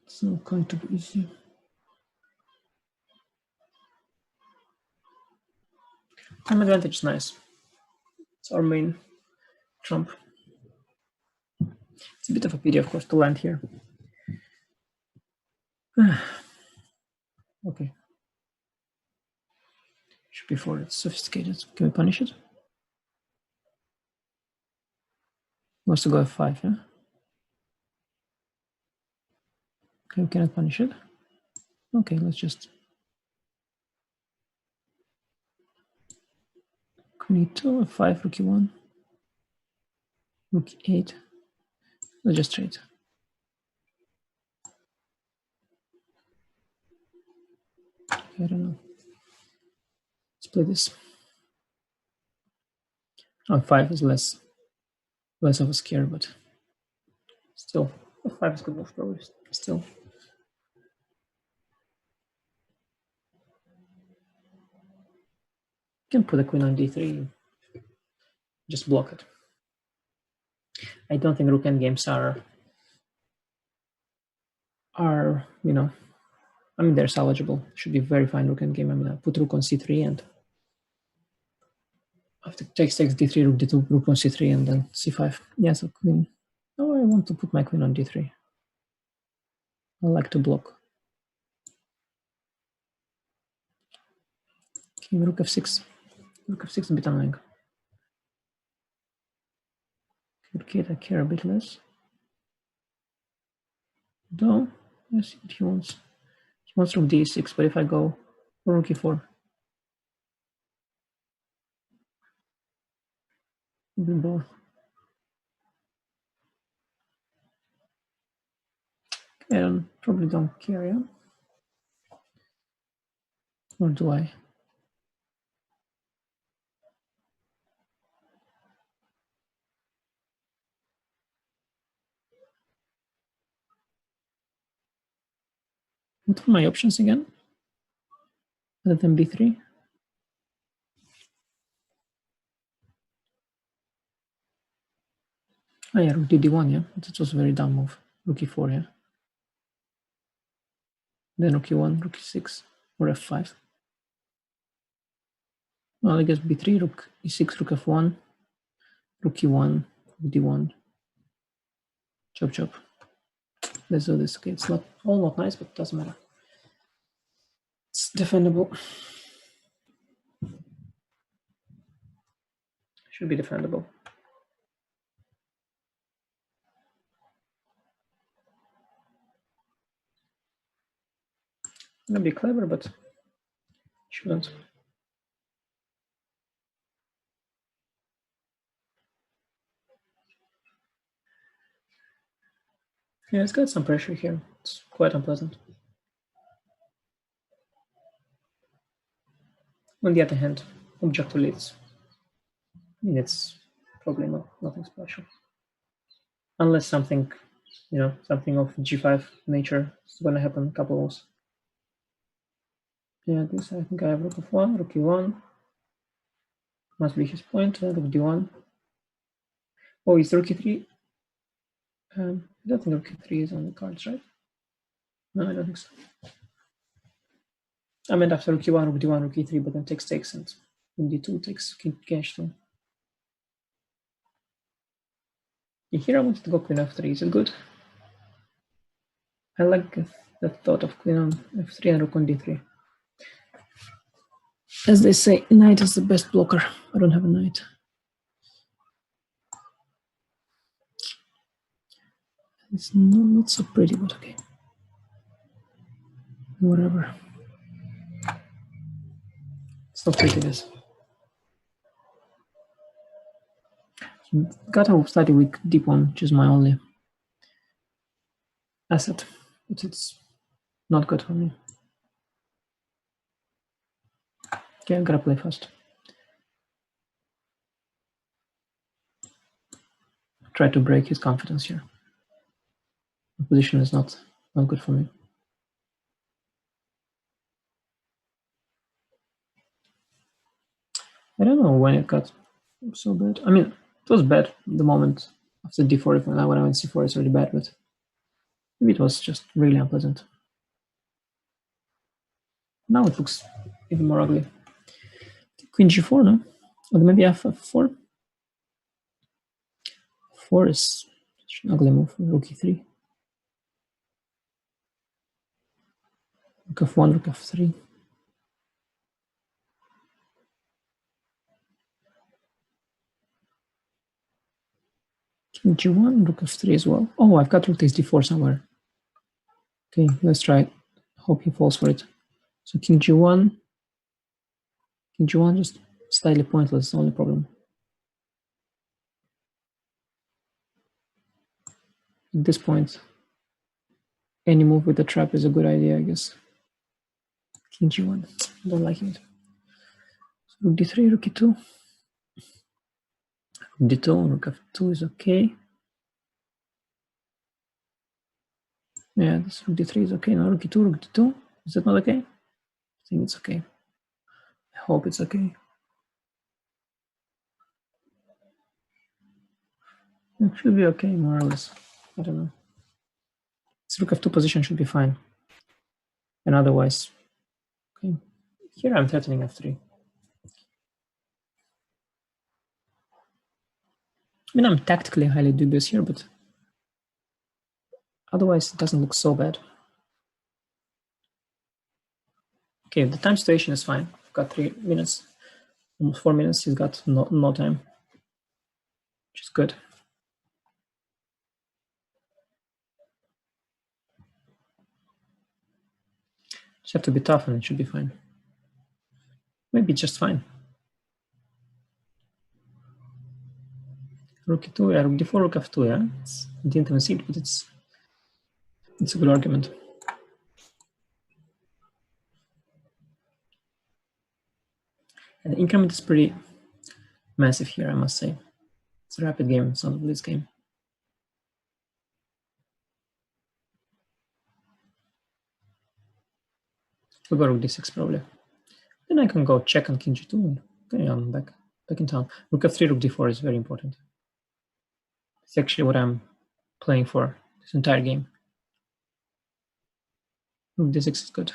It's not going to be easy. Time advantage is nice. It's our main trump. It's a bit of a pity, of course, to land here. Okay. Should be for it's sophisticated. Can we punish it? Wants to go f5, yeah? Okay, we cannot punish it. Okay, let's just queen e2, f5, rook e1, rook e8. Let's just trade. Okay, I don't know. Let's play this. Oh, 5 is less of a scare, but still, f5 is good move probably. Still. You can put a queen on d3, just block it. I don't think rook endgames are you know, I mean, they're salvageable. Should be very fine rook endgame. I mean, I put rook on c3 and after takes d3, rook d2, rook on c3, and then c5. Yeah, so queen. Oh, I want to put my queen on d3. I like to block. Okay, rook f6. Rook f6 is a bit annoying. Rook 8 I care a bit less. Though, let's see what he wants. He wants rook d6, but if I go rook e4, it'll be both. I probably don't care, yeah? Or do I? What are my options again? Other than b3? Oh yeah, rook d1, yeah? That was a very dumb move. Rook e4, yeah? Then rook e1, rook e6, or f5. Well, I guess b3, rook e6, rook f1, rook e1, rook d1. Chop chop. Let's do this. Okay, it's not all not nice, but it doesn't matter. It's defendable. Should be defendable. I'm gonna be clever, but shouldn't. Yeah, it's got some pressure here. It's quite unpleasant. On the other hand, objectively, it's probably nothing special. Unless something, something of g5 nature is going to happen a couple of. Yeah, this I think I have rook f1, rook e1. Must be his point. Rook d1. Oh, it's rook e3. I don't think rook e3 is on the cards, right? No, I don't think so. I meant after rook e1, rook d1, rook e3, but then takes and in d2 takes king h2. Here I wanted to go queen f3. Is it good? I like the thought of queen on f3 and rook on d3. As they say, knight is the best blocker. I don't have a knight. It's not so pretty, but okay. Whatever. It's not pretty, this. Got a slightly weak deep one, which is my only asset, but it's not good for me. Okay, I gotta play fast. Try to break his confidence here. The position is not good for me. I don't know when it got so bad. I mean, it was bad the moment after d4. When I went c4, it's really bad, but maybe it was just really unpleasant. Now it looks even more ugly. Queen g4, no? Or maybe f4? 4 is such an ugly move. Rook e3. Rook f1, rook f3. King g1, rook f3 as well. Oh, I've got rook takes d4 somewhere. Okay, let's try it. Hope he falls for it. So king g1. King g1 just slightly pointless, the only problem. At this point, any move with the trap is a good idea, I guess. King g1. Don't like it. So rook d3, rook e2. Rook d2, rook f2 is okay. Yeah, this rook d3 is okay. Now rook e2, rook d2. Is that not okay? I think it's okay. I hope it's okay. It should be okay, more or less. I don't know. This rook f2 position should be fine. And otherwise, okay. Here I'm threatening f3. I mean, I'm tactically highly dubious here, but otherwise it doesn't look so bad. Okay, the time situation is fine. I've got 3 minutes, almost 4 minutes. He's got no time, which is good. Just have to be tough and it should be fine. Maybe just fine. Rook e2, yeah, rook d4, rook f2, yeah. I didn't even see it, but it's a good argument. And the increment is pretty massive here, I must say. It's a rapid game, it's not a blitz game. We'll go rook d6 probably. Then I can go check on king g2. Okay, I'm back in town. Rook f3, rook d4 is very important. It's actually what I'm playing for this entire game. Rook d6 is good.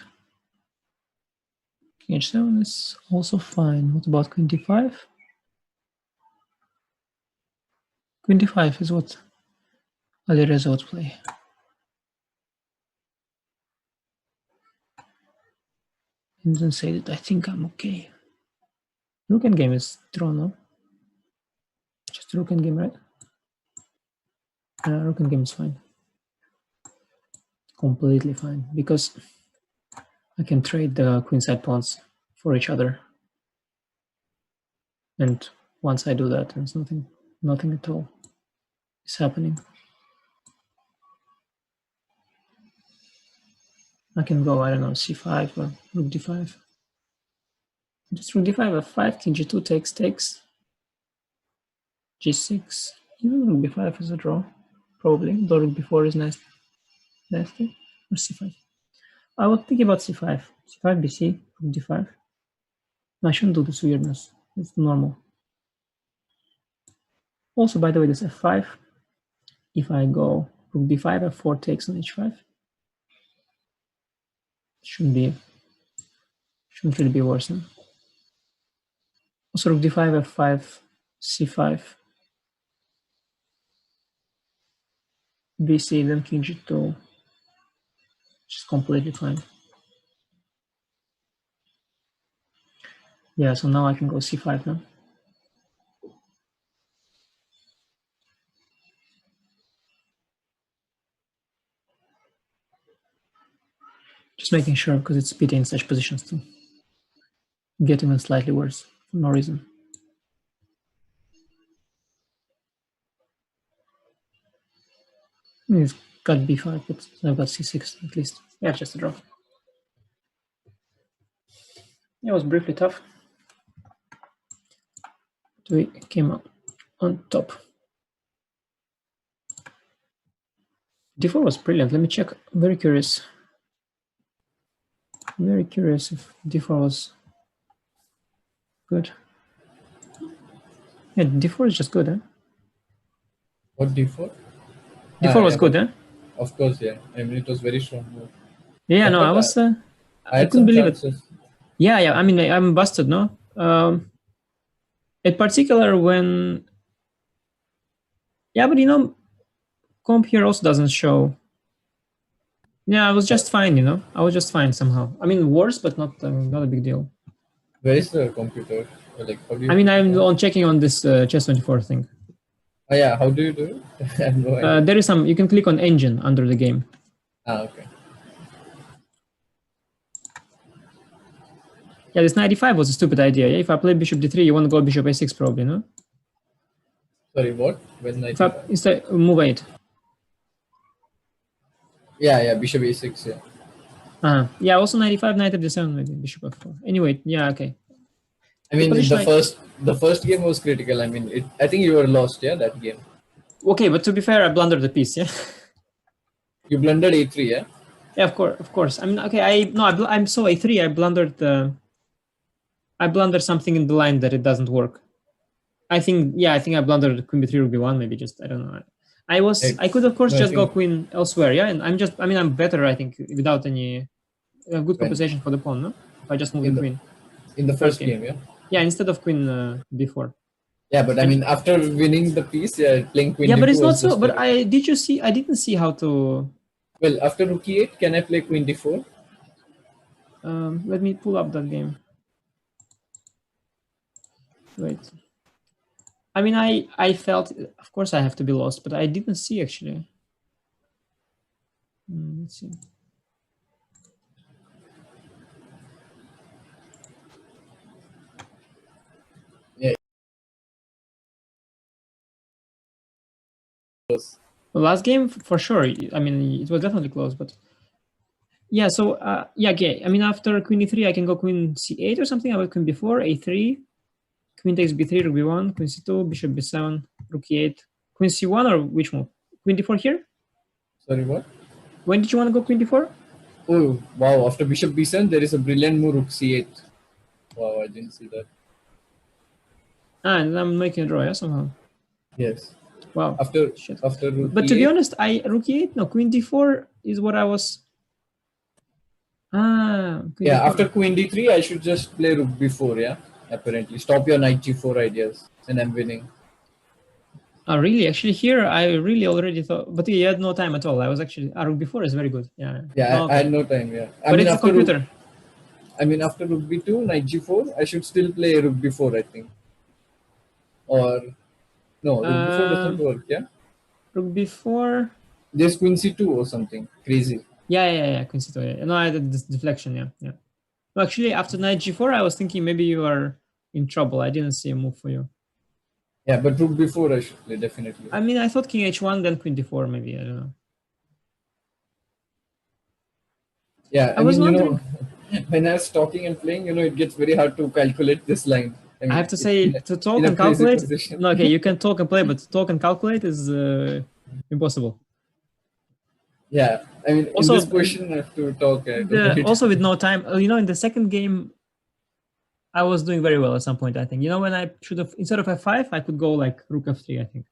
King h7 is also fine. What about queen d5? Queen d5 is what Alireza would play. And then say that I think I'm okay. Rook endgame is drawn, no? Just rook endgame, right? Rook endgame is fine. Completely fine, because I can trade the queenside pawns for each other. And once I do that, there's nothing at all is happening. I can go, I don't know, c5 or rook d5. Just rook d5, f5, king g2 takes, g6. Even rook b5 is a draw, probably. Though rook b4 is nasty. Or c5. I was thinking about c5. c5, bc, rook d5. I shouldn't do this weirdness. It's normal. Also, by the way, this f5, if I go rook d5, f4 takes on h5, shouldn't really be worse. No? Also, rook d5, f5, c5, bc, then king g2, which is completely fine. Yeah, so now I can go c5 now. Just making sure, because it's pity in such positions to get even slightly worse for no reason. He's got b5, but I've got c6 at least. Yeah, just a draw. It was briefly tough. But we came out on top. d4 was brilliant. Let me check. Very curious. Very curious if d4 was good. Yeah, d4 is just good, huh? What d4? D4 was Yeah, good, huh? of course, yeah. I mean, it was very strong move. Yeah, no, But I I had couldn't some believe it. chances. Yeah, yeah. I mean, I'm busted, no. In particular, when yeah, but comp here also doesn't show. Yeah, I was Uh, just fine, I was just fine somehow. I mean, worse, but not a big deal. Where is the computer? Like, how do you I mean, put it I'm on? on checking on this chess24 thing. Oh, yeah, how do you do it? I have no idea. There is some. You can click on engine under the game. Okay. Yeah, this 95 was a stupid idea. Yeah? If I play bishop d3, you want to go bishop a6 probably, no? Sorry, what? When If I 95? instead move 8. Yeah, bishop a6, yeah. Yeah, also 95, knight f7, maybe bishop f4. Anyway, yeah, okay. I The mean, position the first game was critical. I mean, I think you were lost, yeah, that game. Okay, but to be fair, I blundered the piece, yeah. You blundered a3, yeah. Yeah, of course. I mean, okay, I'm so a3. I blundered something in the line that it doesn't work. I think I blundered queen b3 rook b1. Maybe just I don't know. I could of course No, I just go think queen elsewhere, yeah. And I'm better. I think without any good when compensation for the pawn, no. If I just move the in the queen. in the First first game. game, yeah. Yeah, instead of queen b4. Yeah, but I And mean, after winning the piece, yeah, playing queen yeah, but d2 it's not was so. just But terrible. did you see? I didn't see how to. Well, after rook e8, can I play queen d4? Let me pull up that game. Wait. I mean, I felt, of course, I have to be lost, but I didn't see actually. Let's see. Yeah, it was. The last game, for sure. I mean, it was definitely close, but yeah. So yeah, okay. I mean, after queen e3, I can go queen c8 or something. I will queen b4, a3, queen takes b3, rook b1, queen c2, bishop b7, rook e8, queen c1, or which move? Queen d4 here. Sorry, what? When did you want to go queen d4? Oh, wow. After bishop b7, there is a brilliant move, rook c8. Wow, I didn't see that. And I'm making a draw, yeah, somehow. Yes. Wow. After Shit. after rook But to be e8, honest, rook e8, no, queen d4 is what I was. Queen yeah, d4. after queen d3, I should just play rook b4, yeah? Apparently. Stop your knight g4 ideas, and I'm winning. Really? Actually, here I really already thought, but you had no time at all. I was actually rook b4 is very good. Yeah. Yeah, No, I okay. had no time, yeah. But it's a computer. After rook b2, knight g4, I should still play rook b4, I think. Or, no, rook b4 doesn't work, yeah? Rook b4. There's queen c2 or something. Crazy. Yeah. Queen c2. Yeah. No, I had this deflection. Yeah. No, actually, after knight g4, I was thinking maybe you are in trouble. I didn't see a move for you. Yeah, but rook b4 I should play, definitely. I mean, I thought king h1, then queen d4, maybe. I don't know. Yeah, I was wondering. When I was talking and playing, it gets very hard to calculate this line. I have to say, to talk in a and crazy calculate. position. No, okay, you can talk and play, but to talk and calculate is impossible. Yeah, I mean, in Also, this position, I have to talk. also with no time, in the second game, I was doing very well at some point. I think when I should have, instead of f5, I could go like rook f3. I think.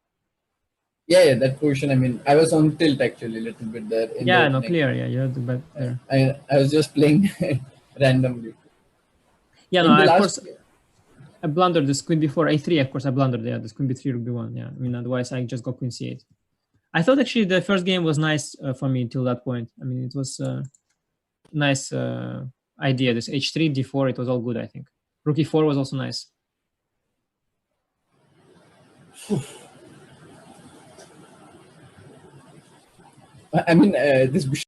Yeah, that position. I mean, I was on tilt actually a little bit there in the Yeah, no, opening. clear. Yeah, you had the bet there. I was just playing randomly. Yeah, In no, the of last, course, I blundered this queen b4, a3. Of course, I blundered. Yeah, this queen b3, rook b1. Yeah, I mean, otherwise I just got queen c8. I thought actually the first game was nice for me till that point. I mean, it was a nice idea. This h3, d4, it was all good. I think rook e4 was also nice. I mean, this bishop.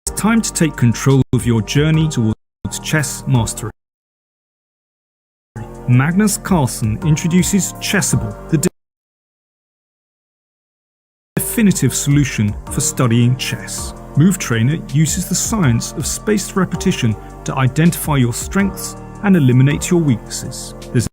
It's time to take control of your journey towards chess mastery. Magnus Carlsen introduces Chessable, the definitive solution for studying chess. Move Trainer uses the science of spaced repetition to identify your strengths and eliminate your weaknesses. There's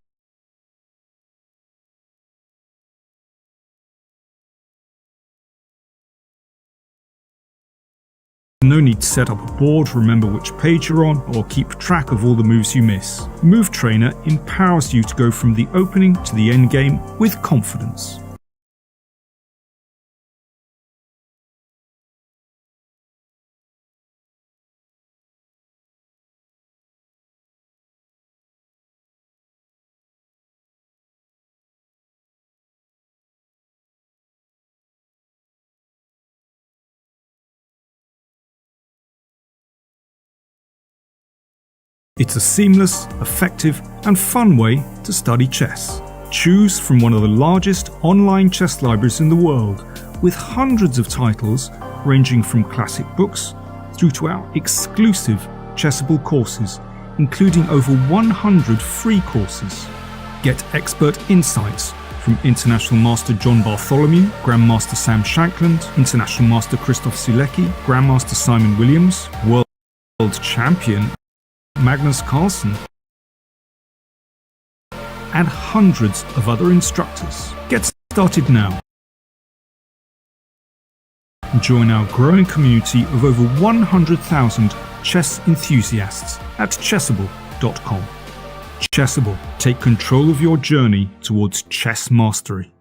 no need to set up a board, remember which page you're on, or keep track of all the moves you miss. Move Trainer empowers you to go from the opening to the end game with confidence. It's a seamless, effective, and fun way to study chess. Choose from one of the largest online chess libraries in the world, with hundreds of titles ranging from classic books through to our exclusive Chessable courses, including over 100 free courses. Get expert insights from International Master John Bartholomew, Grandmaster Sam Shankland, International Master Christoph Sulecki, Grandmaster Simon Williams, World Champion Magnus Carlsen, and hundreds of other instructors. Get started now. Join our growing community of over 100,000 chess enthusiasts at chessable.com. Chessable, take control of your journey towards chess mastery.